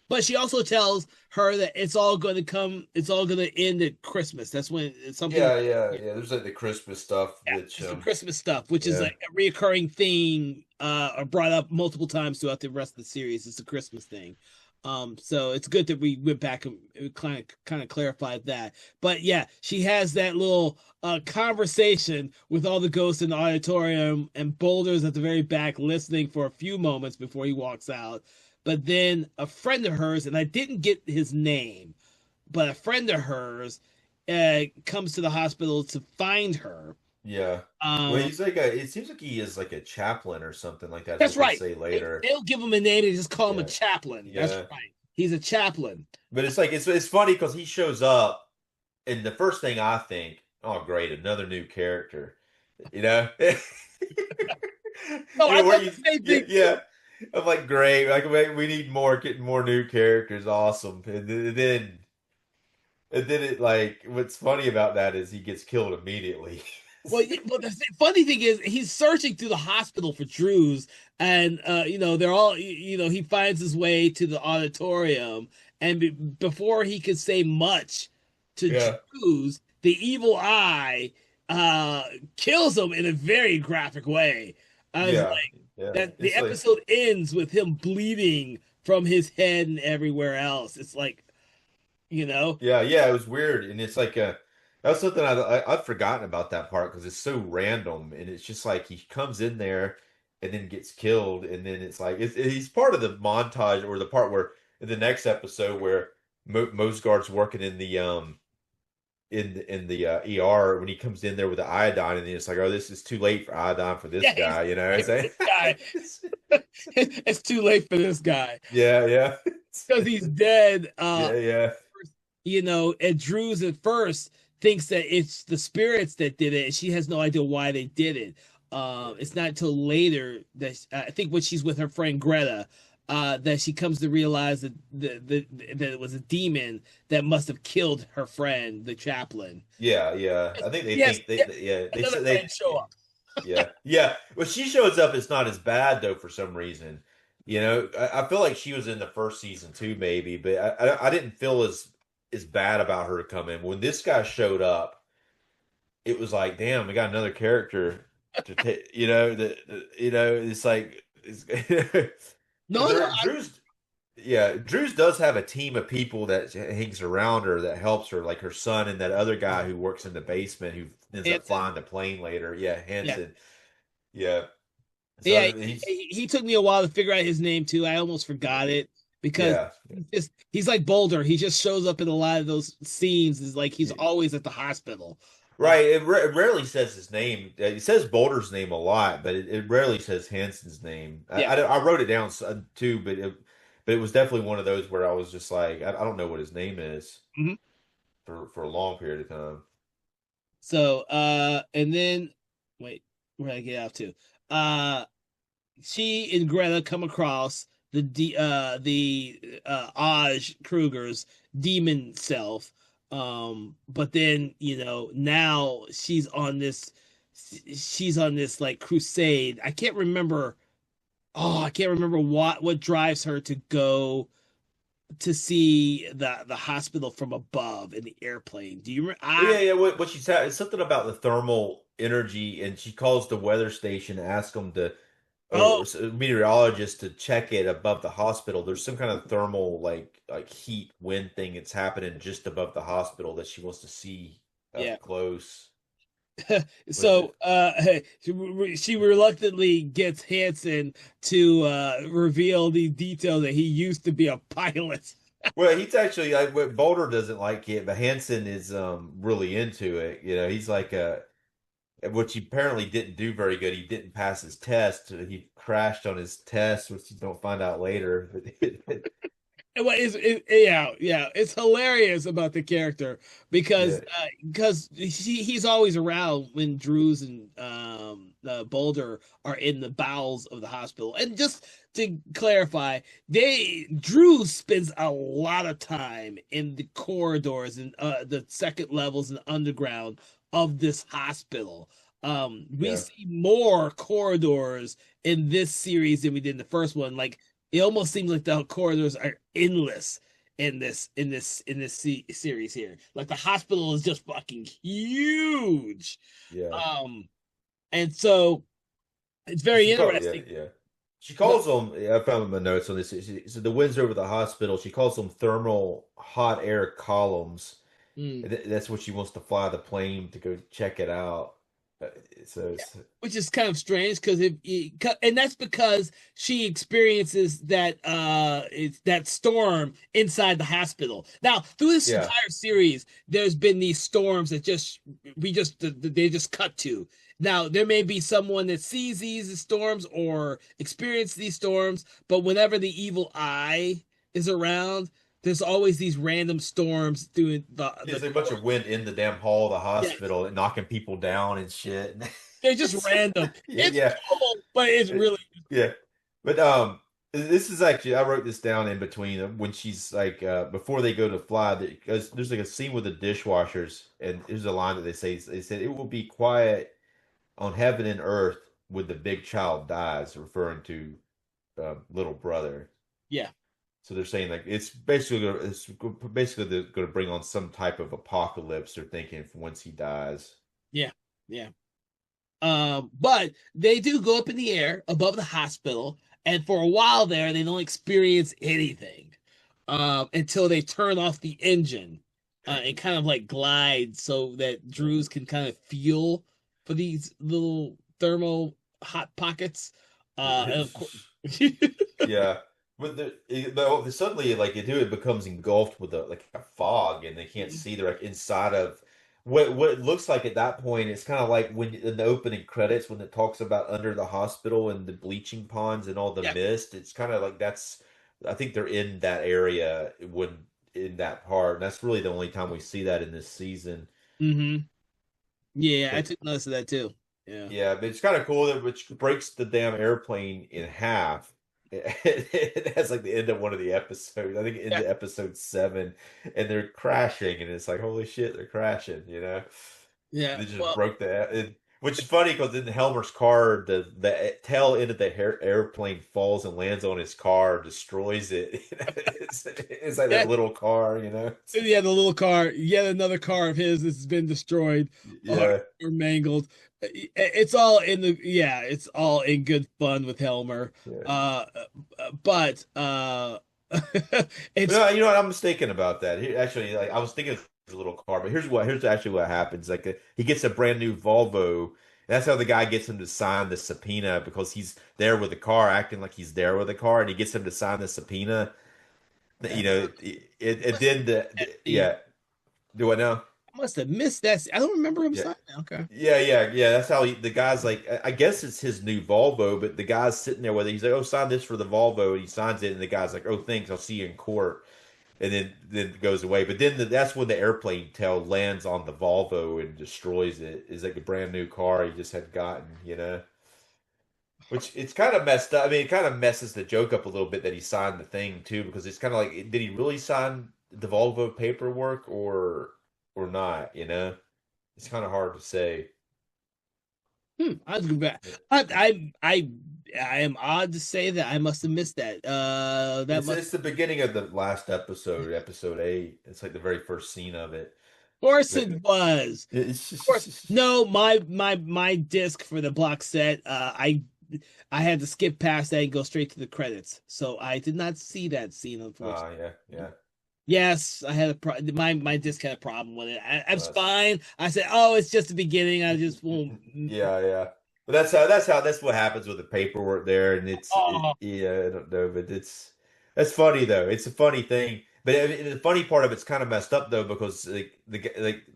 but she also tells her that it's all going to end at Christmas. That's when it's something. yeah, yeah, yeah. There's like the Christmas stuff, Yeah, which it's the Christmas stuff, which is yeah, like a reoccurring thing, or brought up multiple times throughout the rest of the series. It's the Christmas thing. So it's good that we went back and kind of clarified that. But yeah, she has that little conversation with all the ghosts in the auditorium, and Boulder's at the very back listening for a few moments before he walks out. But then a friend of hers, and I didn't get his name, but a friend of hers comes to the hospital to find her. Yeah. Well, Um, he's like a. It seems like he is like a chaplain or something like that. Is that's what they right. say They, later. they don't give him a name; they just call him a Yeah. chaplain. That's Yeah. right. He's a chaplain. But it's like it's funny because he shows up, and the first thing I think, oh great, another new character. You know. Oh, I Where thought you, the same yeah, thing too. yeah. I'm like, great. Like, we need more, getting more new characters. Awesome. And then it like, what's funny about that is he gets killed immediately. Well, the funny thing is, he's searching through the hospital for Drews, and they're all, he finds his way to the auditorium, and before he could say much to Yeah. Drews, the evil eye uh kills him in a very graphic way. I was Yeah. like, Yeah. that the It's like, episode ends with him bleeding from his head and everywhere else. It's like, you know, yeah, yeah, it was weird. And it's like, that was something I've forgotten about that part because it's so random. And it's just like he comes in there and then gets killed. And then it's like, he's part of the montage, or the part where in the next episode where Mosgard's working in the ER, when he comes in there with the iodine, and then it's like, oh, this is too late for iodine for this yeah, guy, he's you know. It's this like, guy. It's too late for this guy yeah, yeah, because he's dead. yeah, yeah, And Drews at first thinks that it's the spirits that did it, and she has no idea why they did it. It's not until later that I think when she's with her friend Greta, that she comes to realize that it was a demon that must have killed her friend, the chaplain. yeah, yeah. I think they Yes, think yeah, yeah, they another said friend they show up. yeah, yeah. When she shows up, it's not as bad though for some reason. You know, I feel like she was in the first season too, maybe, but I didn't feel as bad about her to come in. When this guy showed up, it was like, damn, we got another character to take. It's like No, no, Drew's. Yeah, Drew's does have a team of people that hangs around her, that helps her, like her son and that other guy who works in the basement who ends up Hanson. flying the plane later. Yeah, Yeah, Hanson. Yeah. yeah. So he's He took me a while to figure out his name too. I almost forgot it because yeah. he's like Boulder. He just shows up in a lot of those scenes. Is like he's always at the hospital. Uh, Right. It rarely says his name. It says Boulder's name a lot, but it rarely says Hanson's name. yeah. I wrote it down too, but it was definitely one of those where I was just like, I don't know what his name is Mhm. for a long period of time. So, and then wait, where did I get out to? Uh, she and Greta come across the Aj Kruger's demon self. But then now she's on this like crusade. I can't remember what drives her to go to see the hospital from above in the airplane. Do you remember? Well, yeah, yeah. What she said, it's something about the thermal energy, and she calls the weather station to ask them to, or Oh, a meteorologist to check it above the hospital. There's some kind of thermal, like heat wind thing that's happening just above the hospital that she wants to see yeah. up close. With So it. she reluctantly gets Hanson to reveal the detail that he used to be a pilot. Well, he's actually like, Boulder doesn't like it, but Hanson is really into it. You know, he's like which he apparently didn't do very good. He didn't pass his test. He crashed on his test, which you don't find out later. Yeah, it's hilarious about the character because Yeah, he's always around when Drews and Boulder are in the bowels of the hospital. And just to clarify, Drews spends a lot of time in the corridors and the second levels and underground of this hospital. We yeah, see more corridors in this series than we did in the first one. Like it almost seems like the corridors are endless in this series here. Like the hospital is just fucking huge. yeah. Um, and so it's very She called, yeah, interesting. yeah. She But calls them. Yeah, I found my notes on this. So the winds over the hospital. She calls them thermal hot air columns. mm, That's what she wants to fly the plane to go check it out. So it's, which is kind of strange because and that's because she experiences that storm inside the hospital. Now, through this yeah. entire series, there's been these storms that they just cut to. Now, there may be someone that sees these storms or experience these storms, but whenever the evil eye is around, there's always these random storms through the There's a bunch of wind in the damn hall of the yeah, hospital and knocking people down and shit. they're just random. Yeah, It's yeah. cool, but it's really Yeah. But this is actually I wrote this down in between when she's like before they go to fly because there's like a scene with the dishwashers and here's a line that they said it will be quiet on heaven and earth when the big child dies, referring to little brother. yeah. So they're saying like it's basically they're going to bring on some type of apocalypse. They're thinking once he dies. Yeah, yeah. But they do go up in the air above the hospital, and for a while there, they don't experience anything until they turn off the engine and kind of like glide so that Drews can kind of feel for these little thermal hot pockets. And of course, Yeah, but suddenly, like you do, it becomes engulfed with a fog, and they can't see. They're like inside of what it looks like at that point. It's kind of like when in the opening credits when it talks about under the hospital and the bleaching ponds and all the yeah. mist. It's kind of like that's. I think they're in that area when in that part, and that's really the only time we see that in this season. Hmm. Yeah, I But took notice of that too. Yeah. yeah, but it's kind of cool that which breaks the damn airplane in half. It has like the end of one of the episodes. I think Yeah. into episode 7, and they're crashing, and it's like holy shit, they're crashing. You know, Yeah. they just Well, broke which is funny because in Helmer's car, the tail end of the airplane falls and lands on his car, destroys it. It's like yeah. that little car, you know. Yeah, the little car, yet another car of his has been destroyed Yeah, or mangled. It's all in it's all in good fun with Helmer. yeah. But But it's no, you know what? I'm mistaken about that. Actually, like I was thinking of a little car, but here's actually what happens. Like he gets a brand new Volvo. And that's how the guy gets him to sign the subpoena because he's there with the car, acting like he's there with the car, and he gets him to sign the subpoena. You know, it then the yeah. Do I know? I must have missed that. I don't remember him Yeah. signing. Okay. Yeah. That's how the guy's like. I guess it's his new Volvo, but the guy's sitting there with it. He's like, "Oh, sign this for the Volvo," and he signs it, and the guy's like, "Oh, thanks. I'll see you in court." And then it goes away. But then that's when the airplane tail lands on the Volvo and destroys it. It's like a brand new car he just had gotten, you know. Which it's kind of messed up. I mean, it kind of messes the joke up a little bit that he signed the thing too, because it's kind of like, did he really sign the Volvo paperwork or not? You know, it's kind of hard to say. I was going back. I am odd to say that I must have missed that. That must It's the beginning of the last episode, episode 8. It's like the very first scene of it. of course But it was. it's Of course. just, No, my disc for the block set, I had to skip past that and go straight to the credits. So I did not see that scene, unfortunately. yeah. Yes, I had my disc had a problem with it. I'm Well, fine. I said, "Oh, it's just the beginning. I just won't." yeah. But that's what happens with the paperwork there, and Oh, yeah, I don't know, but that's funny though. It's a funny thing, but I mean, the funny part of it's kind of messed up though because like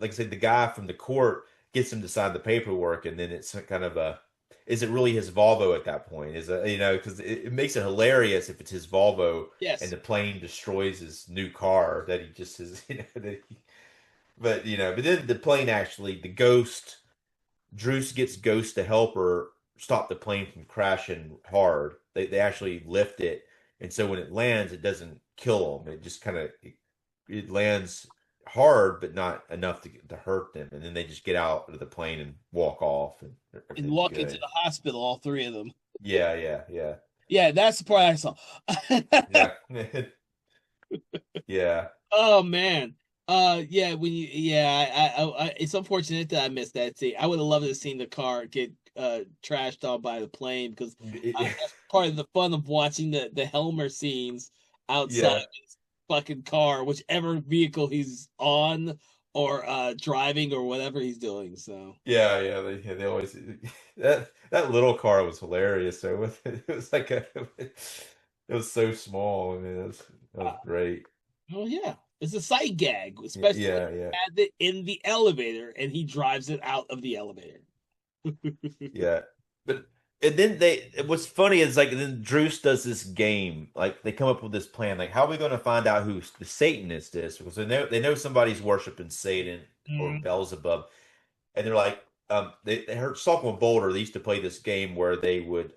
I said, the guy from the court gets him to sign the paperwork, and then it's kind of a is it really his Volvo at that point? Is it because it makes it hilarious if it's his Volvo and yes. the plane destroys his new car that he just is but but then the plane actually the ghost. Druce gets Ghost to help her stop the plane from crashing hard. They actually lift it, and so when it lands, it doesn't kill them. It just kind of it lands hard, but not enough to hurt them. And then they just get out of the plane and walk off, and And everything's walk into good. the hospital, all three of them. Yeah, Yeah, that's the part I saw. yeah, yeah. Oh man. Yeah, it's unfortunate that I missed that scene. I would have loved to have seen the car get trashed on by the plane because that's part of the fun of watching the Helmer scenes outside Yeah, of his fucking car, whichever vehicle he's on or driving or whatever he's doing. So They always that little car was hilarious. So it was like it was so small. I mean, that was great. oh yeah, it's a sight gag, especially when Yeah. he has it in the elevator and he drives it out of the elevator. Yeah. But and then what's funny is like then Druce does this game. Like they come up with this plan. Like, how are we going to find out who the Satanist is? Because they know somebody's worshiping Satan or Mhm. Beelzebub. And they're like, they heard Saltman and Boulder. They used to play this game where they would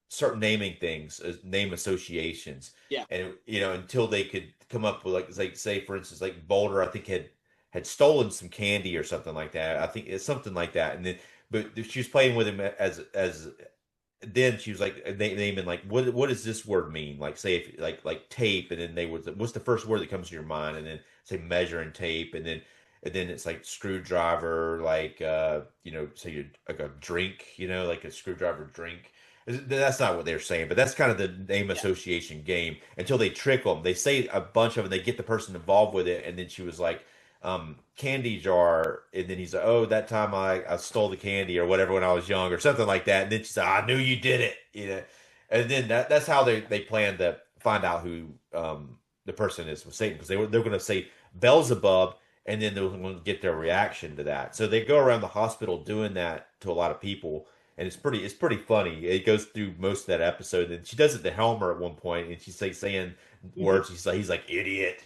start naming things, name associations, Yeah. and until they could come up with like say for instance like Boulder, I think had stolen some candy or something like that. I think it's something like that, and then but she was playing with him as then she was like naming like what does this word mean? Like say if like tape, and then they would what's the first word that comes to your mind, and then say measuring tape, and then it's like screwdriver, like so you like a drink, like a screwdriver drink. That's not what they're saying, but that's kind of the name Yeah. association game until they trick them. They say a bunch of it, they get the person involved with it, and then she was like, candy jar, and then he's like, oh, that time I stole the candy or whatever when I was young or something like that, and then she's like, I knew you did it. And then that's how they plan to find out who the person is with Satan because they're going to say Beelzebub, and then they're going to get their reaction to that. So they go around the hospital doing that to a lot of people, and it's pretty funny. It goes through most of that episode, and she does it to Helmer at one point, and she's like saying words. He's like idiot,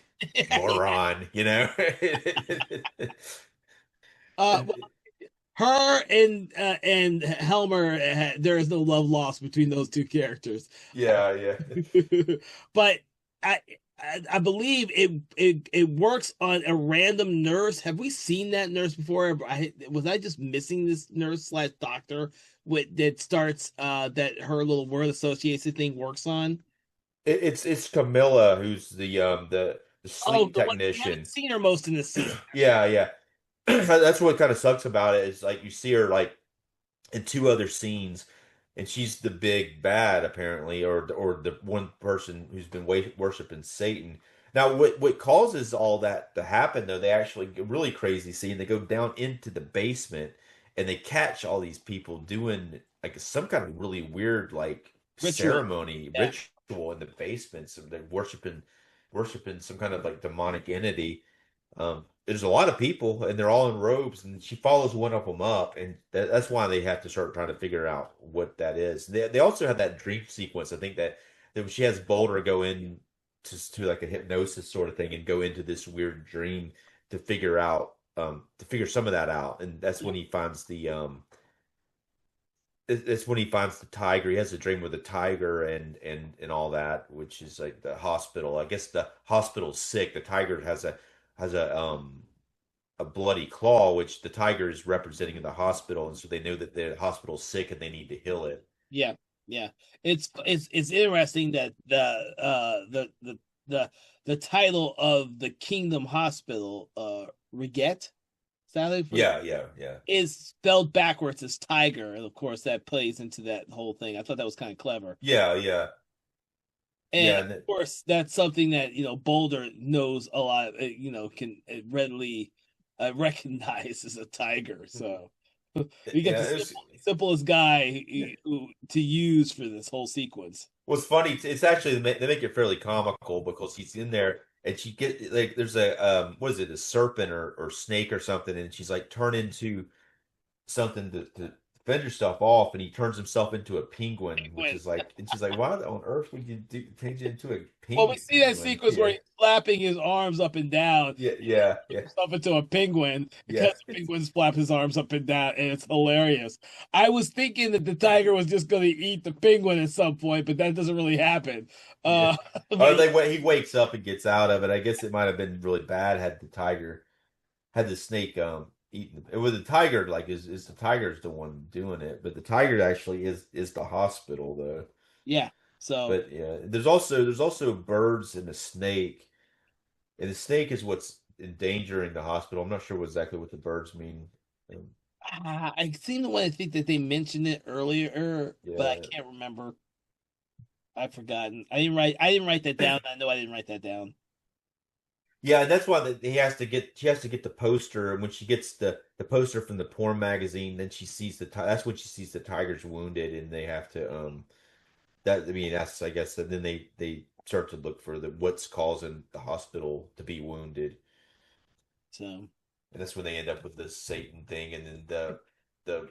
moron, Well, her and Helmer, there is no love lost between those two characters. Yeah. But I, I believe it works on a random nurse. Have we seen that nurse before? Was I just missing this nurse slash doctor with that starts that her little word association thing works on? It's Camilla who's the Oh, sleep the one we haven't technician. seen her most in this season. Yeah. That's what kind of sucks about it is like you see her like in two other scenes, and she's the big bad apparently, or the one person who's been worshiping Satan. Now, what causes all that to happen though? They actually get really crazy scene. They go down into the basement and they catch all these people doing like some kind of really weird like Ritual. ceremony Yeah. ritual in the basement. So they're worshiping some kind of like demonic entity. There's a lot of people, and they're all in robes, and she follows one of them up, and that's why they have to start trying to figure out what that is. They also have that dream sequence. I think that she has Boulder go in to like a hypnosis sort of thing and go into this weird dream to figure some of that out, and that's when he finds it's when he finds the tiger. He has a dream with the tiger and all that, which is like the hospital. I guess the hospital's sick. The tiger has a bloody claw, which the tiger is representing in the hospital, and so they know that the hospital's sick and they need to heal it. Yeah, yeah. It's interesting that the title of the Kingdom Hospital, Riget, sadly, Yeah. is spelled backwards as tiger, and of course that plays into that whole thing. I thought that was kind of clever. And Yeah. of course, that's something that Boulder knows a lot. Can readily recognize as a tiger. So we get Yeah, the simplest guy to use for this whole sequence. what's funny, it's actually they make it fairly comical because he's in there and she get like there's a what is it, a serpent or snake or something, and she's like turn into something to fend yourself off, and he turns himself into a penguin, which Penguin. is like, and she's like, why on earth would you change it into a Well, we see that penguin? sequence where he's flapping his arms up and down, Yeah. himself into a penguin Yeah. because the penguins flap his arms up and down, and it's hilarious. I was thinking that the tiger was just going to eat the penguin at some point, but that doesn't really happen. Yeah. But He wakes up and gets out of it. I guess it might have been really bad had the snake eaten it. Was the tiger like is the tiger's the one doing it, but the tiger actually is the hospital though. yeah, so But yeah, there's also birds and a snake, and the snake is what's endangering the hospital. I'm not sure exactly what the birds mean. Um, I seem to want to think that they mentioned it earlier, but I yeah, can't remember. I've forgotten. I didn't write that down. I know I didn't write that down. Yeah, and that's why she has to get the poster, and when she gets the poster from the porn magazine, then she sees that's when she sees the tiger's wounded, and they have to that I mean that's I guess and then they start to look for the what's causing the hospital to be wounded, So and that's when they end up with this Satan thing, and then the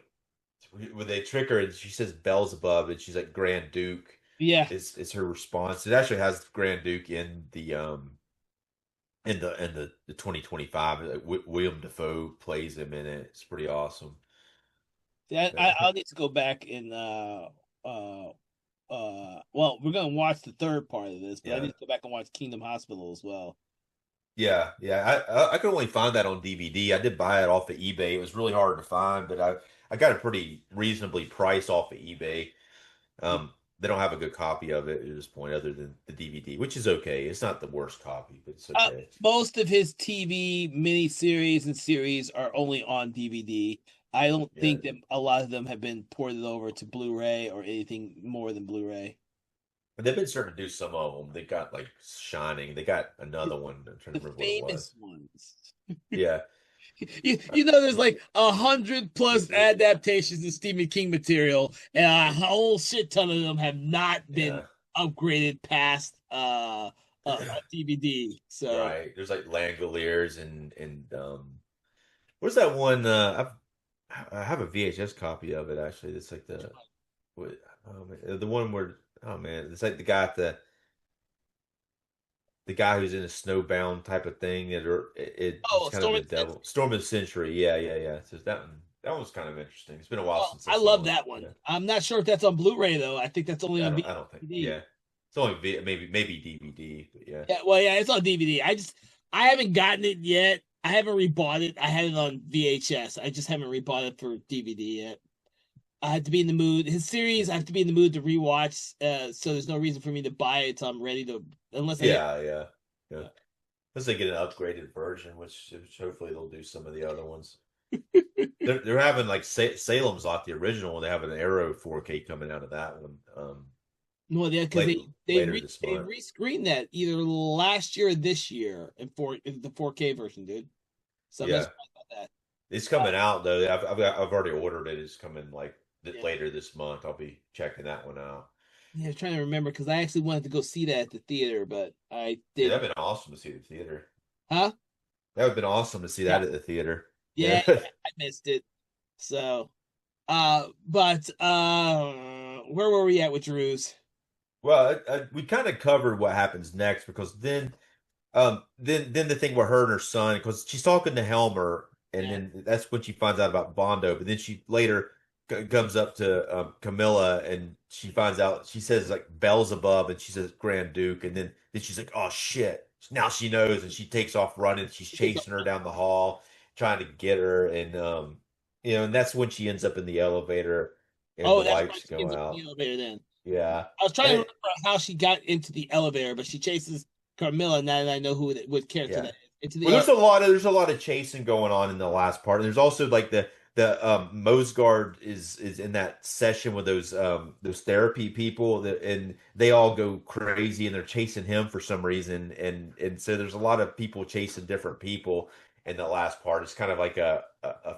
when they trick her and she says Beelzebub, and she's like Grand Duke yeah, is her response. It actually has Grand Duke in the 2025. Like, William Dafoe plays him in it. It's pretty awesome. yeah. But, I'll need to go back and well, we're gonna watch the third part of this, but I yeah, need to go back and watch Kingdom Hospital as well. yeah. I could only find that on DVD. I did buy it off of eBay. It was really hard to find, but I got a pretty reasonably priced off of eBay. They don't have a good copy of it at this point, other than the DVD, which is okay. It's not the worst copy, but it's okay. Most of his TV miniseries and series are only on DVD. I don't Yeah. think that a lot of them have been ported over to Blu-ray or anything more than Blu-ray. But they've been starting to do some of them. They got like Shining. They got another one. I'm trying The to remember what it was. famous ones. Yeah. You know, there's like 100+ adaptations of Stephen King material, and a whole shit ton of them have not been Yeah. upgraded past DVD. So, Right. There's like Langoliers and what's that one? I have a VHS copy of it actually. It's like what, oh, man, the one where oh man, it's like the guy who's in a snowbound type of thing. He's oh, kind of Storm the and Sensei. devil. Storm of the Century. Yeah. So that one's kind of interesting. It's been a while Oh, since I I love saw it. that Yeah. one. I'm not sure if that's on Blu-ray though. I think that's only Yeah, on I don't think. DVD. Yeah, it's only maybe DVD, but yeah, Yeah, well, yeah, it's on DVD. I haven't gotten it yet. I haven't rebought it. I had it on VHS. I just haven't rebought it for DVD yet. I have to be in the mood. His series, I have to be in the mood to rewatch. So there's no reason for me to buy it until I'm ready to, unless I get. yeah. Unless they get an upgraded version, which hopefully they'll do some of the other ones. They're having like Salem's not the original one. They have an Arrow 4K coming out of that one Well, yeah, because later this they month. rescreened that either last year or this year in the 4K version, dude. So I'm not Yeah, surprised about that. it's Uh, coming out though. I've already ordered it. It's coming like yeah, later this month. I'll be checking that one out. yeah. I'm trying to remember because I actually wanted to go see that at the theater, but I Yeah, didn't. that'd been awesome to see the theater. Huh? That would have been awesome to see Yeah, that at the theater. yeah. Yeah. I missed it. So, but where were we at with Drew's? Well, we kind of covered what happens next because then the thing with her and her son, because she's talking to Helmer, and Yeah. then that's when she finds out about Bondo. But then she later comes up to Camilla, and she finds out she says like Beelzebub, and she says Grand Duke, and then she's like, oh shit! Now she knows, and she takes off running. She's chasing her down the hall, trying to get her, and and that's when she ends up in the elevator, and Oh, the that's why lights she ends go up in the out. elevator then. Yeah. I was trying to And remember how she got into the elevator, but she chases Carmilla. Now that I know what character yeah. that is. Into the Well, elevator. there's a lot of chasing going on in the last part. And there's also like the Mosgard is in that session with those therapy people and they all go crazy and they're chasing him for some reason and so there's a lot of people chasing different people in the last part. It's kind of like a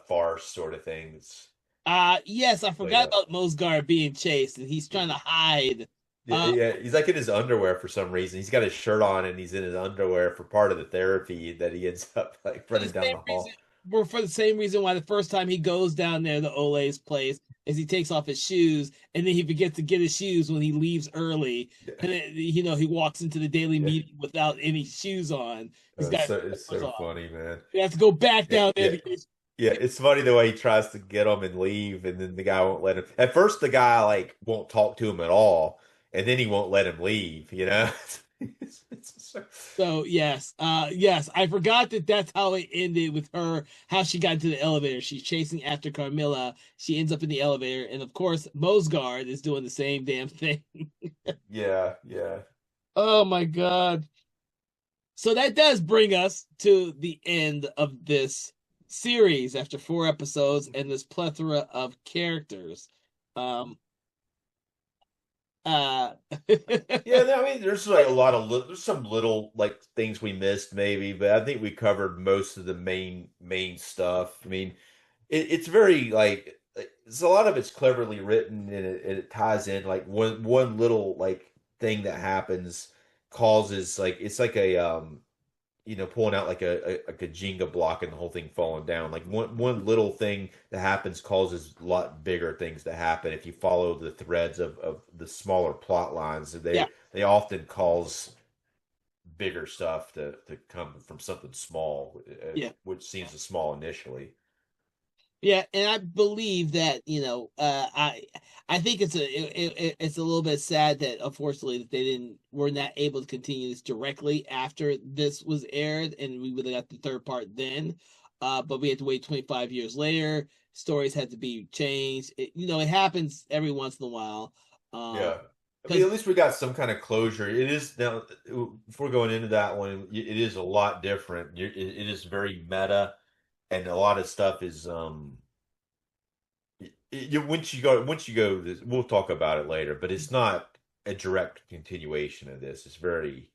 farce sort of thing that's Yes, I played forgot up. about Mosgar being chased and he's trying to hide. Yeah, Uh, yeah, he's like in his underwear for some reason. He's got his shirt on and he's in his underwear for part of the therapy that he ends up like for the running down same the reason, hall. for the same reason why the first time he goes down there to Ole's place is he takes off his shoes and then he forgets to get his shoes when he leaves early. And then, he walks into the daily Yeah. meeting without any shoes on. He's got his It's slippers so on. funny, man. He has to go back Yeah, down there yeah, to get his. yeah. It's funny the way he tries to get him and leave, and then the guy won't let him. At first, the guy like won't talk to him at all, and then he won't let him leave. You know. So yes, I forgot that that's how it ended with her. How she got into the elevator. She's chasing after Carmilla. She ends up in the elevator, and of course, Mosgard is doing the same damn thing. Yeah. Oh my god! So that does bring us to the end of this series after 4 episodes and this plethora of characters. Um, Yeah, I mean, there's like a lot of there's some little like things we missed maybe, but I think we covered most of the main stuff. I mean, it's very like it's a lot of it's cleverly written and it ties in like one little like thing that happens causes like it's like a pulling out like a Jenga block and the whole thing falling down. Like one little thing that happens causes a lot bigger things to happen if you follow the threads of the smaller plot lines. Yeah, They often cause bigger stuff to come from something small, yeah. which seems small initially. Yeah, and I believe that I think it's a little bit sad that unfortunately that they didn't were not able to continue this directly after this was aired, and we would have got the third part then. But we had to wait 25 years later. Stories had to be changed. It happens every once in a while. Yeah. I mean, Because at least we got some kind of closure. It is now, before going into that one, it is a lot different. It is very meta, and a lot of stuff is once you go we'll talk about it later, but it's not a direct continuation of this. It's very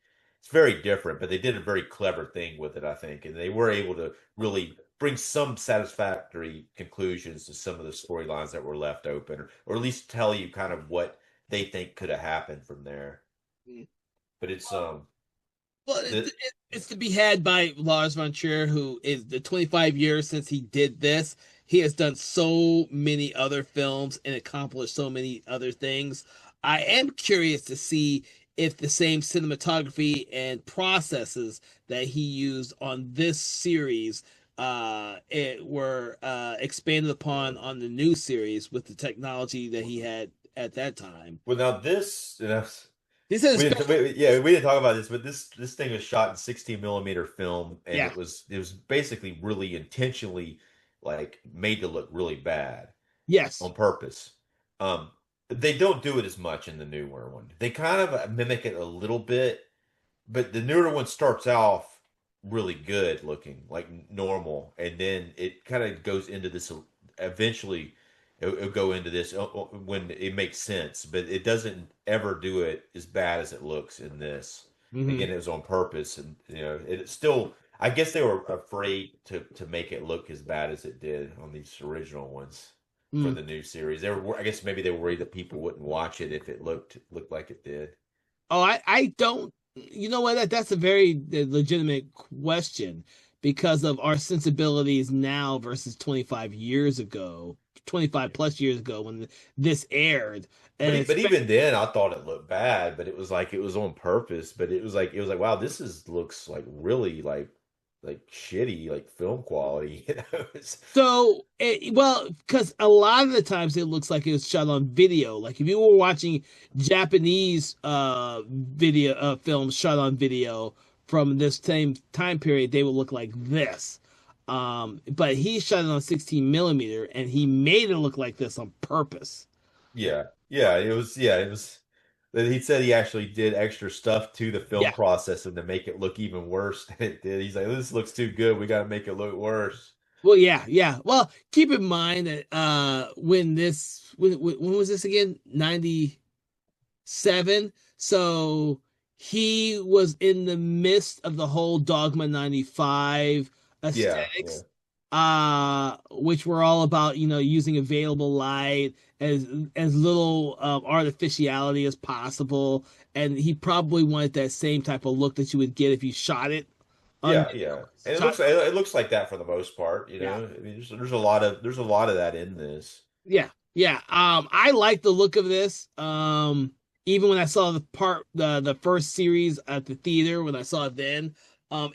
different, but they did a very clever thing with it, I think, and they were able to really bring some satisfactory conclusions to some of the storylines that were left open, or at least tell you kind of what they think could have happened from there. But it's well, the it's to be had by Lars von Trier, who is the 25 years since he did this. He has done so many other films and accomplished so many other things. I am curious to see if the same cinematography and processes that he used on this series it were expanded upon on the new series with the technology that he had at that time. well now this This is yeah, we didn't talk about this, but this thing was shot in 16 millimeter film, and yeah, it was basically really intentionally like made to look really bad yes. on purpose. Um, they don't do it as much in the newer one. They kind of mimic it a little bit, but the newer one starts off really good looking, like normal, and then it kind of goes into this. Eventually, it'll go into this when it makes sense, but it doesn't ever do it as bad as it looks in this. Hmm. Again, it was on purpose, and it's still. I guess they were afraid to make it look as bad as it did on these original ones for the new series. I guess maybe they were worried that people wouldn't watch it if it looked like it did. Oh, I don't. You know what? That's a very legitimate question because of our sensibilities now versus 25 years ago, 25 plus years ago when this aired, and But it's even then, I thought it looked bad. But it was on purpose. But it was like wow, this is looks like really like shitty like film quality. so well because a lot of the times it looks like it was shot on video. Like if you were watching Japanese video films shot on video from this same time period, they would look like this. But he shot it on 16 millimeter and he made it look like this on purpose. Yeah, it was. Yeah, it was. He said he actually did extra stuff to the film Yeah. processing to make it look even worse than it did. He's like, this looks too good. We got to make it look worse. Well, yeah, yeah. Well, keep in mind that when was this again? 97. So he was in the midst of the whole Dogma 95 Yeah, yeah. aesthetics, which were all about, using available light as little artificiality as possible. And he probably wanted that same type of look that you would get if you shot it on Yeah, video. yeah, and Shot, it looks like that for the most part. yeah. I mean, there's a lot of that in this. Yeah, yeah. I like the look of this. Even when I saw the first series at the theater, when I saw it then,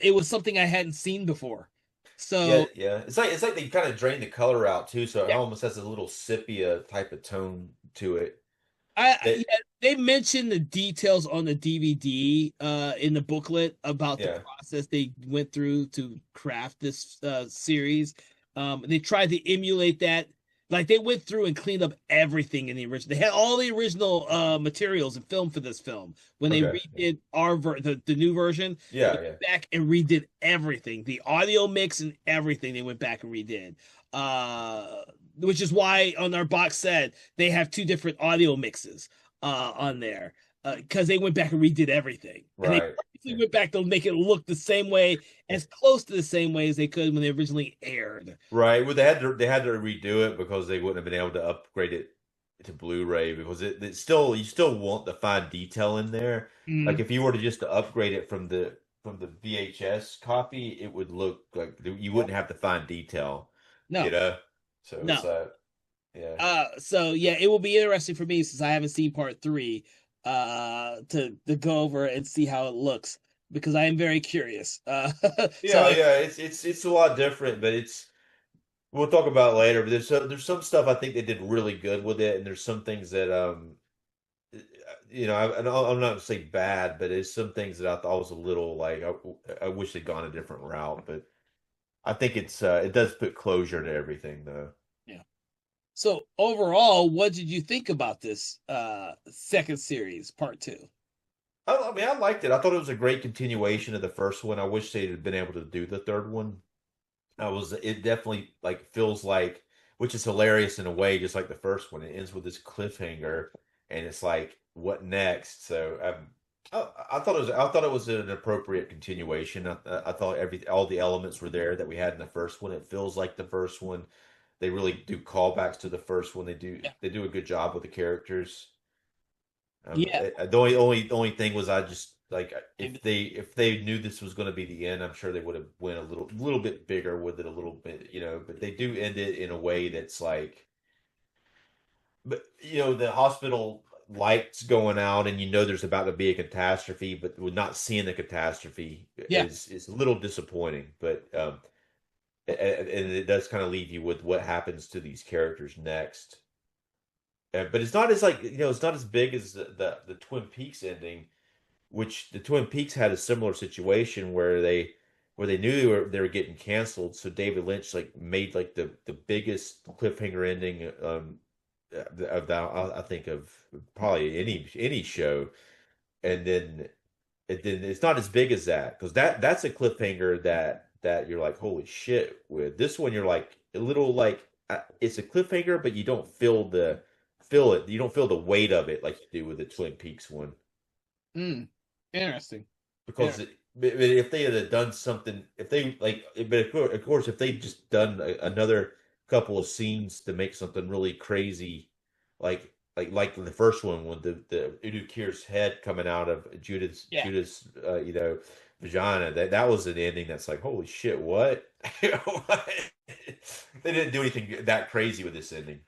it was something I hadn't seen before. Yeah, So yeah. It's like they kind of drained the color out too, so it yeah, almost has a little sepia type of tone to it. yeah, they mentioned the details on the DVD, in the booklet about the Yeah, process they went through to craft this series. They tried to emulate that. Like they went through and cleaned up everything in the original. They had all the original materials and film for this film. When they okay, redid the new version, they yeah, yeah, went back and redid everything. The audio mix and everything they went back and redid. Which is why on our box set they have two different audio mixes. on there because they went back and redid everything, and they Right. purposely went back to make it look the same way, as close to the same way as they could when they originally aired. Right. Well, they had to redo it because they wouldn't have been able to upgrade it to Blu-ray because it still you still want the fine detail in there. Like Mm, if you were to just to upgrade it from the VHS copy, it would look like you wouldn't have the fine detail, you no, know. So it's no. yeah. So yeah, it will be interesting for me since I haven't seen part three, to go over and see how it looks because I am very curious. Yeah, yeah, it's a lot different, but it's we'll talk about it later. But there's some stuff I think they did really good with it, and there's some things that I'm not gonna say bad, but it's some things that I thought was a little like I wish they'd gone a different route. But I think it does put closure to everything though. yeah. So overall, what did you think about this second series, part two? I mean, I liked it. I thought it was a great continuation of the first one. I wish they'd have been able to do the third one. It definitely like feels like, which is hilarious in a way, just like the first one. It ends with this cliffhanger, and it's like, what next? So I thought it was an appropriate continuation. I thought all the elements were there that we had in the first one. It feels like the first one. They really do callbacks to the first one. They do Yeah. they do a good job with the characters. Yeah. The only thing was I just like And- if they knew this was going to be the end, I'm sure they would have went a little bit bigger with it a little bit, but they do end it in a way that's like, but the hospital lights going out and there's about to be a catastrophe, but we're not seeing the catastrophe yeah. is a little disappointing, but and it does kind of leave you with what happens to these characters next. But it's not as like it's not as big as the Twin Peaks ending, which the Twin Peaks had a similar situation where they knew they were getting canceled. So David Lynch like made like the biggest cliffhanger ending of that I think of probably any show, and then it's not as big as that because that's a cliffhanger that you're like holy shit with this one you're like a little like it's a cliffhanger but you don't feel it you don't feel the weight of it like you do with the Twin Peaks one Mm, interesting. because Yeah. if they had done something, if they like, but of course, if they just done another couple of scenes to make something really crazy, like the first one with the Udo Kier's head coming out of Judith's Yeah. Judith's vagina, that was an ending that's like holy shit, what? What? They didn't do anything that crazy with this ending.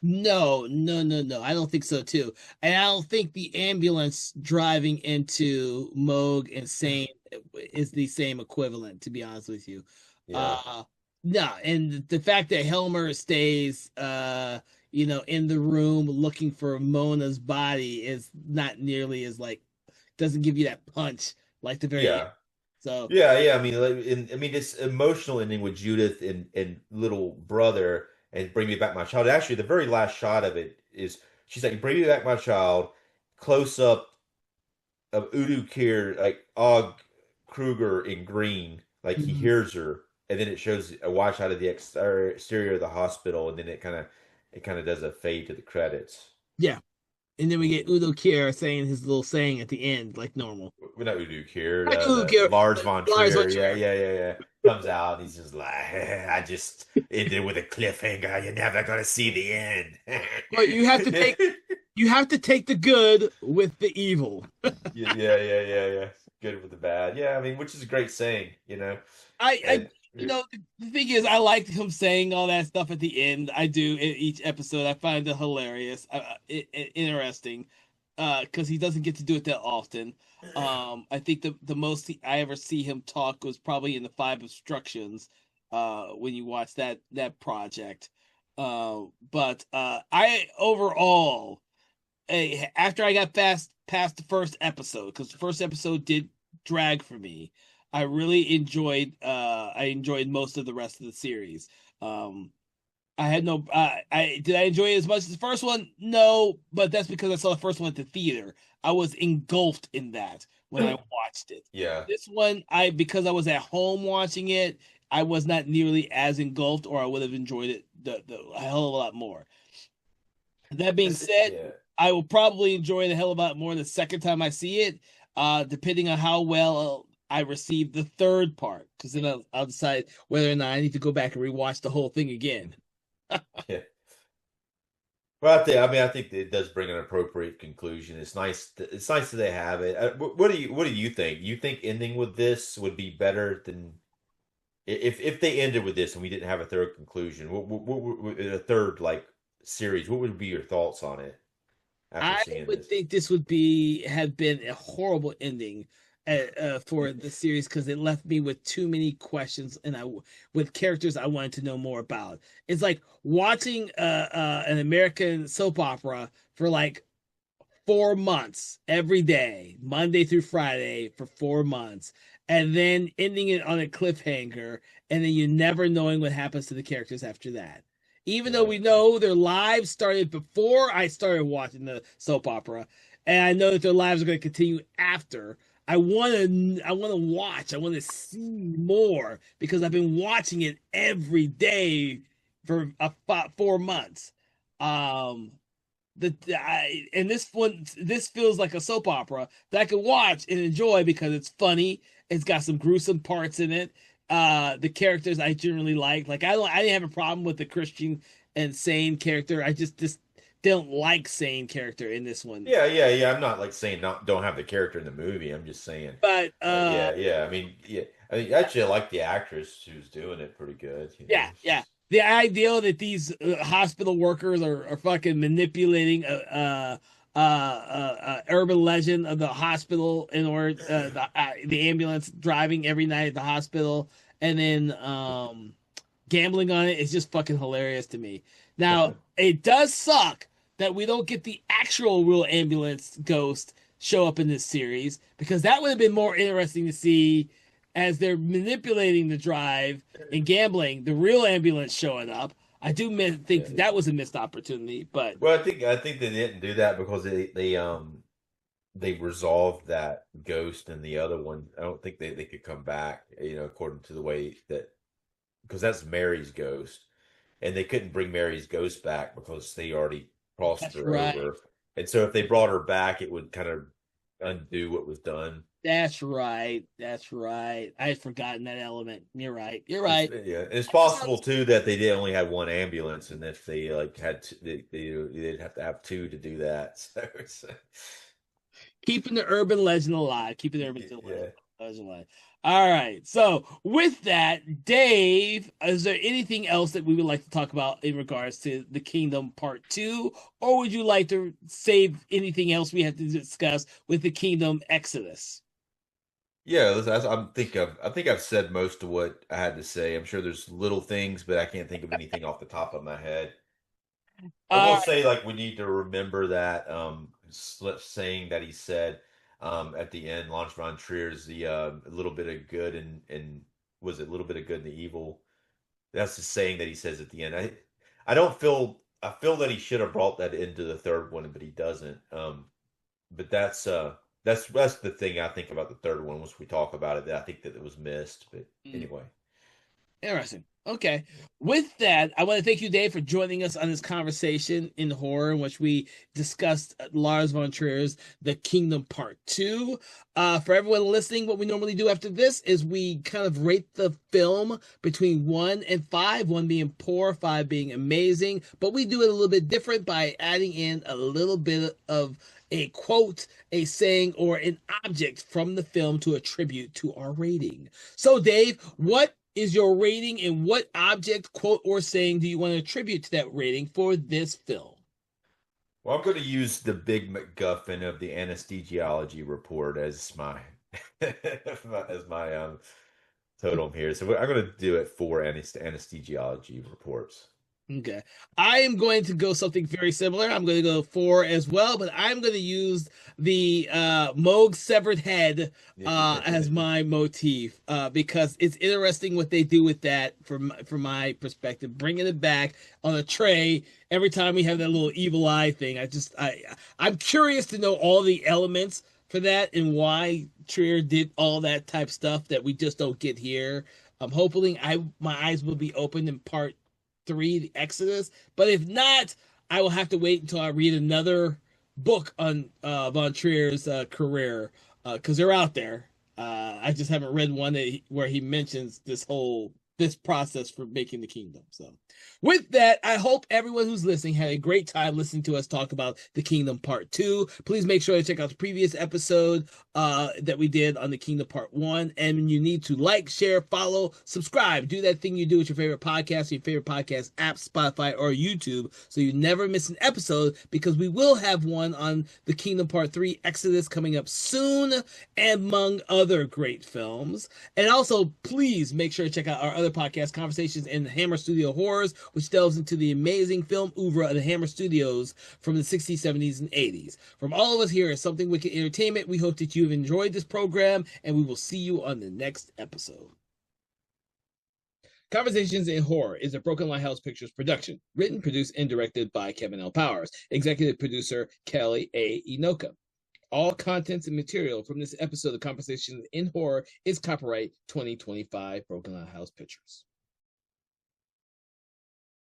No, no, no, no. I don't think so too. And I don't think the ambulance driving into Moog and Sane is the same equivalent, to be honest with you. Yeah. Uh no, and the fact that Helmer stays in the room looking for Mona's body is not nearly as like doesn't give you that punch like the very end. Yeah. So Yeah, yeah. I mean, this emotional ending with Judith and little brother and Bring Me Back My Child. Actually, the very last shot of it is she's like, "Bring me back my child." Close up of Udo Kier, like Og Kruger in green, like he mhm. hears her, and then it shows a watch out of the exterior of the hospital, and then it kind of does a fade to the credits. Yeah. And then we get Udo Kier saying his little saying at the end, like normal. Well, not Udo Kier, Like Udo the Kier, Lars von Lars von Trier. Yeah, Trier. yeah, yeah, yeah. Comes out and he's just like, I just ended with a cliffhanger. You're never gonna see the end. But you have to take the good with the evil. Yeah, yeah, yeah, yeah, yeah. Good with the bad. Yeah, I mean, which is a great saying. I And the thing is, I like him saying all that stuff at the end. I do in each episode. I find it hilarious, interesting, because he doesn't get to do it that often. I think the most I ever see him talk was probably in the Five Obstructions, when you watch that project. But I overall, after I got past the first episode, because the first episode did drag for me. I enjoyed most of the rest of the series. Um I had no I did I enjoy it as much as the first one? No, but that's because I saw the first one at the theater. I was engulfed in that when I watched it. yeah, This one, because I was at home watching it, I was not nearly as engulfed, or I would have enjoyed it the a hell of a lot more. That being said, yeah. I will probably enjoy the hell of a lot more the second time I see it, depending on how well I receive the third part, because then I'll decide whether or not I need to go back and rewatch the whole thing again. Yeah. Well, I think it does bring an appropriate conclusion. It's nice that they have it. What do you think? You think ending with this would be better than if they ended with this and we didn't have a third conclusion? A third like series? What would be your thoughts on it after I seeing would this? think this would have been a horrible ending for the series because it left me with too many questions and with characters I wanted to know more about. It's like watching an American soap opera for like 4 months every day, Monday through Friday for 4 months, and then ending it on a cliffhanger, and then you never knowing what happens to the characters after that. Even though Right. we know their lives started before I started watching the soap opera, and I know that their lives are going to continue after. I want to watch. I want to see more because I've been watching it every day for 4 months. Um, and this feels like a soap opera that I can watch and enjoy because it's funny. It's got some gruesome parts in it. The characters I generally like I didn't have a problem with the Christian and Sane character. I just don't like Sane character in this one. Yeah. I'm not like saying not don't have the character in the movie. I'm just saying, But yeah. I mean, actually, I like the actress who's doing it pretty good. You know, yeah. The idea that these hospital workers are fucking manipulating urban legend of the hospital in order the ambulance driving every night at the hospital and then gambling on it is just fucking hilarious to me. Now, it does suck that we don't get the actual real ambulance ghost show up in this series because that would have been more interesting to see as they're manipulating the drive and gambling, the real ambulance showing up. I do think yeah. that was a missed opportunity, but Well, I think they didn't do that because they resolved that ghost in the other one. I don't think they could come back, you know, according to the way that because that's Mary's ghost, and they couldn't bring Mary's ghost back because they already crossed that's her right. over. And so if they brought her back, it would kind of undo what was done. That's right. That's right. I had forgotten that element. You're right. You're It's right. yeah, it's possible too that they did only had one ambulance, and if they like had two, they'd have to have two to do that. So Keeping the urban legend alive. Keeping the urban yeah. legend alive. All right. So with that, Dave, is there anything else that we would like to talk about in regards to the Kingdom Part Two, or would you like to save anything else we have to discuss with the Kingdom Exodus? Yeah, I think I've said most of what I had to say. I'm sure there's little things, but I can't think of anything off the top of my head. I will Uh, say, like, we need to remember that saying that he said at the end, Lance von Trier's the a little bit of good and was it a little bit of good and the evil? That's the saying that he says at the end. I don't feel I feel that he should have brought that into the third one, but he doesn't. But that's the thing I think about the third one once we talk about it. That I think that it was missed. But anyway, Interesting. Okay. With that, I want to thank you, Dave, for joining us on this conversation in horror in which we discussed Lars von Trier's The Kingdom Part 2. For everyone listening, what we normally do after this is we kind of rate the film between 1 and 5, 1 being poor, 5 being amazing, but we do it a little bit different by adding in a little bit of a quote, a saying, or an object from the film to attribute to our rating. So, Dave, what is your rating and what object, quote, or saying do you want to attribute to that rating for this film? well, I'm going to use the big MacGuffin of the anesthesiology report as my as my totem here. So I'm going to do it for anesthesiology reports. Okay. I am going to go something very similar. I'm going to go 4 as well, but I'm going to use the Moog severed head as my motif because it's interesting what they do with that from my perspective, bringing it back on a tray every time we have that little evil eye thing. I'm curious to know all the elements for that and why Trier did all that type stuff that we just don't get here. I'm hoping my eyes will be opened in part 3, the Exodus. But if not, I will have to wait until I read another book on Von Trier's career, because they're out there. I just haven't read one where he mentions this process for making the kingdom. So, with that, I hope everyone who's listening had a great time listening to us talk about the Kingdom Part 2. Please make sure to check out the previous episode that we did on the Kingdom Part 1. And you need to like, share, follow, subscribe. Do that thing you do with your favorite podcast, your favorite podcast app, Spotify, or YouTube, so you never miss an episode, because we will have one on the Kingdom Part 3 Exodus coming up soon, among other great films. And also, please make sure to check out our other podcast, Conversations in the Hammer Studio Horrors, which delves into the amazing film oeuvre of the Hammer Studios from the 60s, 70s, and 80s. From all of us here at Something Wicked Entertainment, we hope that you've enjoyed this program, and we will see you on the next episode. Conversations in Horror is a Broken Lighthouse Pictures production, written, produced, and directed by Kevin L. Powers, executive producer Kelly A. Inoka. All contents and material from this episode of Conversations in Horror is copyright 2025 Broken Lighthouse Pictures.